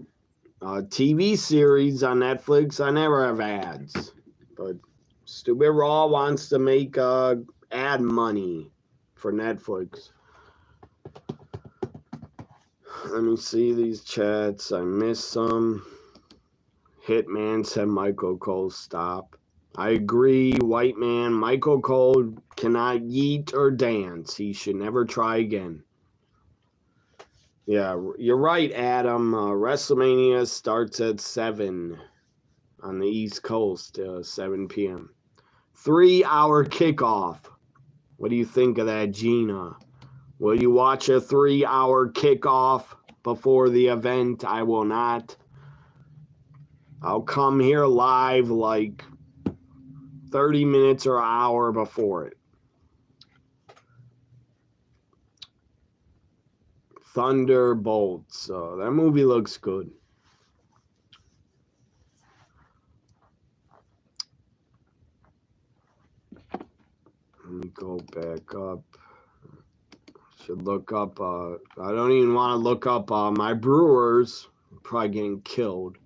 TV series on Netflix, I never have ads. But Stupid Raw wants to make ad money for Netflix. Let me see these chats. I missed some. Hitman said Michael Cole stop. I agree, white man. Michael Cole cannot yeet or dance. He should never try again. Yeah, you're right, Adam. WrestleMania starts at 7 on the East Coast, 7 p.m. 3-hour kickoff. What do you think of that, Gina? Will you watch a 3-hour kickoff before the event? I will not. I'll come here live like 30 minutes or an hour before it. Thunderbolts. That movie looks good. Let me go back up. Should look up. I don't even want to look up my Brewers. Probably getting killed.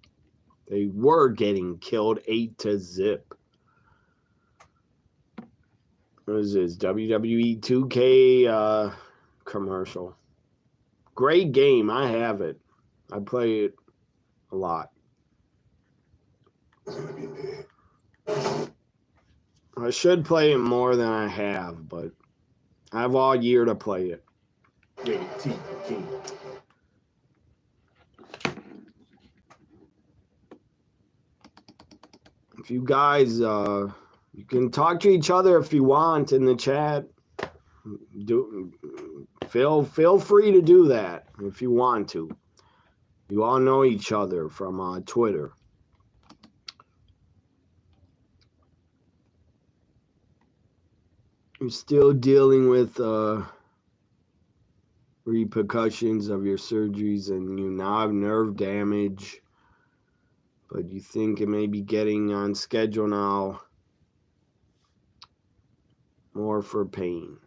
They were getting killed 8-0. What is this? WWE 2K commercial. Great game. I have it. I play it a lot. I should play it more than I have, but I have all year to play it. If you guys, you can talk to each other if you want in the chat. Feel free to do that if you want to. You all know each other from Twitter. You're still dealing with repercussions of your surgeries, and you now have nerve damage, but you think it may be getting on schedule now. More for pain.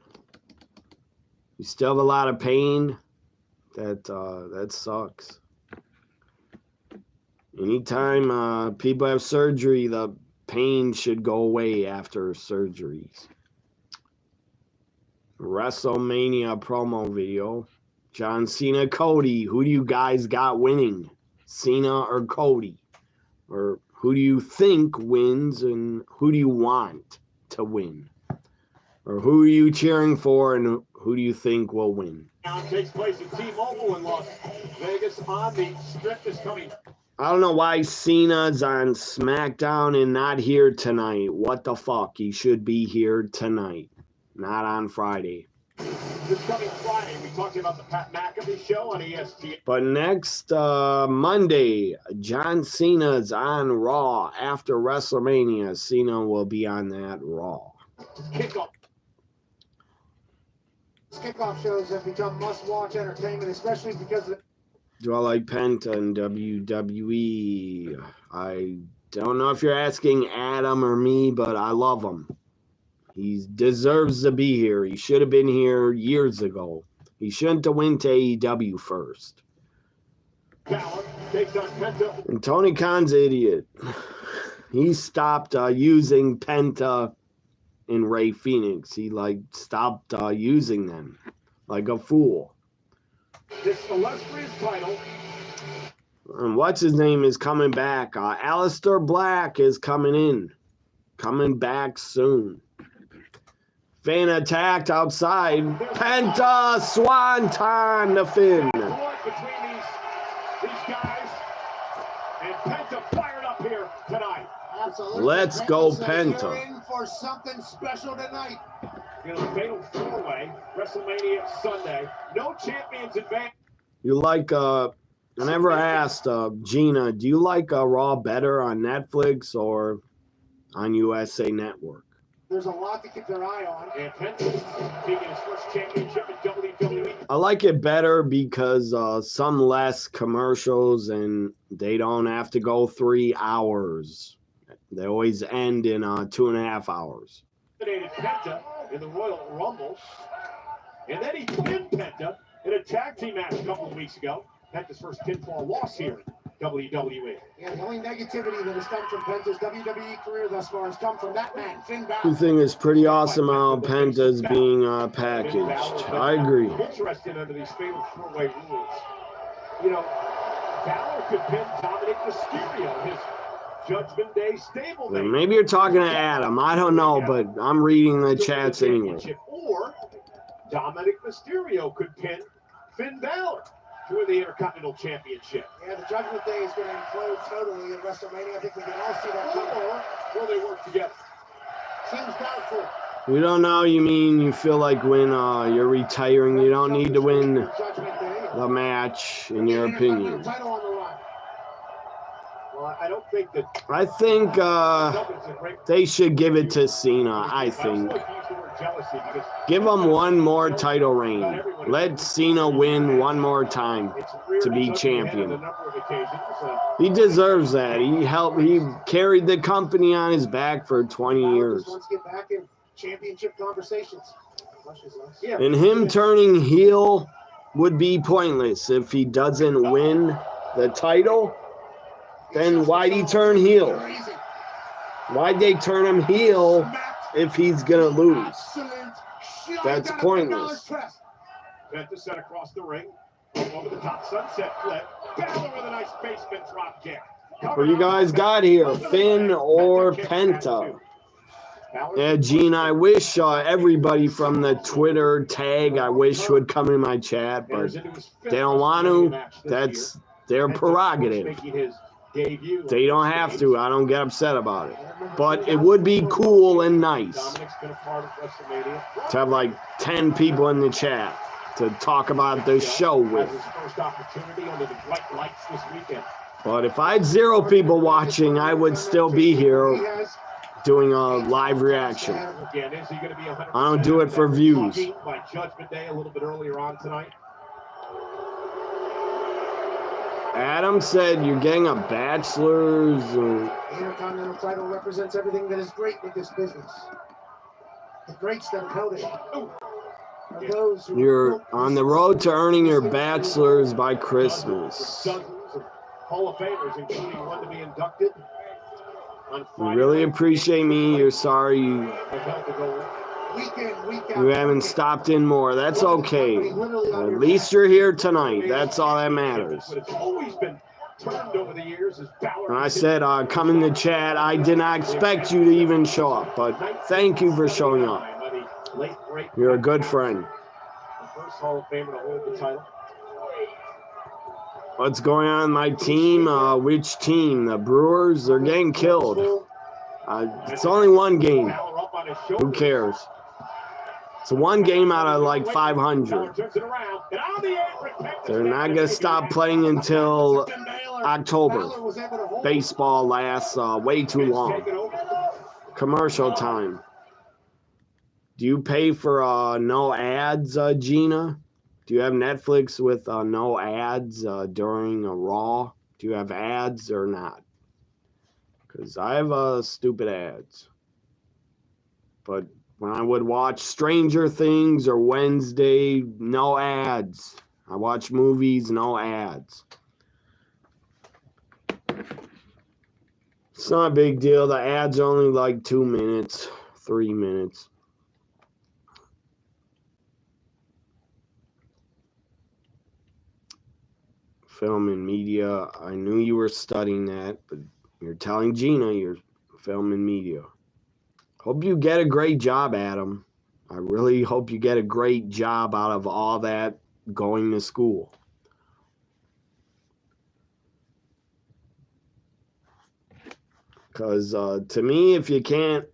You still have a lot of pain. That sucks. Anytime people have surgery, the pain should go away after surgeries. WrestleMania promo video. John Cena, Cody. Who do you guys got winning? Cena or Cody? Or who do you think wins, and who do you want to win? Or who are you cheering for, and who do you think will win? Now takes place at T-Mobile in Las Vegas on the Strip this coming. I don't know why Cena's on SmackDown and not here tonight. What the fuck? He should be here tonight, not on Friday. This coming Friday, we talked about the Pat McAfee show on ESPN. But next Monday, John Cena's on Raw after WrestleMania. Cena will be on that Raw. Kickoff. Kickoff shows have become must-watch entertainment, especially because of Do I like Penta in WWE? I don't know if you're asking Adam or me, but I love him. He deserves to be here. He should have been here years ago. He shouldn't have went to AEW first. And Tony Khan's an idiot. He stopped using Penta and Ray Phoenix. He stopped using them like a fool. This illustrious title. And what's his name is coming back. Aleister Black is coming back soon. Fan attacked outside. Penta Swanton to Finn. Between these guys, and Penta fired up here tonight. absolutely. Let's go, You're Penta. in for something special tonight. You know, fatal four-way, WrestleMania Sunday. No champions advance. You like, I never asked Gina, do you like Raw better on Netflix or on USA Network? There's a lot to keep their eye on. And Penta's taking his first championship in WWE. I like it better because some less commercials and they don't have to go 3 hours. They always end in 2.5 hours. Penta in the Royal Rumble. And then he pinned Penta in a tag team match a couple of weeks ago. Penta's first pinfall loss here in WWE. Yeah, the only negativity that has come from Penta's WWE career thus far has come from that man, Finn Balor. I think it's pretty awesome how Penta's being packaged. I agree. Interested under these fatal four-way rules. You know, Balor could pin Dominic Mysterio, his Judgment Day stable. Maybe you're talking to Adam. I don't know, but I'm reading the chats anyway. Or Dominic Mysterio could pin Finn Balor to win the Intercontinental Championship. Yeah, the Judgment Day is going to implode totally in WrestleMania. I think we can all see that coming. Or will they work together? Seems doubtful. We don't know. You mean you feel like when you're retiring, you don't need to win the match, in your opinion? Title on the line. Well, I don't think that. I think they should give it to Cena. I think. jealousy because Give him one more title reign. Let Cena win one more time to be champion. He deserves that. He carried the company on his back for 20 years. Wants to get back in championship conversations. And him turning heel would be pointless if he doesn't win the title. Then why'd he turn heel? Why'd they turn him heel if he's gonna lose? That's pointless. Penta set across the ring, over the top sunset flip. Balor with a nice basement drop kick. What you guys got here, Finn or Penta? Yeah, Gene, I wish everybody from the Twitter tag, I wish would come in my chat, but they don't want to. That's their prerogative. They don't have to. I don't get upset about it. But it would be cool and nice to have like 10 people in the chat to talk about the show with. But if I had 0 people watching, I would still be here doing a live reaction. I don't do it for views. By Judgment Day a little bit earlier on tonight. Adam said you're getting a bachelor's. The Intercontinental title represents everything that is great with this business. The greats that have held it are those who You're on the road to earning your bachelor's by Christmas. Hall of Famers, including one to be inducted. You really appreciate me. You're sorry you haven't stopped in more. That's okay. At least you're here tonight. That's all that matters. And I said, come in the chat. I did not expect you to even show up, but thank you for showing up. You're a good friend. First Hall of Famer to hold the title. What's going on in my team? Which team? The Brewers? They're getting killed. It's only one game. Who cares? It's one game out of like 500. They're not going to stop playing until October. Baseball lasts way too long. Commercial time. Do you pay for no ads, Gina? Do you have Netflix with no ads during a Raw? Do you have ads or not? Because I have stupid ads. But when I would watch Stranger Things or Wednesday, no ads. I watch movies, no ads. It's not a big deal. The ads are only like 2 minutes, 3 minutes. Film and media. I knew you were studying that, but you're telling Gina you're film and media. Hope you get a great job, Adam. I really hope you get a great job out of all that going to school. Because to me, if you can't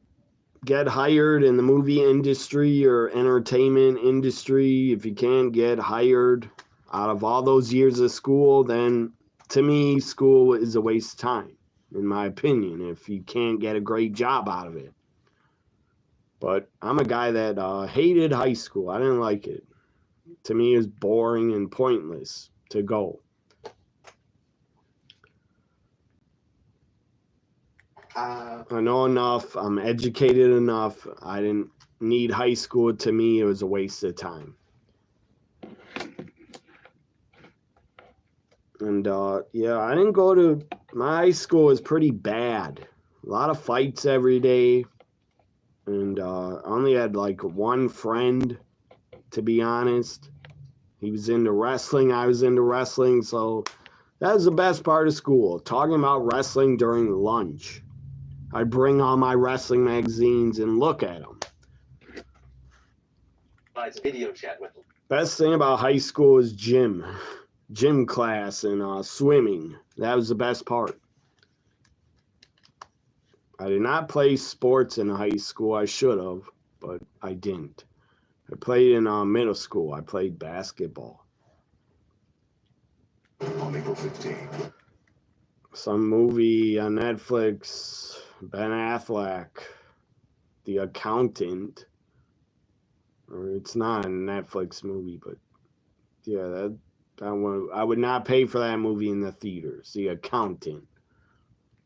get hired in the movie industry or entertainment industry, if you can't get hired out of all those years of school, then to me, school is a waste of time, in my opinion, if you can't get a great job out of it. But I'm a guy that hated high school. I didn't like it. To me, it was boring and pointless to go. I know enough. I'm educated enough. I didn't need high school. To me, it was a waste of time. And, yeah, I didn't go to... My high school was pretty bad. A lot of fights every day. And I only had, like, one friend, to be honest. He was into wrestling. I was into wrestling. So that was the best part of school. Talking about wrestling during lunch. I'd bring all my wrestling magazines and look at them. Video chat with them. Best thing about high school is gym class and swimming. That was the best part. I did not play sports in high school. I should have, but I didn't. I played in middle school. I played basketball. On April 15th. Some movie on Netflix, Ben Affleck, The Accountant. Or it's not a Netflix movie, but yeah, that one I would not pay for that movie in the theaters. The Accountant.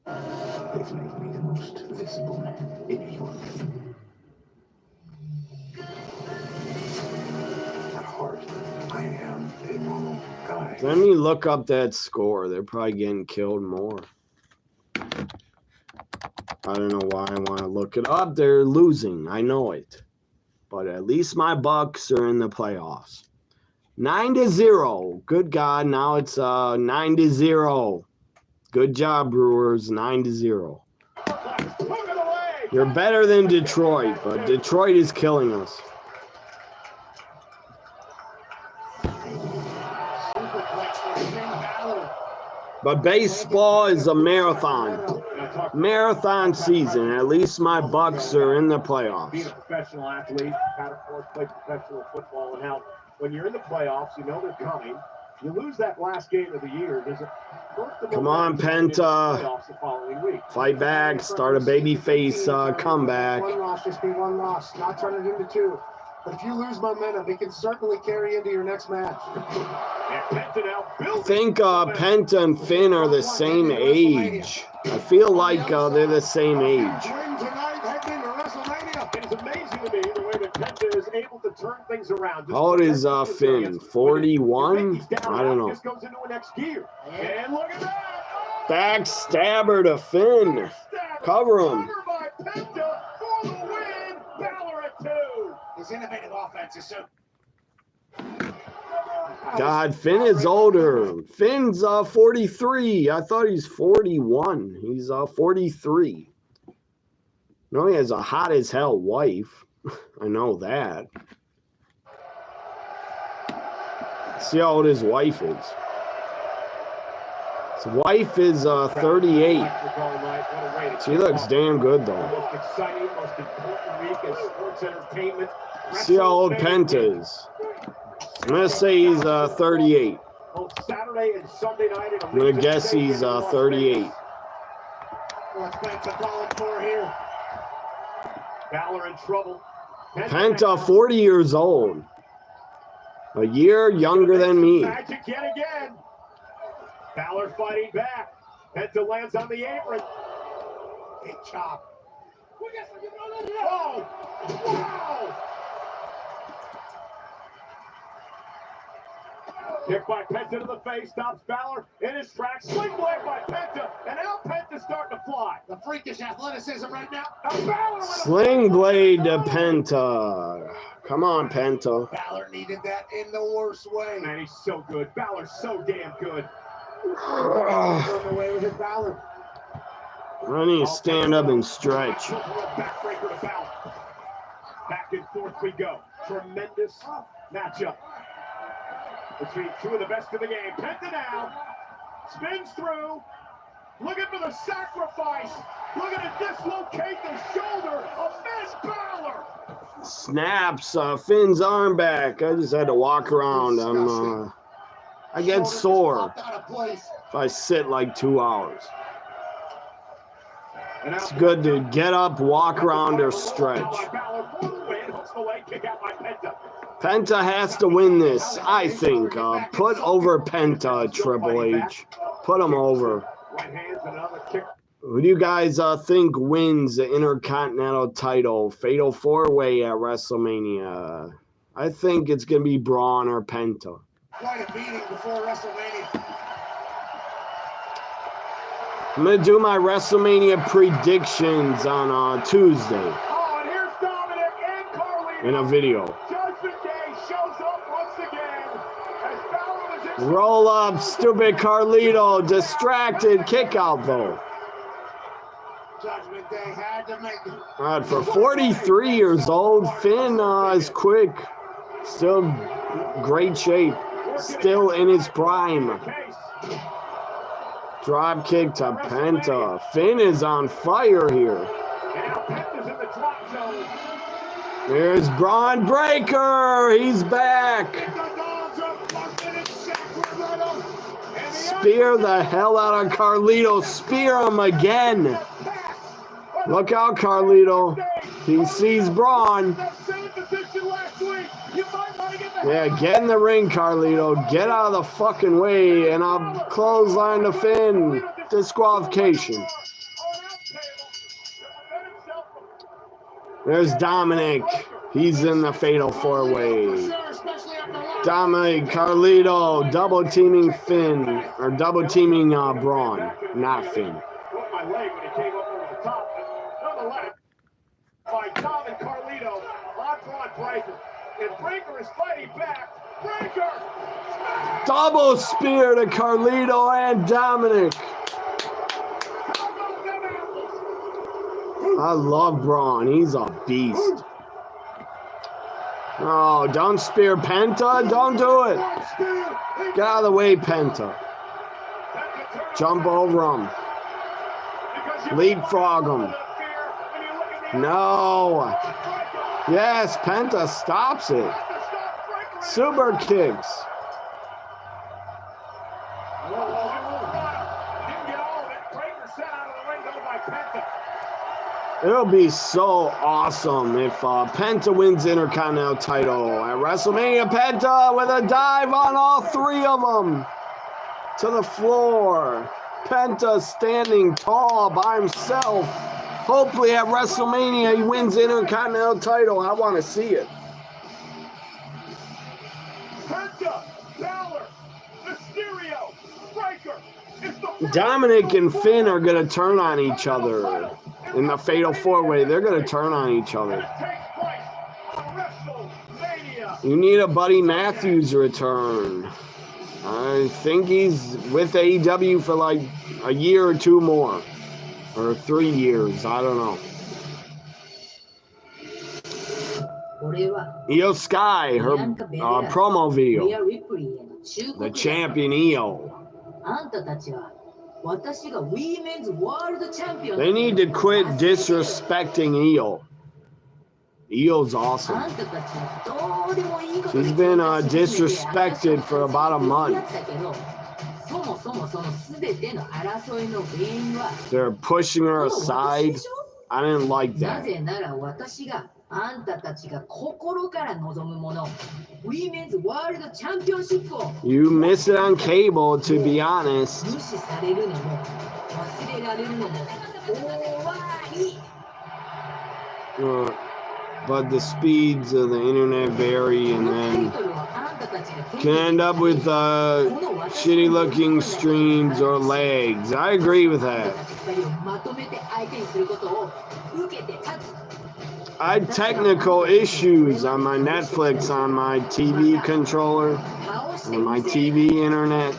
They've made me the most visible man in New York. At heart, I am a normal guy. Let me look up that score. They're probably getting killed more. I don't know why I want to look it up. They're losing. I know it. But at least my Bucks are in the playoffs. 9-0. Good God. Now it's 9-0. Good job, Brewers. 9-0. You're better than Detroit, but Detroit is killing us. But baseball is a marathon. Marathon season. At least my Bucks are in the playoffs. Being a professional athlete, had of course played professional football, and how when you're in the playoffs, you know they're coming. You lose that last game of the year. Come on, Penta. Fight back. Start a babyface comeback. One loss, just be one loss. Not turn it into two. But if you lose momentum, it can certainly carry into your next match. I think Penta and Finn are the same age. I feel like they're the same age. It's amazing to me the way that Penta is able to turn things around. How old is Finn? 41? I don't know. Goes into a next gear. And look at that. Backstabber to Finn. Cover him. By Penta for the win. Balor at 2. His innovative offense is so. God, Finn is older. Finn's 43. I thought he's 41. He's 43. No, he has a hot as hell wife. I know that. See how old his wife is. His wife is 38. She looks damn good though. Most exciting, most important week in sports entertainment. See how old Penta is. I'm going to say he's 38. Saturday and Sunday night. I'm going to guess he's 38. What's Penta calling for here? Balor in trouble. Penta, 40 years old. A year younger than me. Magic yet again. Balor fighting back. Penta lands on the apron. Big chop. Oh! Wow! Kick by Penta to the face, stops Balor in his tracks. Sling blade by Penta, and now Penta's starting to fly. The freakish athleticism right now. Sling blade to Penta. Come on, Penta. Balor needed that in the worst way. Man, he's so good. Balor's so damn good. Away with it, Balor. I need to stand up and stretch. Backbreaker to Balor. Back and forth we go. Tremendous matchup between two of the best in the game. Penta now spins through, looking for the sacrifice, looking to dislocate the shoulder of Finn Balor. Snaps Finn's arm back. I just had to walk around. I get sore if I sit like 2 hours. It's good to get up, walk around, or stretch. Penta has to win this, I think. Put over Penta, Triple H. Put him over. Who do you guys think wins the Intercontinental title? Fatal 4-Way at WrestleMania. I think it's going to be Braun or Penta. Quite a beating before WrestleMania. I'm going to do my WrestleMania predictions on Tuesday. Oh, and here's Dominic and Carlito. In a video. Judgment Day shows up once again. As Balor was in Roll up, stupid Carlito. Distracted. Kick out, though. Judgment Day had to make it. All right, for 43 years old, Finn is quick. Still great shape. Still in his prime. Drop kick to Penta. Finn is on fire here. There's Braun Breaker. He's back. Spear the hell out of Carlito. Spear him again. Look out, Carlito. He sees Braun. Yeah, get in the ring, Carlito. Get out of the fucking way, and I'll clothesline the Finn. Disqualification. There's Dominic. He's in the fatal 4-way. Dominic, Carlito, double teaming Finn, or double teaming Braun, not Finn. My leg when he came up over the top. Nonetheless, by Tom and Carlito on Braun Breaker. And Breaker is fighting back. Breaker! Double spear to Carlito and Dominic. I love Braun. He's a beast. Oh, don't spear Penta. Don't do it. Get out of the way, Penta. Jump over him. Leapfrog him. No. Yes, Penta stops it. Super kicks. It'll be so awesome if Penta wins the Intercontinental title at WrestleMania. Penta with a dive on all three of them to the floor. Penta standing tall by himself. Hopefully at WrestleMania he wins the Intercontinental title. I want to see it. Penta, Balor, Mysterio, Breaker. Dominic and Finn are going to turn on each other. In the fatal 4-way, they're going to turn on each other. You need a Buddy Matthews return. I think he's with AEW for like a year or two more. Or 3 years. I don't know. Io Sky, her promo video. The champion Io. They need to quit disrespecting Io. Io's awesome. She's been disrespected for about a month. They're pushing her aside. I didn't like that. You miss it on cable, to be honest. But the speeds of the internet vary, and then can end up with shitty looking streams or lags. I agree with that. I had technical issues on my Netflix, on my TV controller, on my TV internet.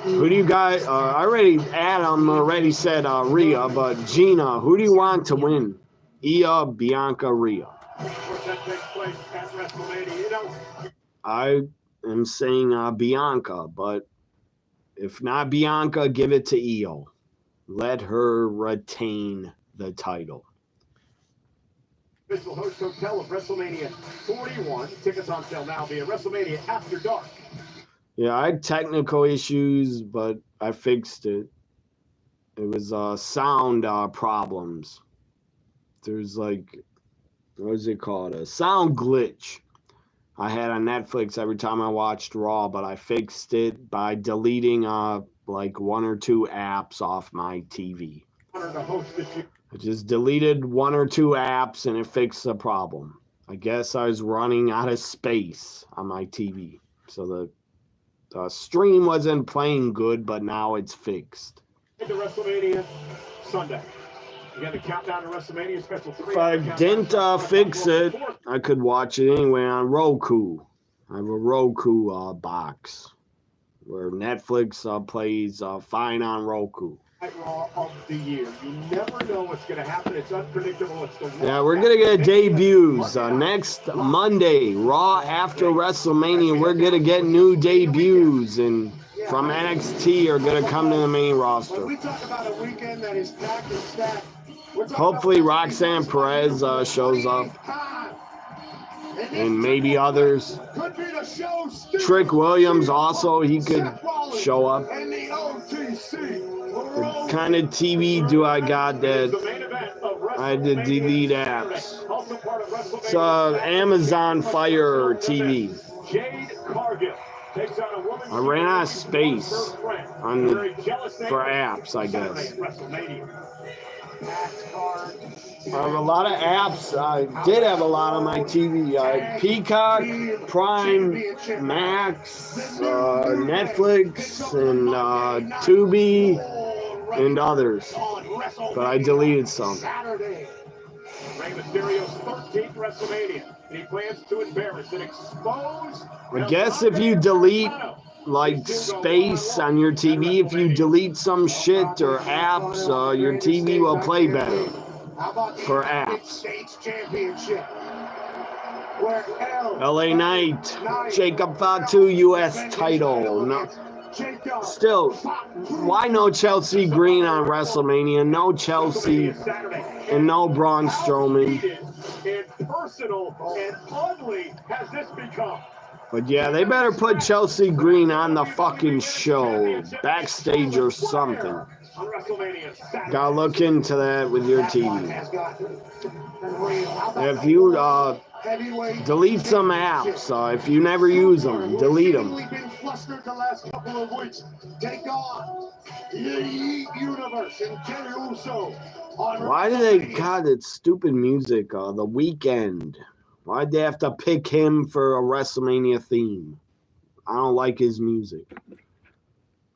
Who do you guys, Adam already said Rhea, but Gina, who do you want to win? Io, Bianca, Rhea. I am saying Bianca, but if not Bianca, give it to Io. Let her retain the title. Official host hotel of WrestleMania 41. Tickets on sale now via WrestleMania After Dark. Yeah, I had technical issues, but I fixed it. It was sound problems. There's like, what is it called? A sound glitch I had on Netflix every time I watched Raw, but I fixed it by deleting like 1 or 2 apps off my TV. I just deleted 1 or 2 apps and it fixed the problem. I guess I was running out of space on my TV. So the stream wasn't playing good, but now it's fixed. To WrestleMania Sunday. Again, the countdown to WrestleMania special 3. If I didn't fix it, I could watch it anyway on Roku. I have a Roku box where Netflix plays fine on Roku. Raw of the year. You never know what's going to happen. It's unpredictable. It's the yeah, we're going to get debuts next Monday. Raw after WrestleMania, we're going to get new debuts, and from NXT are going to come to the main roster. When we talk about a weekend that is packed and stacked, hopefully Roxanne Perez shows up. And maybe others. Trick Williams also, he could show up. What kind of TV do I got that I had to delete apps. Also part of WrestleMania. It's Amazon Fire TV. Jade Cargill takes on a woman. I ran out of space on for apps, I guess. I have a lot of apps. I did have a lot on my TV. Peacock, Prime, Max, Netflix, and Tubi, and others. But I deleted some. Rey Mysterio's 13th WrestleMania. He plans to embarrass and expose. I guess if you delete like space on your TV, if you delete some shit or apps, your TV will play better for apps. LA Knight, Jacob Fatu, U.S. title. No. Still, why no Chelsea Green on WrestleMania? No Chelsea and no Braun Strowman. And personal and ugly has this become. But yeah, they better put Chelsea Green on the fucking show, backstage or something. Gotta look into that with your TV. If you delete some apps, if you never use them, delete them. Why do they, God, it's stupid music, The Weeknd. Why'd they have to pick him for a WrestleMania theme? I don't like his music.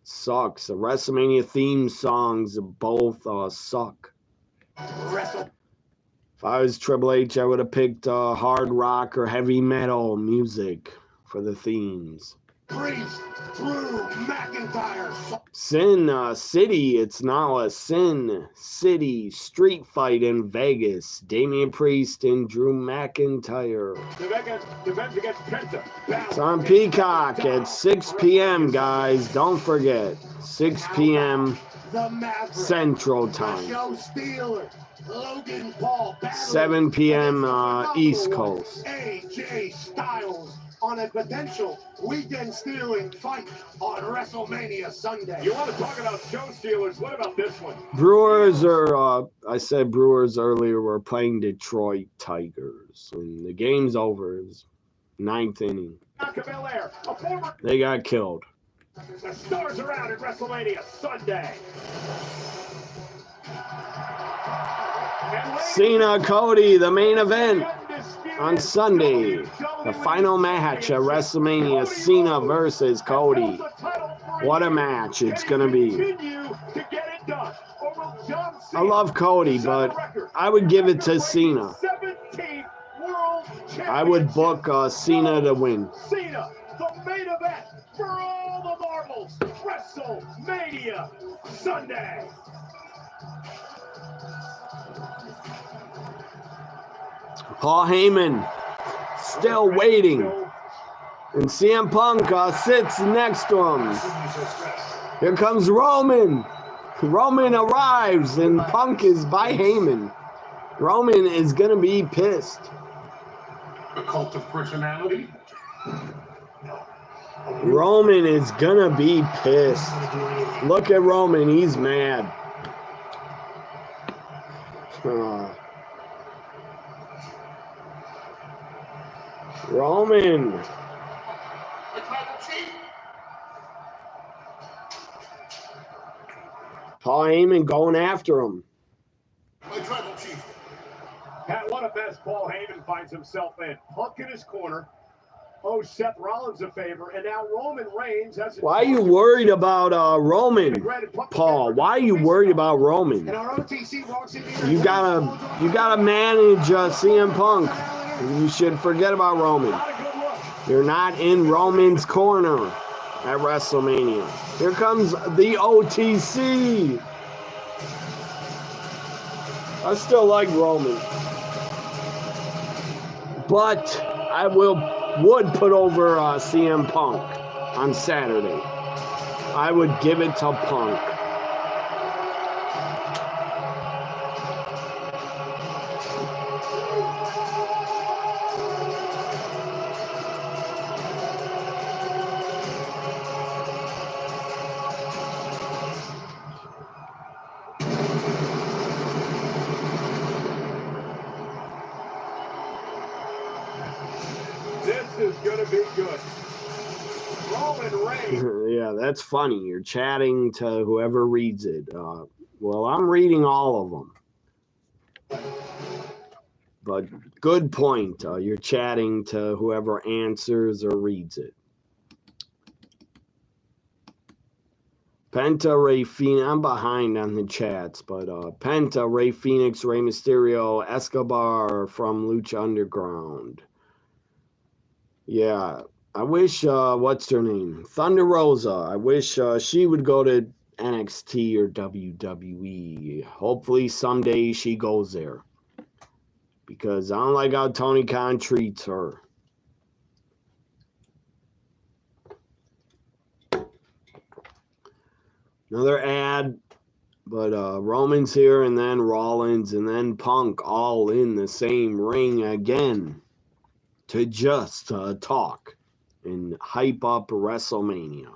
Sucks. The WrestleMania theme songs both suck. If I was Triple H, I would have picked hard rock or heavy metal music for the themes. Sin City, it's now a Sin City street fight in Vegas. Damian Priest and Drew McIntyre. It's on Peacock at 6 p.m., guys. Don't forget, 6 p.m. Central Time. 7 p.m. East Coast. AJ Styles on a potential weekend-stealing fight on WrestleMania Sunday. You want to talk about show stealers? What about this one? Brewers are, I said Brewers earlier, were playing Detroit Tigers. And the game's over. It's 9th inning. They got killed. The stars are out at WrestleMania Sunday. Cena Cody, the main event on Sunday. The final match at WrestleMania, Cena versus Cody. What a match it's going to be. I love Cody, but I would give it to Cena. I would book Cena to win. Cena, the main event for all the marbles. WrestleMania Sunday. Paul Heyman still waiting. And CM Punk sits next to him. Here comes Roman. Roman arrives and Punk is by Heyman. Roman is going to be pissed. A cult of personality? Roman is going to be pissed. Look at Roman. He's mad. Roman. Paul Heyman going after him. Pat, what a mess Paul Heyman finds himself in. Punk in his corner. Oh, Seth Rollins a favor, and now Roman Reigns has. Why are you worried about Roman, Paul? Why are you worried about Roman? You gotta manage CM Punk. You should forget about Roman. You're not in Roman's corner at WrestleMania. Here comes the OTC. I still like Roman, but I would put over CM Punk on Saturday. I would give it to Punk. good. Roman Reigns. Yeah, that's funny. You're chatting to whoever reads it. Well, I'm reading all of them. But good point. You're chatting to whoever answers or reads it. Penta, Ray Phoenix. I'm behind on the chats, but Penta, Ray Phoenix, Rey Mysterio, Escobar from Lucha Underground. Yeah, I wish, what's her name? Thunder Rosa. I wish she would go to NXT or WWE. Hopefully someday she goes there. Because I don't like how Tony Khan treats her. Another ad, but Roman's here, and then Rollins, and then Punk all in the same ring again to just talk and hype up WrestleMania.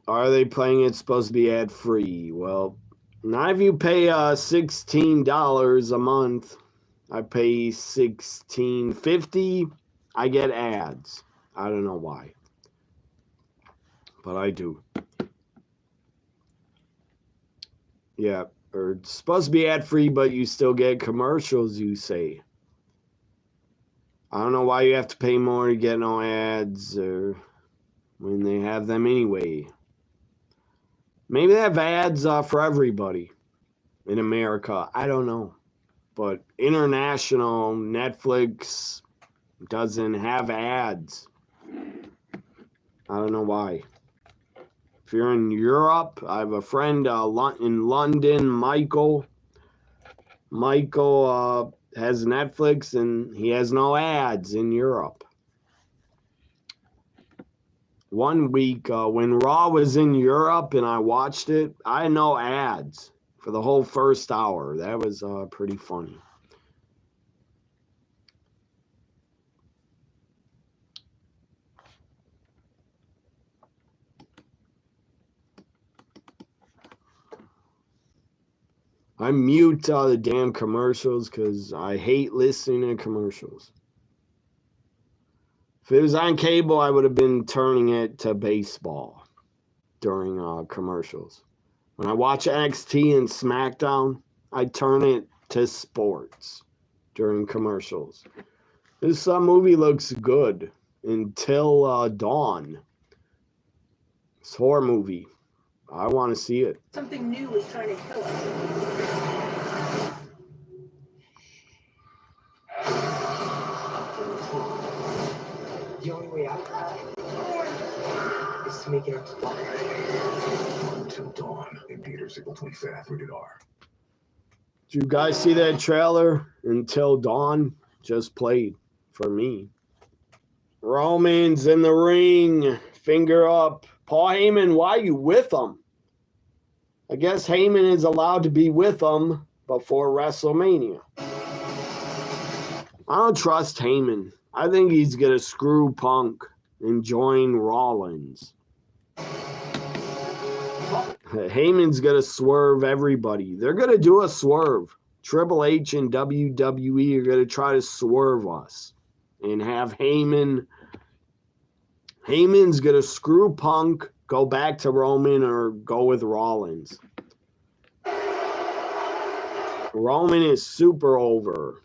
Are they playing it supposed to be ad-free? Well, not if you pay $16 a month. I pay $16.50. I get ads. I don't know why, but I do. Yeah, or it's supposed to be ad-free, but you still get commercials, you say. I don't know why you have to pay more to get no ads or when they have them anyway. Maybe they have ads for everybody in America. I don't know. But international Netflix doesn't have ads. I don't know why. If you're in Europe, I have a friend in London, Michael. Michael has Netflix and he has no ads in Europe. One week when Raw was in Europe and I watched it, I had no ads for the whole first hour. That was pretty funny. I mute the damn commercials because I hate listening to commercials. If it was on cable, I would have been turning it to baseball during commercials. When I watch NXT and SmackDown, I turn it to sports during commercials. This movie looks good until Dawn. This horror movie. I want to see it. Something new is trying to kill us. The only way out is to make it up to dawn. Until dawn. In theaters April 25th, rated R. Did you guys see that trailer? Until Dawn just played for me. Roman's in the ring. Finger up. Paul Heyman, why are you with him? I guess Heyman is allowed to be with him before WrestleMania. I don't trust Heyman. I think he's going to screw Punk and join Rollins. Heyman's going to swerve everybody. They're going to do a swerve. Triple H and WWE are going to try to swerve us and have Heyman. Heyman's going to screw Punk, go back to Roman, or go with Rollins. Roman is super over.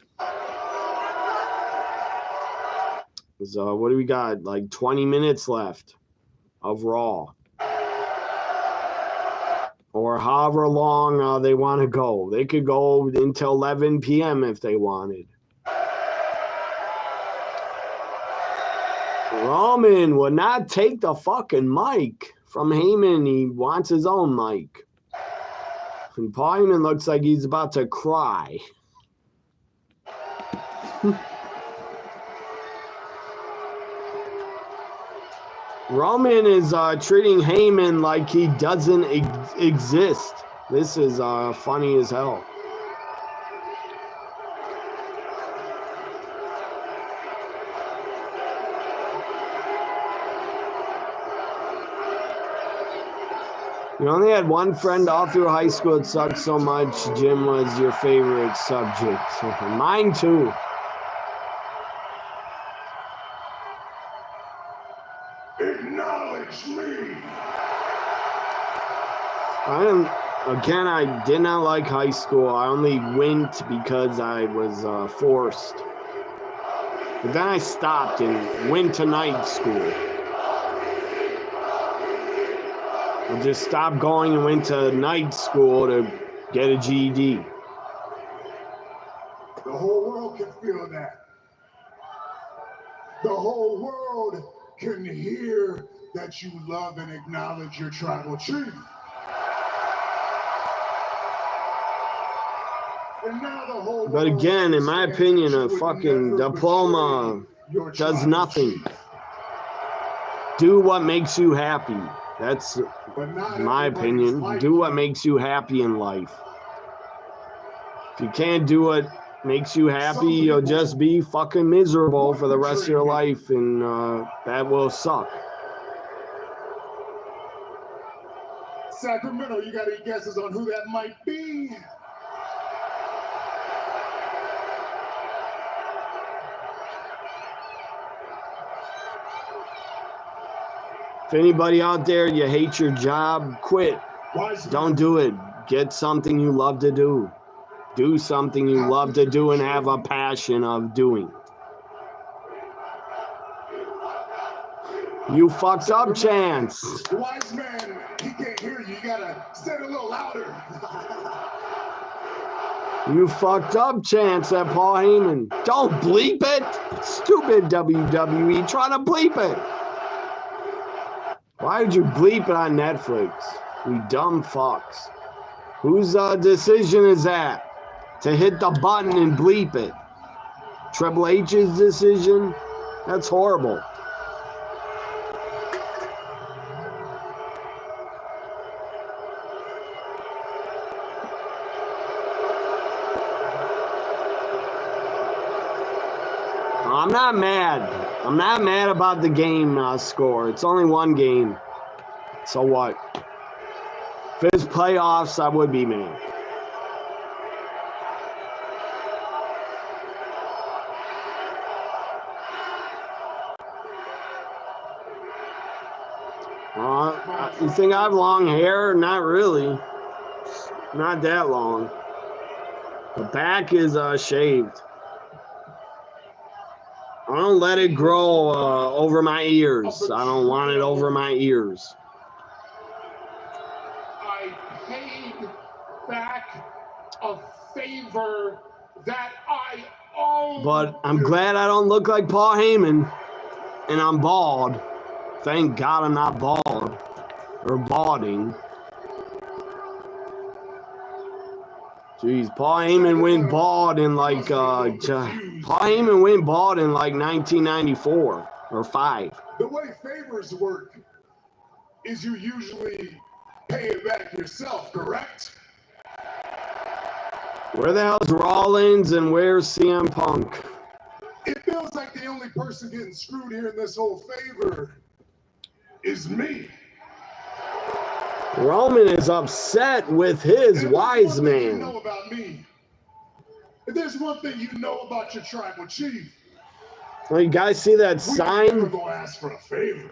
So what do we got? Like 20 minutes left of Raw. Or however long they want to go. They could go until 11 p.m. if they wanted. Roman would not take the fucking mic from Heyman. He wants his own mic. And Paul Heyman looks like he's about to cry. Roman is treating Heyman like he doesn't exist. This is funny as hell. You only had one friend all through high school that sucked so much. Gym was your favorite subject. Mine too. Acknowledge me. I did not like high school. I only went because I was forced. But then I stopped and went to night school. I just stopped going and went to night school to get a GED. The whole world can feel that. The whole world can hear that you love and acknowledge your tribal chief. And now the whole But world again, in my opinion, a understands that you would fucking never diploma betray your does tribal nothing. chief. Do what makes you happy. That's But not my everybody's opinion. like Do what that. makes you happy in life. If you can't do what makes you happy, you'll just be fucking miserable for the rest of your life, and that will suck. Sacramento, you got any guesses on who that might be? If anybody out there, you hate your job, quit. Don't do it. Get something you love to do. Do something you love to do and have a passion of doing. You fucked up, Chance. The wise man, he can't hear you. You gotta say it a little louder. You fucked up, Chance, at Paul Heyman. Don't bleep it. Stupid WWE trying to bleep it. Why did you bleep it on Netflix? You dumb fucks. Whose decision is that? To hit the button and bleep it? Triple H's decision? That's horrible. I'm not mad. I'm not mad about the game score. It's only one game. So what? If it's playoffs, I would be mad. You think I have long hair? Not really. Not that long. The back is shaved. I don't let it grow over my ears. I don't want it over my ears. I paid back a favor that I owe. But I'm glad I don't look like Paul Heyman. And I'm bald. Thank God I'm not bald. Or balding. Jeez, Paul Heyman went bald in like, Paul Heyman went bald in like 1994 or 5. The way favors work is you usually pay it back yourself, correct? Where the hell's Rollins and where's CM Punk? It feels like the only person getting screwed here in this whole favor is me. Roman is upset with his wise man. You know about me. If there's one thing you know about your tribal chief, well, you guys see that sign? We're gonna ask for a favor.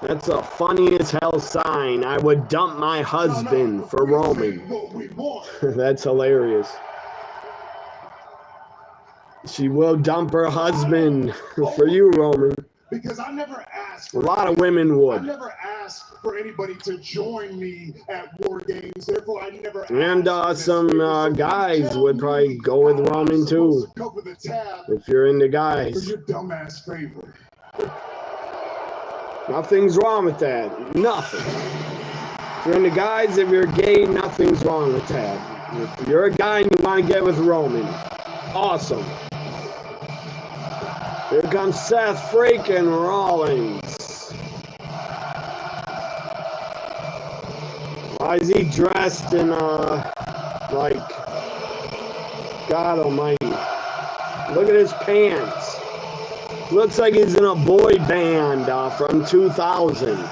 That's a funny as hell sign. I would dump my husband for Roman. What we want. That's hilarious. She will dump her husband for you, Roman. Because I never asked. A lot of women would. I never asked for anybody to join me at War Games. Therefore, I never. And some guys would probably go with Roman too. If you're into guys. Your dumbass favor. Nothing's wrong with that. Nothing. If you're into guys, if you're gay, nothing's wrong with that. If you're a guy and you want to get with Roman, awesome. Here comes Seth freaking Rollins. Why is he dressed in, like, God almighty. Look at his pants. Looks like he's in a boy band from 2000.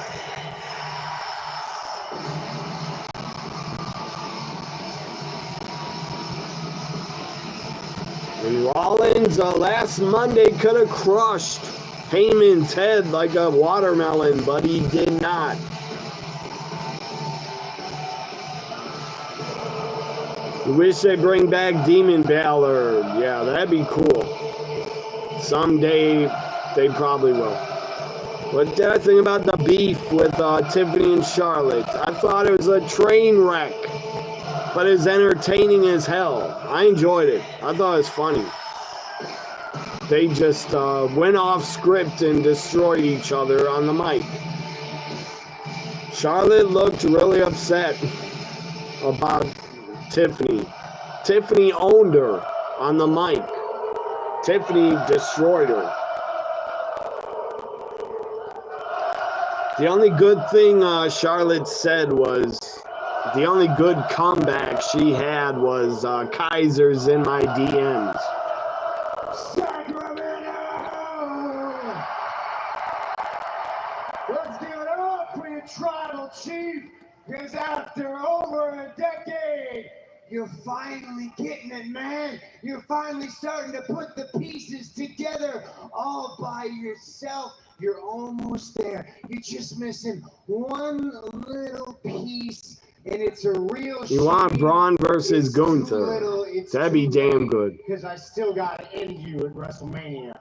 Rollins last Monday could have crushed Heyman's head like a watermelon, but he did not. I wish they bring back Demon Balor. Yeah, that'd be cool. Someday they probably will. What did I think about the beef with Tiffany and Charlotte? I thought it was a train wreck, but it's entertaining as hell. I enjoyed it. I thought it was funny. They just went off script and destroyed each other on the mic. Charlotte looked really upset about Tiffany. Tiffany owned her on the mic. Tiffany destroyed her. The only good thing Charlotte said was, the only good comeback she had was Kaiser's in my DMs. Sacramento! Let's give it up for your tribal chief, because after over a decade, you're finally getting it, man. You're finally starting to put the pieces together all by yourself. You're almost there. You're just missing one little piece, and it's a real shame. You want Braun versus Gunther. That'd be damn good. Because I still got to end you at WrestleMania.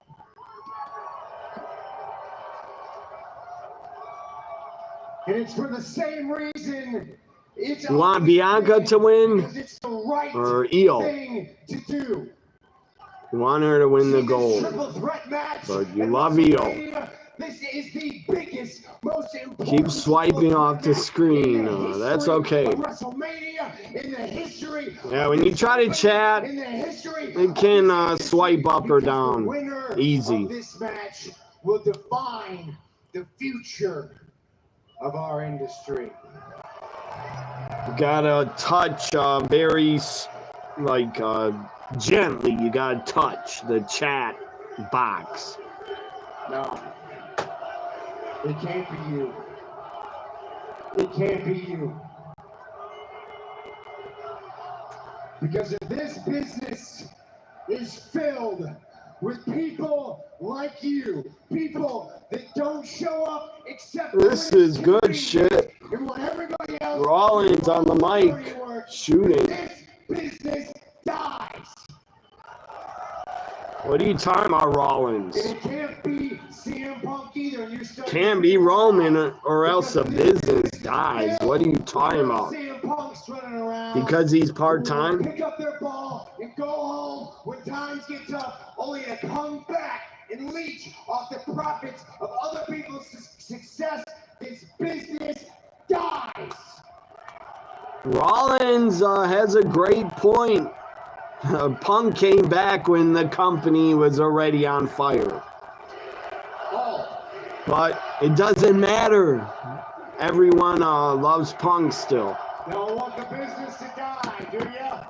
And it's for the same reason. You want Bianca to win it's the right or Io? Thing to do. You want her to win the gold, but you love Io. This is the biggest, most important. Keep swiping off the screen. That's okay. Yeah, when you try to chat, it can swipe up or down. Easy. This match will define the future of our industry. You gotta touch very, gently. You gotta touch the chat box. No. It can't be you. It can't be you. Because if this business is filled with people like you, people that don't show up except this is good shit. and what everybody else Rollins on the mic, shooting. This business dies. What are you talking about, Rollins? It can't be CM Punk either. And you're can't be Roman or else the business dies. What are you talking about? CM Punk's running around because he's part-time? Pick up their ball and go home when times get tough, only to come back and leech off the profits of other people's success. This business dies. Rollins has a great point. Punk came back when the company was already on fire. But it doesn't matter. Everyone loves Punk still. Don't want the business to die, do ya?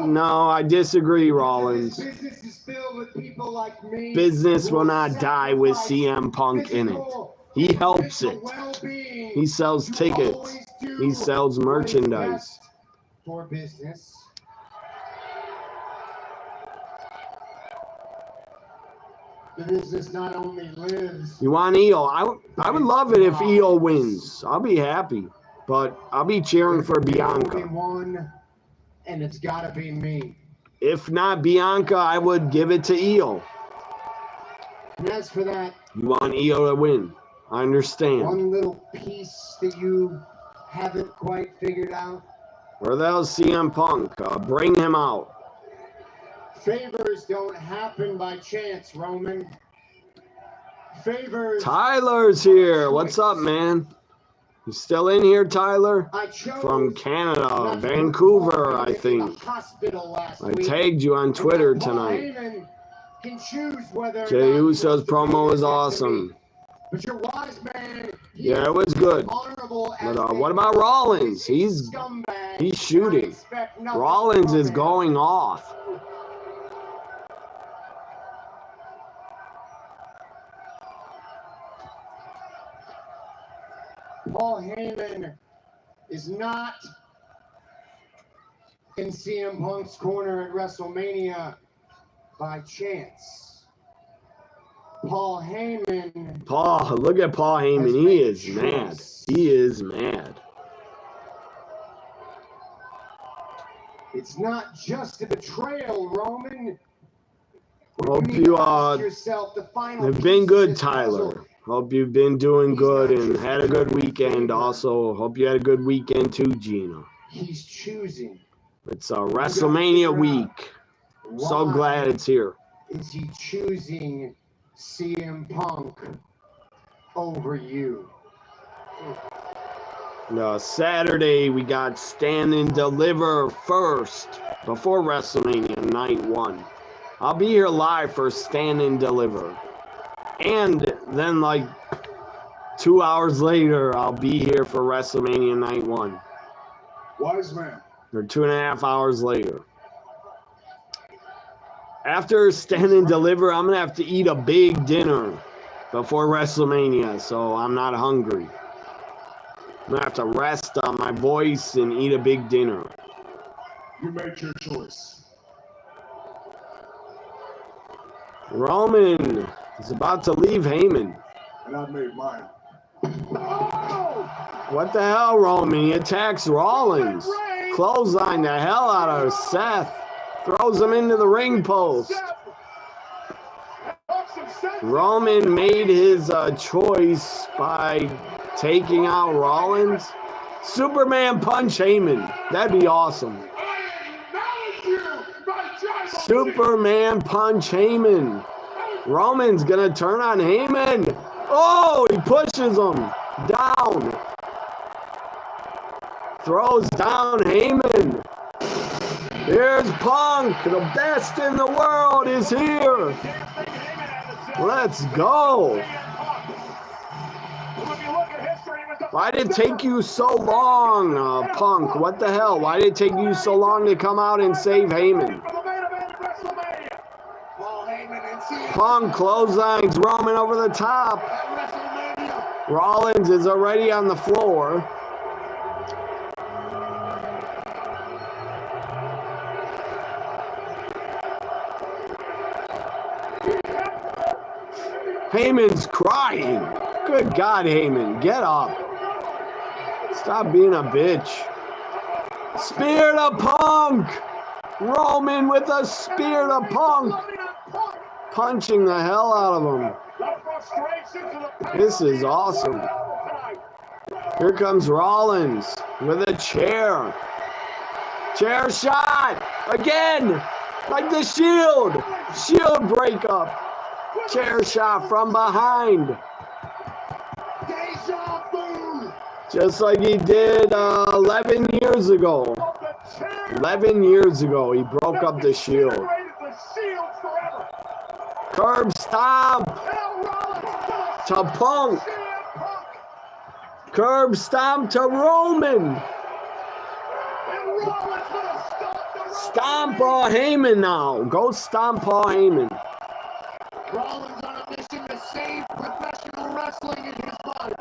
No, I disagree, Rollins. This business is filled with people like me. Business will not die with CM Punk in it. He helps it. He sells tickets. He sells merchandise. For business. The business not only lives. You want Io? I would love it if Io wins. I'll be happy. But I'll be cheering for Bianca. One, and it's got to be me. If not Bianca, I would give it to Io. And as for that, you want Io to win. I understand. One little piece that you haven't quite figured out. Where the hell's CM Punk? Bring him out. Favors don't happen by chance, Roman. Favors. Tyler's here. What's up, man? You still in here, Tyler? From Canada, Vancouver, I think. I tagged you on Twitter tonight. Jey Uso's promo was awesome. But you're wise, man. Yeah, it was good. But what about Rollins? He's shooting. Rollins is going off. Paul Heyman is not in CM Punk's corner at WrestleMania. by chance. Paul Heyman. Paul, look at Paul Heyman. He is mad. He is mad. It's not just a betrayal, Roman. Hope you have been good, Tyler. Hope you've been doing good and had a good weekend. Also, hope you had a good weekend too, Gina. He's choosing. It's WrestleMania week. So glad it's here. Is he choosing CM Punk over you? Saturday, we got Stand and Deliver first before WrestleMania Night 1. I'll be here live for Stand and Deliver. And then, like, 2 hours later, I'll be here for WrestleMania Night 1. Wise man. Or 2.5 hours later. After Stand and Deliver, I'm going to have to eat a big dinner before WrestleMania, so I'm not hungry. I'm going to have to rest on my voice and eat a big dinner. You made your choice. Roman is about to leave Heyman. And I made mine. What the hell, Roman? He attacks Rollins. Clothesline the hell out of Seth. Throws him into the ring post. Roman made his choice by taking out Rollins. Superman punch Heyman. That'd be awesome. Superman punch Heyman. Roman's gonna turn on Heyman. Oh, he pushes him down. Throws down Heyman. Here's Punk. The best in the world is here. Let's go. Why did it take you so long, Punk? What the hell? Why did it take you so long to come out and save Heyman? Punk clotheslines Roman over the top. Rollins is already on the floor. Heyman's crying. Good God, Heyman, get up. Stop being a bitch. Spear to Punk. Roman with a spear to Punk. Punching the hell out of him. This is awesome. Here comes Rollins with a chair. Chair shot. Again. Like the Shield. Shield breakup. Chair shot from behind. Just like he did 11 years ago. 11 years ago, he broke up the Shield. Curb stomp to Punk. Curb stomp to Roman. Stomp Paul Heyman now. Go stomp Paul Heyman. Rollins on a mission to save professional wrestling in his life.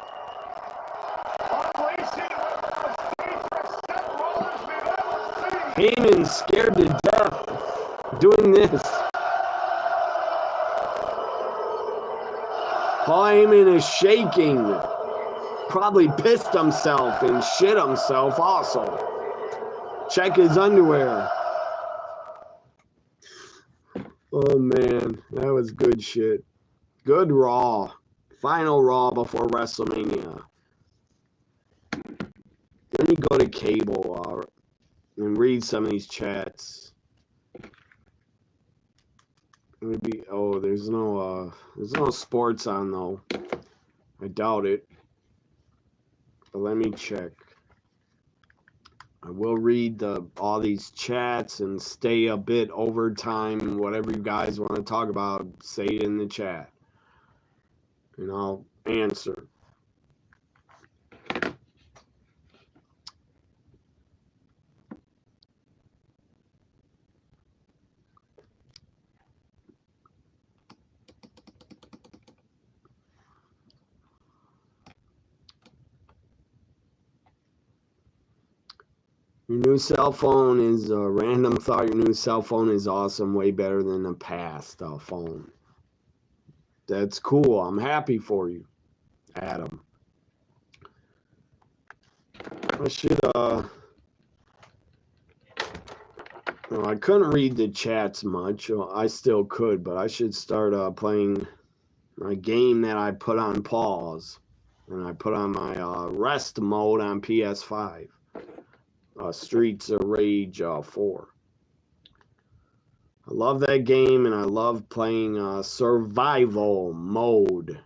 Heyman's scared to death doing this. Paul Heyman is shaking. Probably pissed himself and shit himself also. Check his underwear. Oh man, that was good shit. Good Raw. Final Raw before WrestleMania. Let me go to cable and read some of these chats. Maybe there's no sports on though. I doubt it. But let me check. I will read all these chats and stay a bit over time. Whatever you guys want to talk about, say it in the chat. And I'll answer. Your new cell phone is a random thought. Your new cell phone is awesome, way better than the past phone. That's cool. I'm happy for you, Adam. I should, well, I couldn't read the chats much. I still could, but I should start playing my game that I put on pause. And I put on my rest mode on PS5. Streets of Rage 4. I love that game, and I love playing survival mode.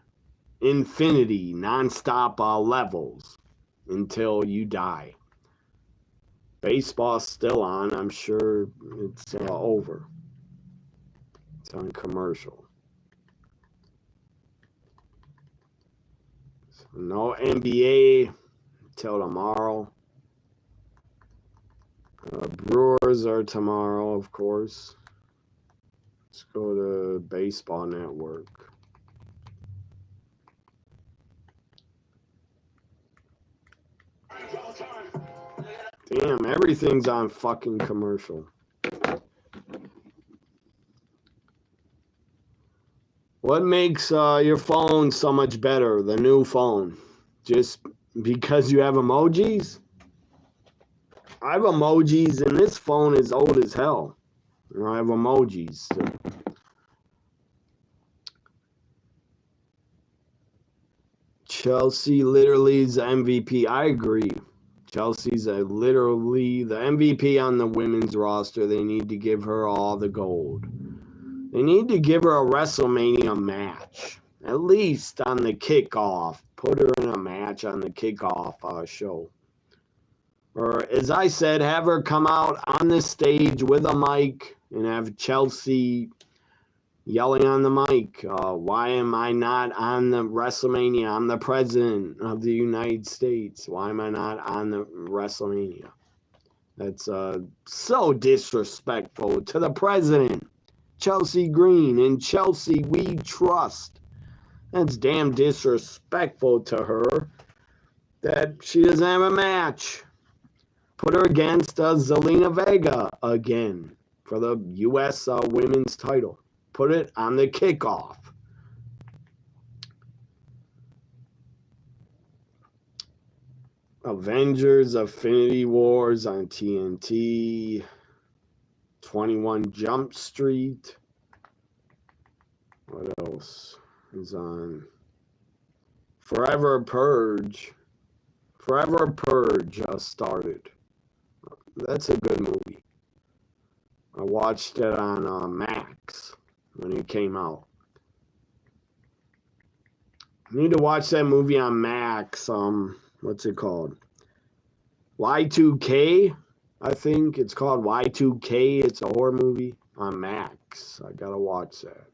Infinity, non-stop levels until you die. Baseball's still on. I'm sure it's over. It's on commercial. So no NBA till tomorrow. Brewers are tomorrow, of course. Let's go to Baseball Network. Damn, everything's on fucking commercial. What makes your phone so much better, the new phone? Just because you have emojis? I have emojis, and this phone is old as hell. I have emojis. So. Chelsea literally is the MVP. I agree. Chelsea's literally the MVP on the women's roster. They need to give her all the gold. They need to give her a WrestleMania match. At least on the kickoff. Put her in a match on the kickoff show. Or, as I said, have her come out on the stage with a mic and have Chelsea yelling on the mic. Why am I not on the WrestleMania? I'm the president of the United States. Why am I not on the WrestleMania? That's so disrespectful to the president. Chelsea Green, and Chelsea we trust. That's damn disrespectful to her that she doesn't have a match. Put her against Zelina Vega again for the U.S. women's title. Put it on the kickoff. Avengers Affinity Wars on TNT. 21 Jump Street. What else is on? Forever Purge. Forever Purge started. That's a good movie. I watched it on Max when it came out. I need to watch that movie on Max. What's it called? Y2K, I think it's called Y2K. It's a horror movie on Max. I gotta watch that.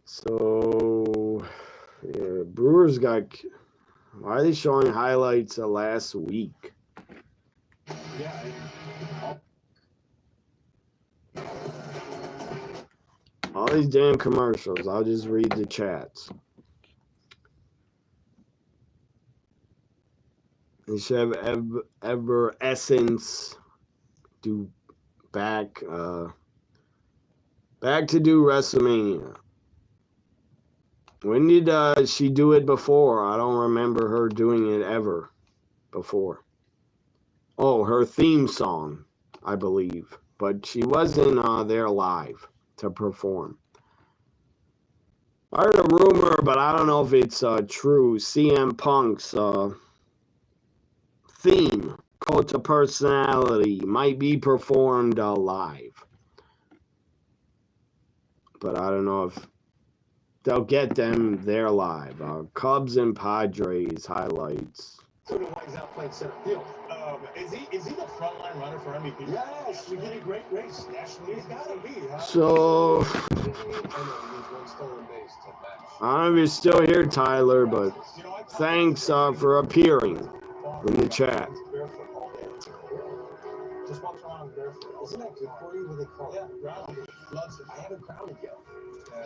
So, yeah, Brewers got. Why are they showing highlights of last week? All these damn commercials. I'll just read the chats. They should have Ever Essence do back to do WrestleMania. When did she do it before? I don't remember her doing it ever before. Oh, her theme song, I believe. But she wasn't there live to perform. I heard a rumor, but I don't know if it's true. CM Punk's theme, Cult of Personality, might be performed live. But I don't know if they'll get them there live. Cubs and Padres highlights. Tony White's out playing center field. Is he the frontline runner for MVP? Yes, we did a great race. Nationally, he's got to be. Huh? So, I don't know if you're still here, Tyler, but thanks for appearing in the chat. Just walks around barefoot. Isn't that good for you? What they call it? Grounded. Loves it. I haven't grounded yet.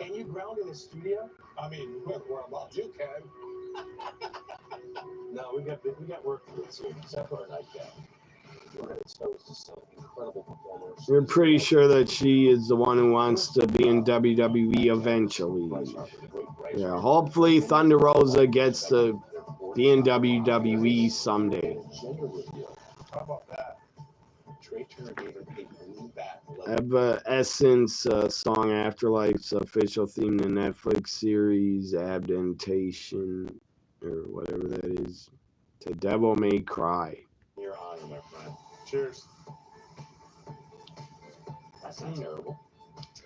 Can you ground in the studio? I mean, where I'm about, you can. No, we got work to do soon, except for a nightcap. You're pretty sure that she is the one who wants to be in WWE eventually. Yeah, hopefully Thunder Rosa gets to be in WWE someday. How about that? Trey Turner gave her a blue bat. Eva Essence song Afterlife's official theme to Netflix series Adaptation or whatever that is. The Devil May Cry. Your honor, my friend. Cheers. That's not terrible.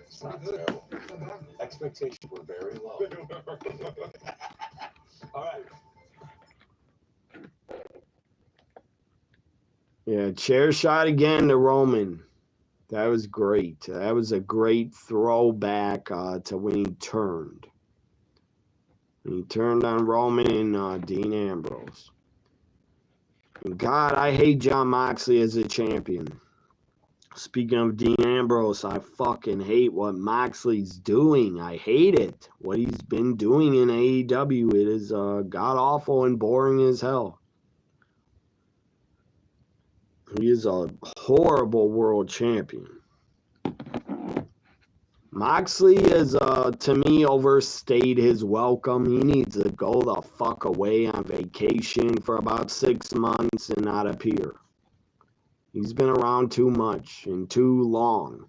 It's not terrible. Expectations were very low. All right. Yeah, chair shot again to Roman. That was great. That was a great throwback to when he turned. When he turned on Roman and Dean Ambrose. And God, I hate Jon Moxley as a champion. Speaking of Dean Ambrose, I fucking hate what Moxley's doing. I hate it. What he's been doing in AEW. It is god-awful and boring as hell. He is a horrible world champion. Moxley is, to me, overstayed his welcome. He needs to go the fuck away on vacation for about 6 months and not appear. He's been around too much and too long.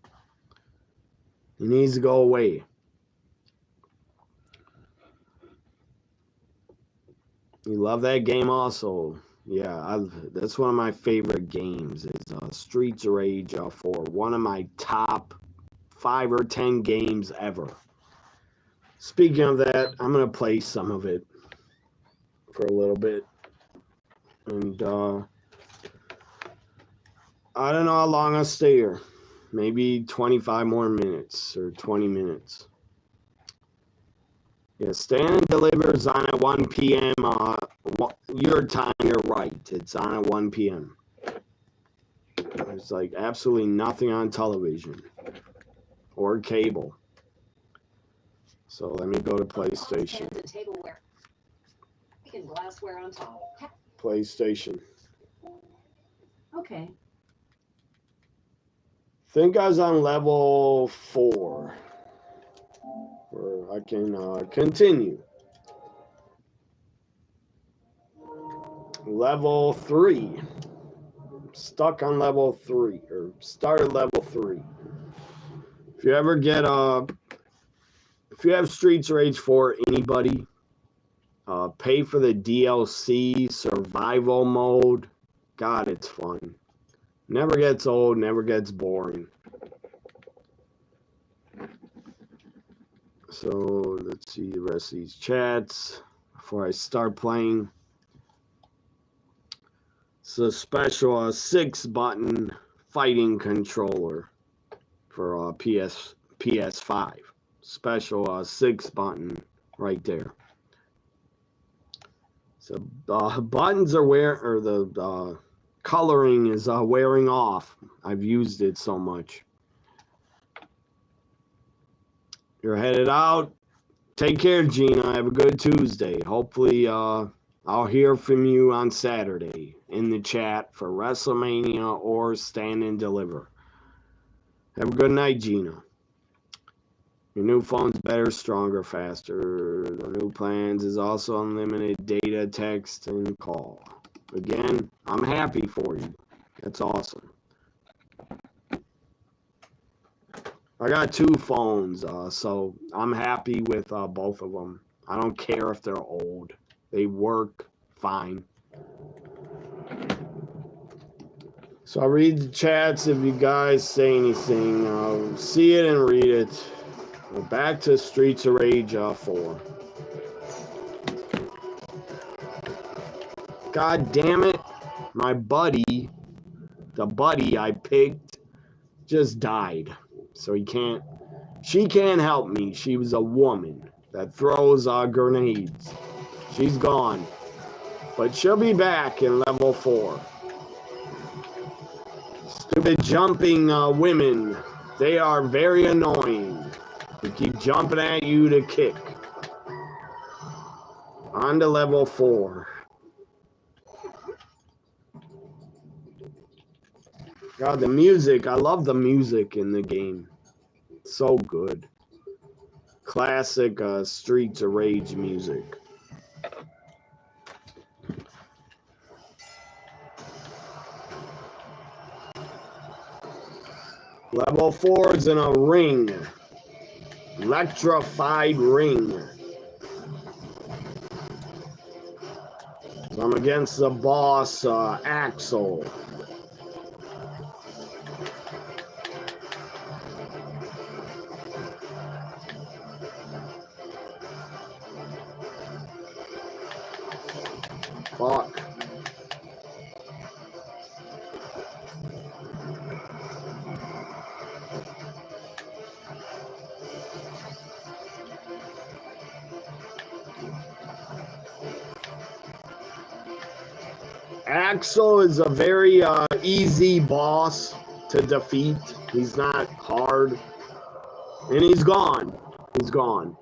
He needs to go away. You love that game also. Yeah, that's one of my favorite games. Is Streets of Rage 4. One of my top 5 or 10 games ever. Speaking of that, I'm going to play some of it for a little bit. And I don't know how long I'll stay here. Maybe 25 more minutes or 20 minutes. Yeah, Stand and Deliver is on at 1 p.m. Your time, you're right. It's on at 1 p.m. There's like absolutely nothing on television or cable. So let me go to PlayStation. Glassware on top. PlayStation. Okay. I think I was on level 4. Where I can continue. Level 3. Stuck on level 3, or started level 3. If you ever get if you have Streets of Rage 4, anybody, pay for the DLC survival mode. God, it's fun. Never gets old, never gets boring. So let's see the rest of these chats before I start playing. It's a special 6-button fighting controller for PS5. Special 6-button right there. So buttons are or the coloring is wearing off. I've used it so much. You're headed out. Take care, Gina. Have a good Tuesday. Hopefully, I'll hear from you on Saturday in the chat for WrestleMania or Stand and Deliver. Have a good night, Gina. Your new phone's better, stronger, faster. The new plans is also unlimited data, text, and call. Again, I'm happy for you. That's awesome. I got 2 phones, so I'm happy with both of them. I don't care if they're old. They work fine. So I'll read the chats if you guys say anything. I'll see it and read it. We're back to Streets of Rage 4. God damn it. My buddy, the buddy I picked, just died. So she can't help me. She was a woman that throws grenades. She's gone. But she'll be back in level 4. Stupid jumping women. They are very annoying. They keep jumping at you to kick. On to level 4. God, the music. I love the music in the game. It's so good. Classic Streets of Rage music. Level 4 is in a ring. Electrified ring. So I'm against the boss, Axel. Fuck. Axel is a very easy boss to defeat. He's not hard. And he's gone. He's gone.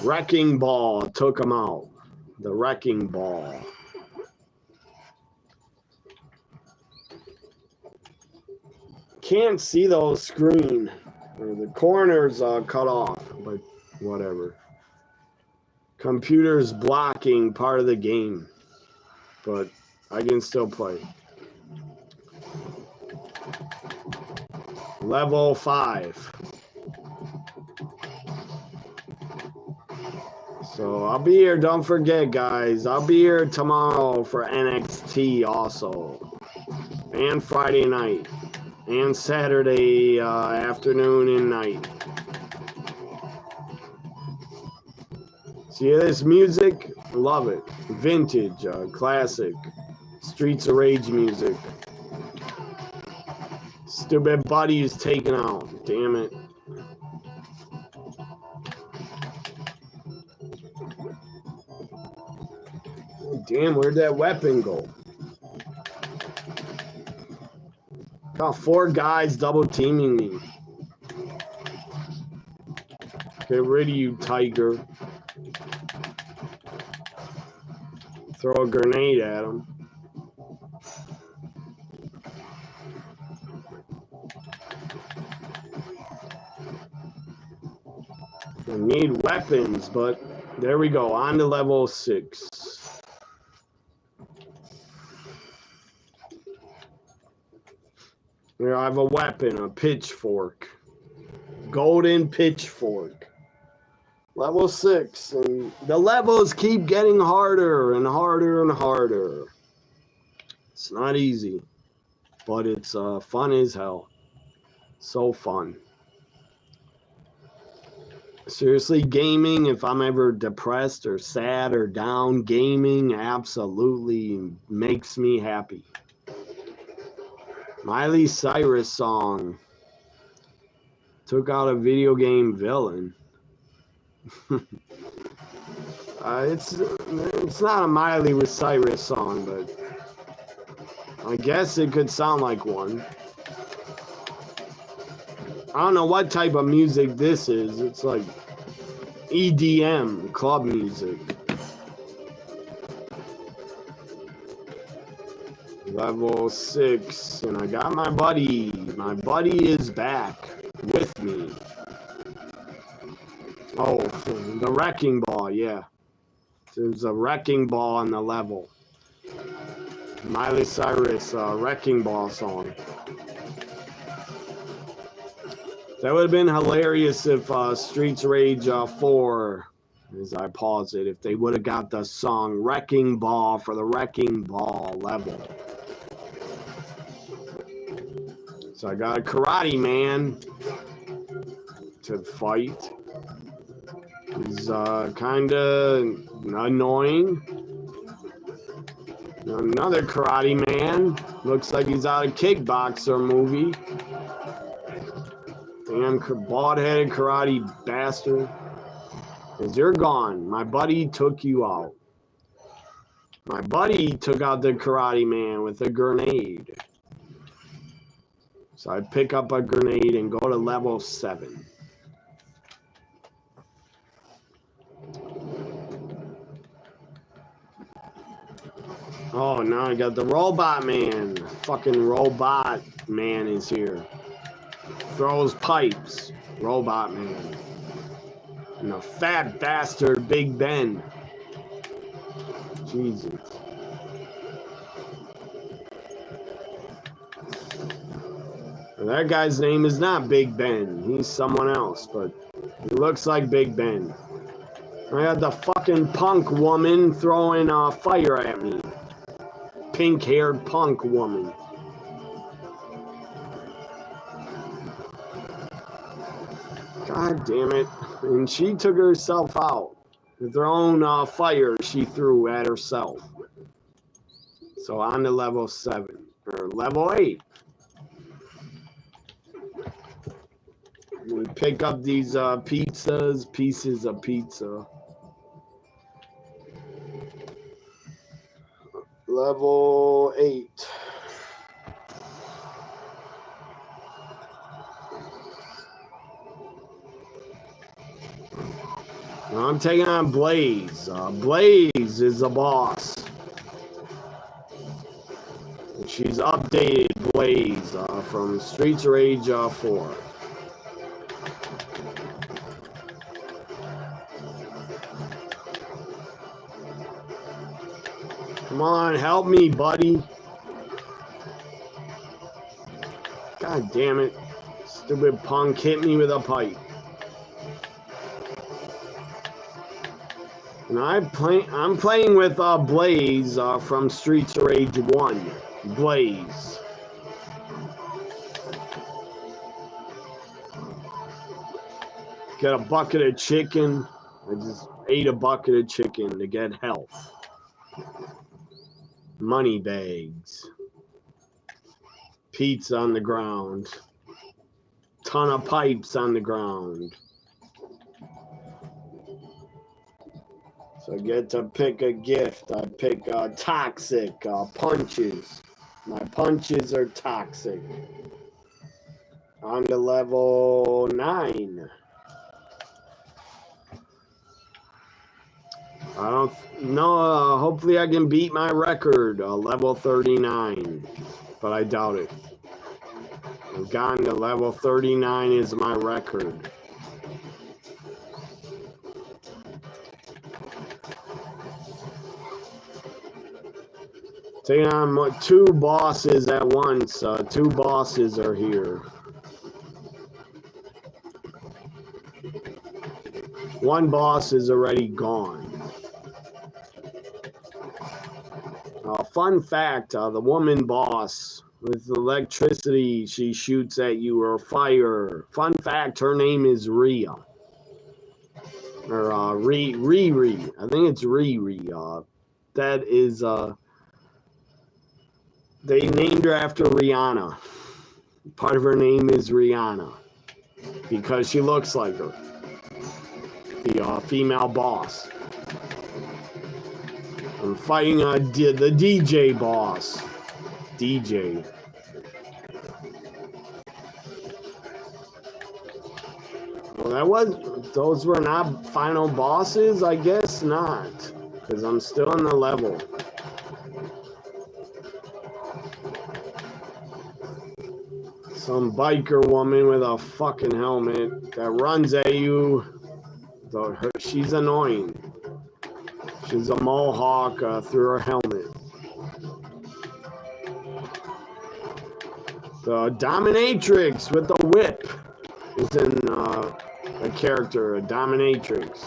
Wrecking Ball took him out. The Wrecking Ball. Can't see the screen. The corner's cut off, but whatever. Computer's blocking part of the game, but I can still play. Level 5. So I'll be here. Don't forget, guys. I'll be here tomorrow for NXT also. And Friday night. And Saturday afternoon and night. See this music? Love it. Vintage, classic. Streets of Rage music. Stupid buddy is taken out. Damn it. Damn, where'd that weapon go? Got 4 guys double teaming me. Get rid of you, Tiger. Throw a grenade at him. I need weapons, but there we go. On to level 6. Here I have a weapon, a pitchfork. Golden pitchfork. Level 6. And the levels keep getting harder and harder and harder. It's not easy, but it's fun as hell. So fun. Seriously, gaming, if I'm ever depressed or sad or down, gaming absolutely makes me happy. Miley Cyrus song. Took out a video game villain. It's not a Miley Cyrus song, but I guess it could sound like one. I don't know what type of music this is. It's like EDM, club music. Level 6, and I got my buddy. My buddy is back with me. Oh, the Wrecking Ball, yeah. There's a Wrecking Ball on the level. Miley Cyrus Wrecking Ball song. That would have been hilarious if Streets Rage 4, as I pause it, if they would have got the song Wrecking Ball for the Wrecking Ball level. So I got a karate man to fight. He's kind of annoying. Another karate man. Looks like he's out of Kickboxer movie. Damn bald-headed karate bastard. Because you're gone. My buddy took you out. My buddy took out the karate man with a grenade. So I pick up a grenade and go to level 7. Oh, now I got the robot man. Fucking robot man is here. Throws pipes. Robot man. And the fat bastard Big Ben. Jesus. And that guy's name is not Big Ben. He's someone else, but he looks like Big Ben. I got the fucking punk woman throwing fire at me. Pink-haired punk woman. God damn it. And she took herself out. With her own fire she threw at herself. So on to level 7. Or level 8. We pick up these pieces of pizza. Level 8. Now I'm taking on Blaze. Blaze is the boss. And she's updated Blaze from Streets of Rage 4. Come on, help me, buddy. God damn it. Stupid punk hit me with a pipe. And I'm playing with Blaze from Streets of Rage 1. Blaze. Get a bucket of chicken. I just ate a bucket of chicken to get health. Money bags. Pizza on the ground. Ton of pipes on the ground. So I get to pick a gift. I pick toxic punches. My punches are toxic. On to level 9. I don't know. Hopefully I can beat my record, level 39. But I doubt it. I've gotten to level 39 is my record. Taking on 2 bosses at once. 2 bosses are here. One boss is already gone. Fun fact, the woman boss with electricity she shoots at you or fire. Fun fact, her name is Rhea. Or Riri. I think it's Riri. That is they named her after Rihanna. Part of her name is Rihanna. Because she looks like her. The female boss. I'm fighting the DJ boss. DJ. Well, those were not final bosses? I guess not. Because I'm still in the level. Some biker woman with a fucking helmet that runs at you. She's annoying. She's a mohawk through her helmet. The Dominatrix with the whip is in a character, a Dominatrix.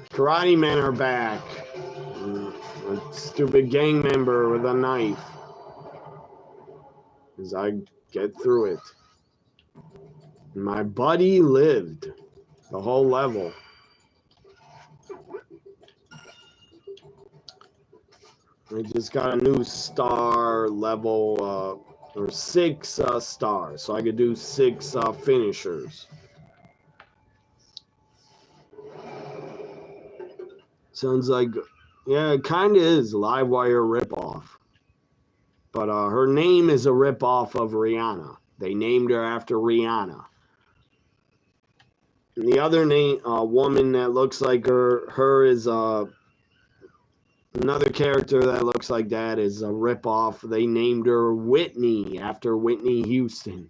Karate men are back. A stupid gang member with a knife. As I get through it. My buddy lived the whole level. I just got a new star level, or 6 stars, so I could do 6 finishers. Sounds like, yeah, it kind of is Livewire ripoff. But her name is a ripoff of Rihanna. They named her after Rihanna. And the other name, woman that looks like her is Another character that looks like that is a ripoff. They named her Whitney after Whitney Houston.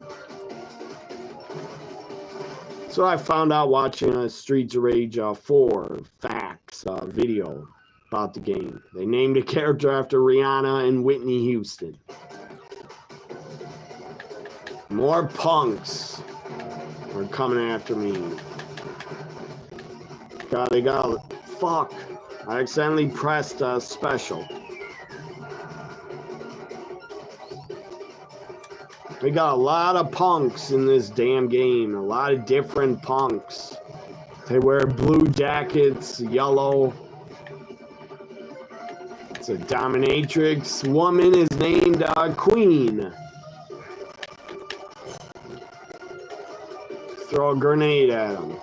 So I found out watching a Streets of Rage 4 facts video about the game. They named a character after Rihanna and Whitney Houston. More punks are coming after me. God, they got... Fuck. I accidentally pressed special. We got a lot of punks in this damn game. A lot of different punks. They wear blue jackets, yellow. It's a dominatrix. Woman is named Queen. Throw a grenade at him.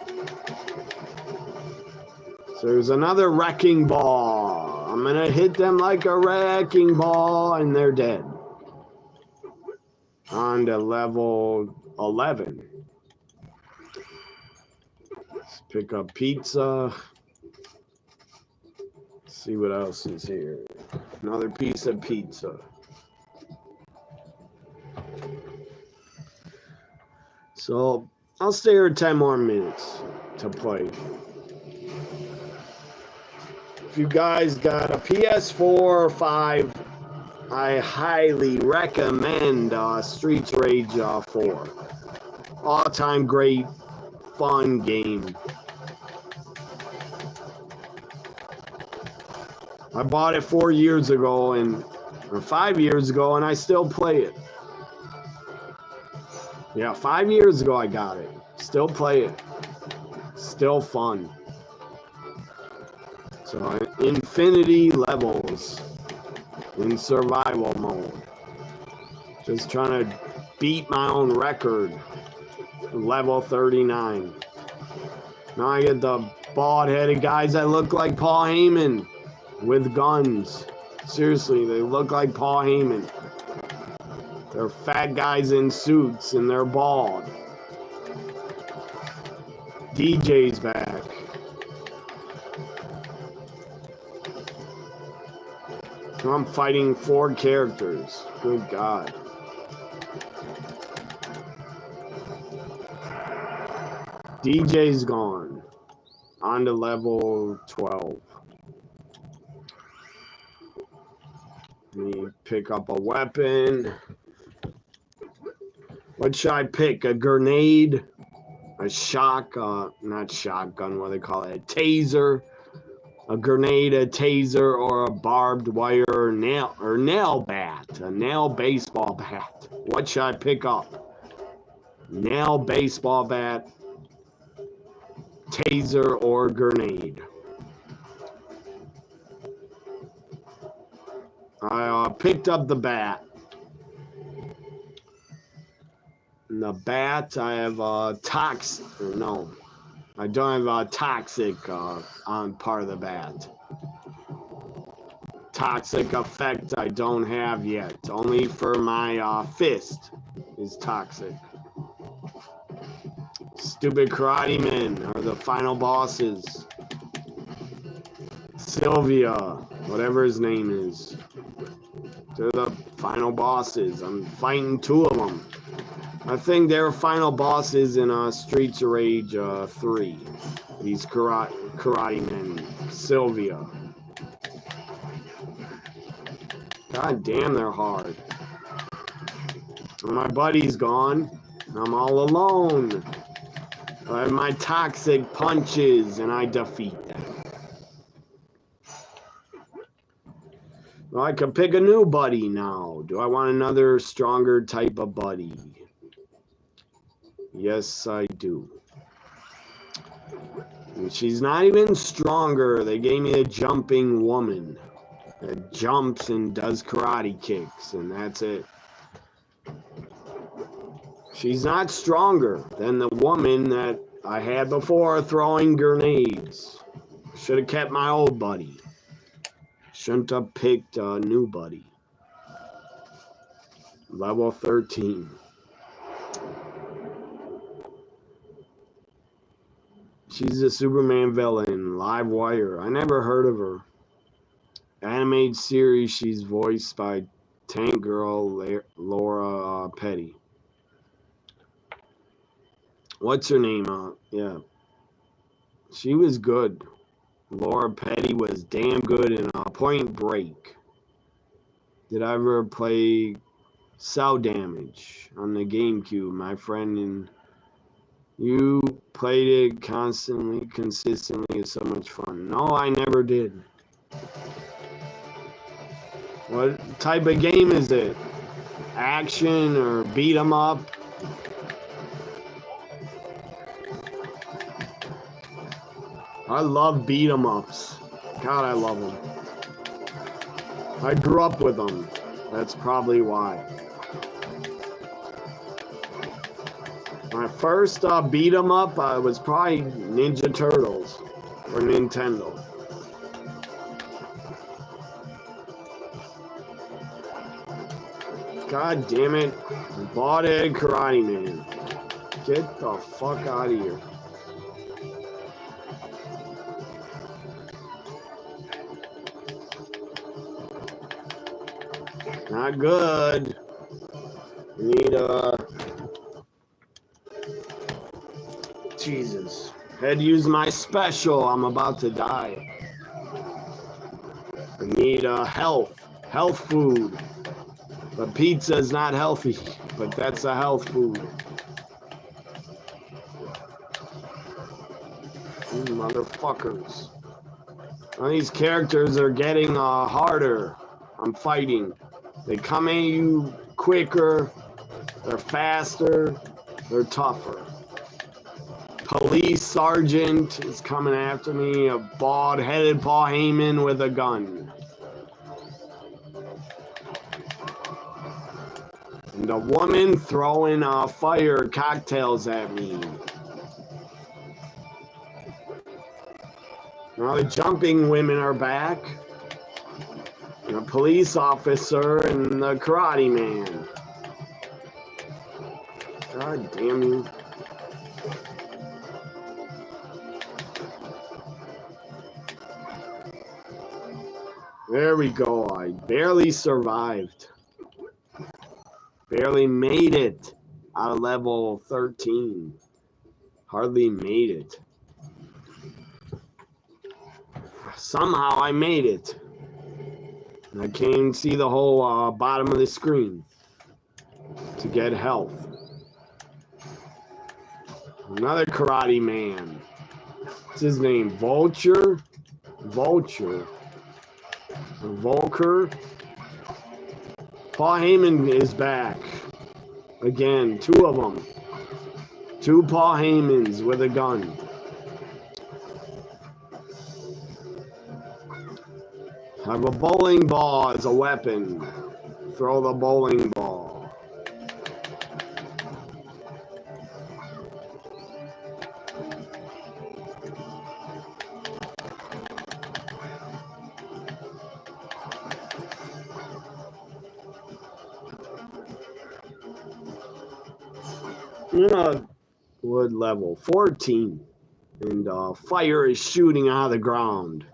So there's another wrecking ball. I'm gonna hit them like a wrecking ball and they're dead. On to level 11. Let's pick up pizza. See what else is here. Another piece of pizza. So I'll stay here 10 more minutes to play. If you guys got a PS4 or 5, I highly recommend Streets Rage 4. All-time great, fun game. I bought it 4 years ago or 5 years ago, and I still play it. Yeah, 5 years ago I got it. Still play it. Still fun. So infinity levels in survival mode. Just trying to beat my own record. Level 39. Now I get the bald-headed guys that look like Paul Heyman with guns. Seriously, they look like Paul Heyman. They're fat guys in suits and they're bald. DJ's back. Now I'm fighting 4 characters. Good God. DJ's gone. On to level 12. Let me pick up a weapon. What should I pick? A grenade? A not shotgun, what do they call it? A taser? A grenade, a taser, or a barbed wire nail bat? A nail baseball bat. What should I pick up? Nail baseball bat, taser, or grenade? I picked up the bat. In the bat, I have no. I don't have toxic on part of the bat. Toxic effect I don't have yet. Only for my fist is toxic. Stupid karate men are the final bosses. Sylvia, whatever his name is. They're the final bosses. I'm fighting 2 of them. I think they're final bosses in Streets of Rage 3. These karate men. Sylvia. God damn, they're hard. My buddy's gone. I'm all alone. I have my toxic punches and I defeat them. Well, I can pick a new buddy now. Do I want another stronger type of buddy? Yes, I do. And she's not even stronger. They gave me a jumping woman that jumps and does karate kicks, and that's it. She's not stronger than the woman that I had before throwing grenades. Should have kept my old buddy. Shouldn't have picked a new buddy. Level 13. She's a Superman villain, Live Wire. I never heard of her. animated series. She's voiced by Tank Girl Laura Petty. What's her name? Yeah, she was good. Laura Petty was damn good in Point Break. Did I ever play Cell Damage on the GameCube? My friend and you played it consistently. It's so much fun. No, I never did. What type of game is it? Action or beat 'em up? I love beat 'em ups. God, I love them. I grew up with them. That's probably why. My first beat 'em up was probably Ninja Turtles for Nintendo. God damn it. Bought it, Karate Man. Get the fuck out of here. Not good. We need Jesus. Had to use my special. I'm about to die. I need health food. But pizza is not healthy, but that's a health food. You motherfuckers. All these characters are getting harder. I'm fighting. They come at you quicker. They're faster. They're tougher. Police sergeant is coming after me. A bald-headed Paul Heyman with a gun. And a woman throwing fire cocktails at me. Now the jumping women are back. And a police officer and the Karate Man. God damn you. There we go. I barely survived. Barely made it out of level 13. Hardly made it. Somehow I made it. I can't even see the whole bottom of the screen to get health. Another Karate Man. What's his name? Vulture? Vulture. Volker. Paul Heyman is back. Again, two of them. Two Paul Heymans with a gun. Have a bowling ball as a weapon. Throw the bowling ball. Wood level 14, and fire is shooting out of the ground.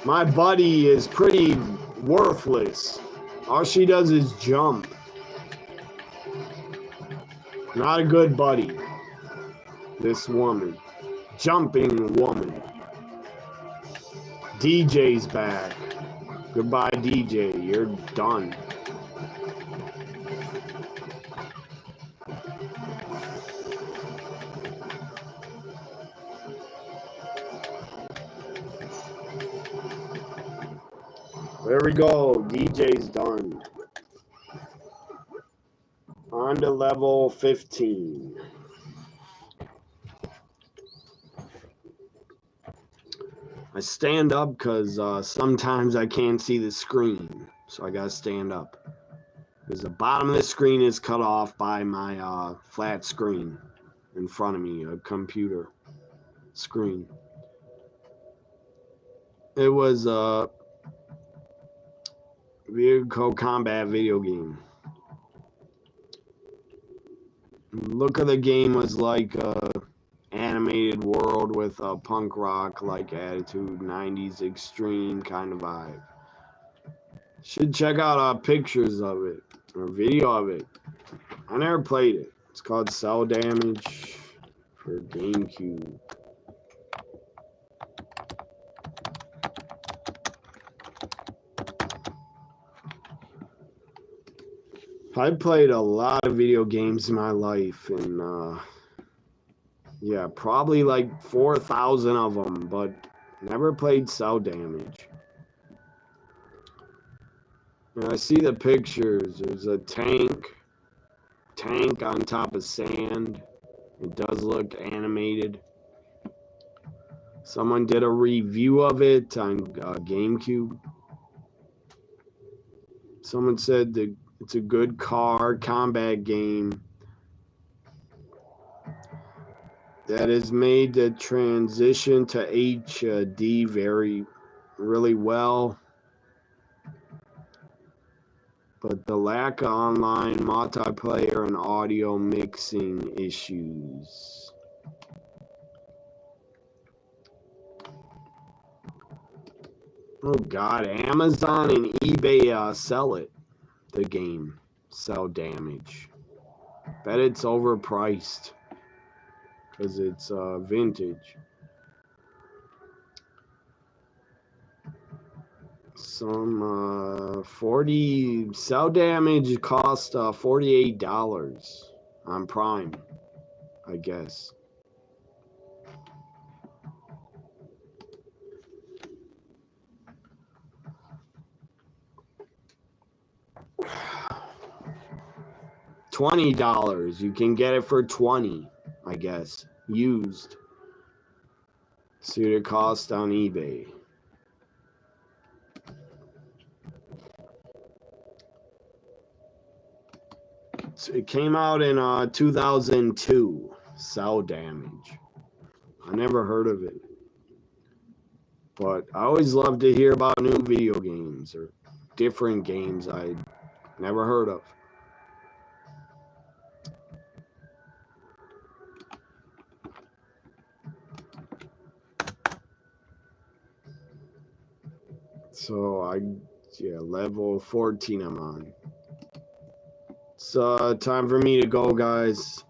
My buddy is pretty worthless. All she does is jump. Not a good buddy. This woman. Jumping woman. DJ's back. Goodbye, DJ. You're done. There we go. DJ's done. On to level 15. I stand up because sometimes I can't see the screen. So I got to stand up. Because the bottom of the screen is cut off by my flat screen in front of me, a computer screen. It was a vehicle combat video game. Look of the game was like animated world with a punk rock like attitude, 90s extreme kind of vibe. Should check out pictures of it or video of it. I never played it. It's called Cell Damage for GameCube. I played a lot of video games in my life, and yeah, probably like 4,000 of them, but never played Cell Damage. And I see the pictures. There's a tank on top of sand. It does look animated. Someone did a review of it on GameCube. Someone said that it's a good car combat game that has made the transition to HD really well. But the lack of online multiplayer and audio mixing issues. Oh God, Amazon and eBay sell it, the game, Cell Damage. Bet it's overpriced because it's vintage. Some 40 Cell Damage cost $48 on Prime, I guess. $20. You can get it for $20, I guess, used. See what it costs on eBay. It came out in 2002, Cell Damage. I never heard of it. But I always love to hear about new video games or different games I never heard of. So level 14 I'm on. It's time for me to go, guys.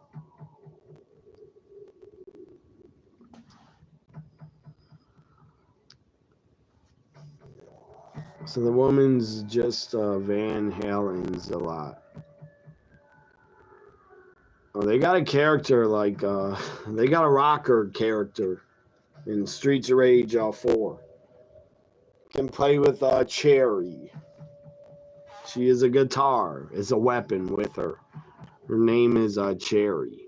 So the woman's just Van Halen's a lot. Oh, they got a character like they got a rocker character in Streets of Rage 4. Can play with Cherry. She is a guitar, is a weapon with her. Her name is Cherry.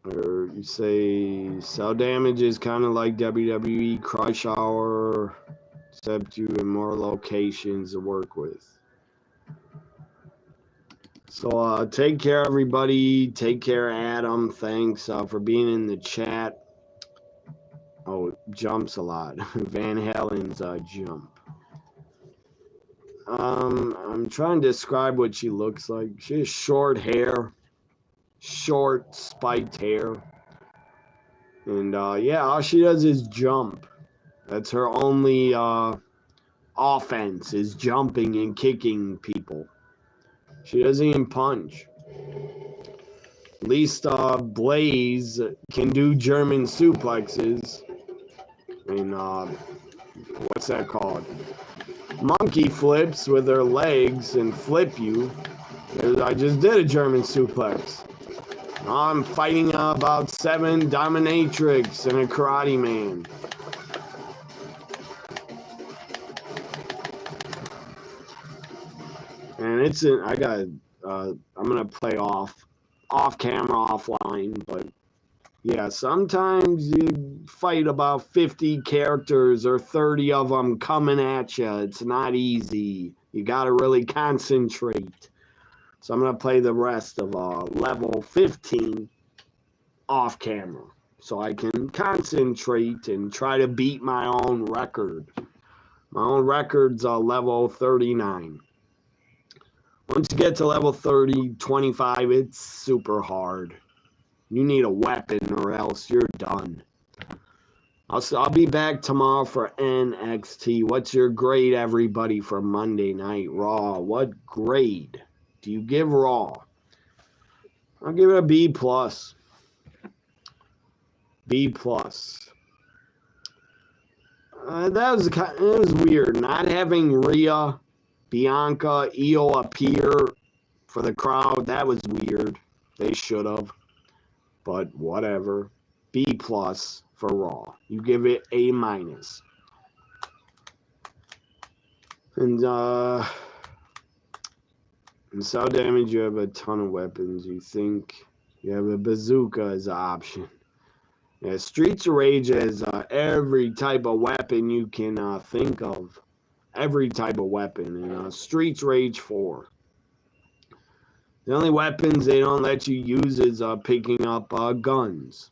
Or you say Cell Damage is kind of like WWE Crush Hour, except you in more locations to work with. So take care, everybody. Take care, Adam. Thanks for being in the chat. Oh, it jumps a lot. Van Halen's jump. I'm trying to describe what she looks like. She has short hair. Short, spiked hair. And, yeah, all she does is jump. That's her only offense, is jumping and kicking people. She doesn't even punch. At least Blaze can do German suplexes. And, what's that called? Monkey flips with her legs and flip you. I just did a German suplex. I'm fighting about 7 dominatrix and a karate man. And I'm gonna play off camera, offline, but yeah, sometimes you fight about 50 characters or 30 of them coming at you. It's not easy. You gotta really concentrate. So I'm going to play the rest of level 15 off camera so I can concentrate and try to beat my own record. My own record's level 39. Once you get to level 30, 25, it's super hard. You need a weapon or else you're done. I'll be back tomorrow for NXT. What's your grade, everybody, for Monday Night Raw? What grade do you give Raw? I'll give it a B+. B+. It was weird not having Rhea, Bianca, Io appear for the crowd. That was weird. They should have, but whatever. B+ for Raw. You give it A-. And in Soul Damage, you have a ton of weapons. You think you have a bazooka as an option. Yeah, Streets of Rage has every type of weapon you can think of. Every type of weapon in Streets Rage 4. The only weapons they don't let you use is picking up guns.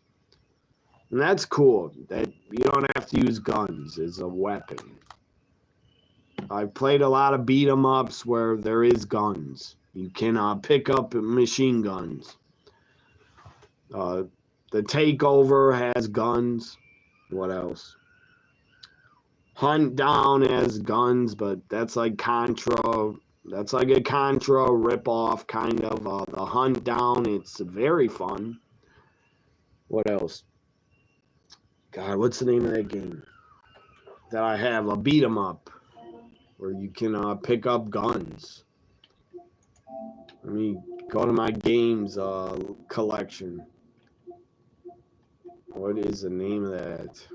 And that's cool. That you don't have to use guns as a weapon. I've played a lot of beat-em-ups where there is guns. You can pick up machine guns. The Takeover has guns. What else? Hunt Down has guns, but that's like Contra. That's like a Contra ripoff, kind of. The Hunt Down, it's very fun. What else? God, what's the name of that game that I have? A beat 'em up where you can pick up guns. Let me go to my games collection. What is the name of that?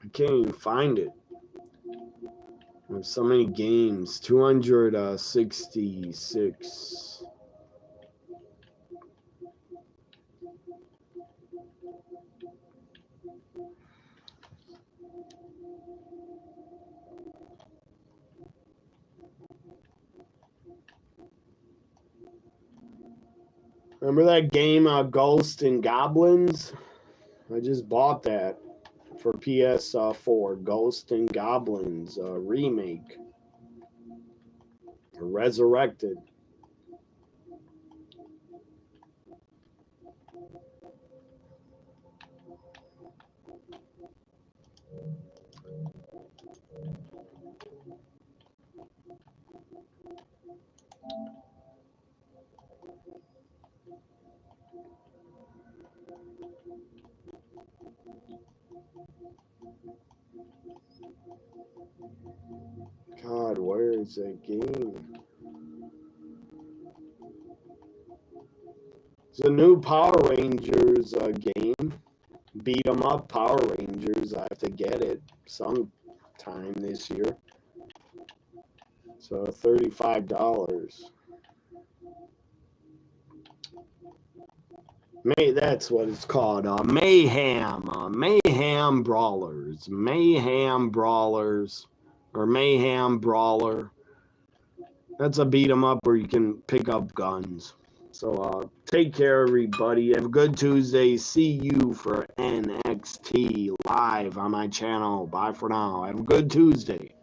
I can't even find it. There's so many games. 266. Remember that game, Ghosts and Goblins? I just bought that for PS4. Ghosts and Goblins remake. Resurrected. God, where is that game? It's a new Power Rangers game. Beat 'em up Power Rangers. I have to get it sometime this year. So $35. That's what it's called. Mayhem. Mayhem Brawlers. Mayhem Brawlers. Or Mayhem Brawler. That's a beat 'em up where you can pick up guns. So take care, everybody. Have a good Tuesday. See you for NXT live on my channel. Bye for now. Have a good Tuesday.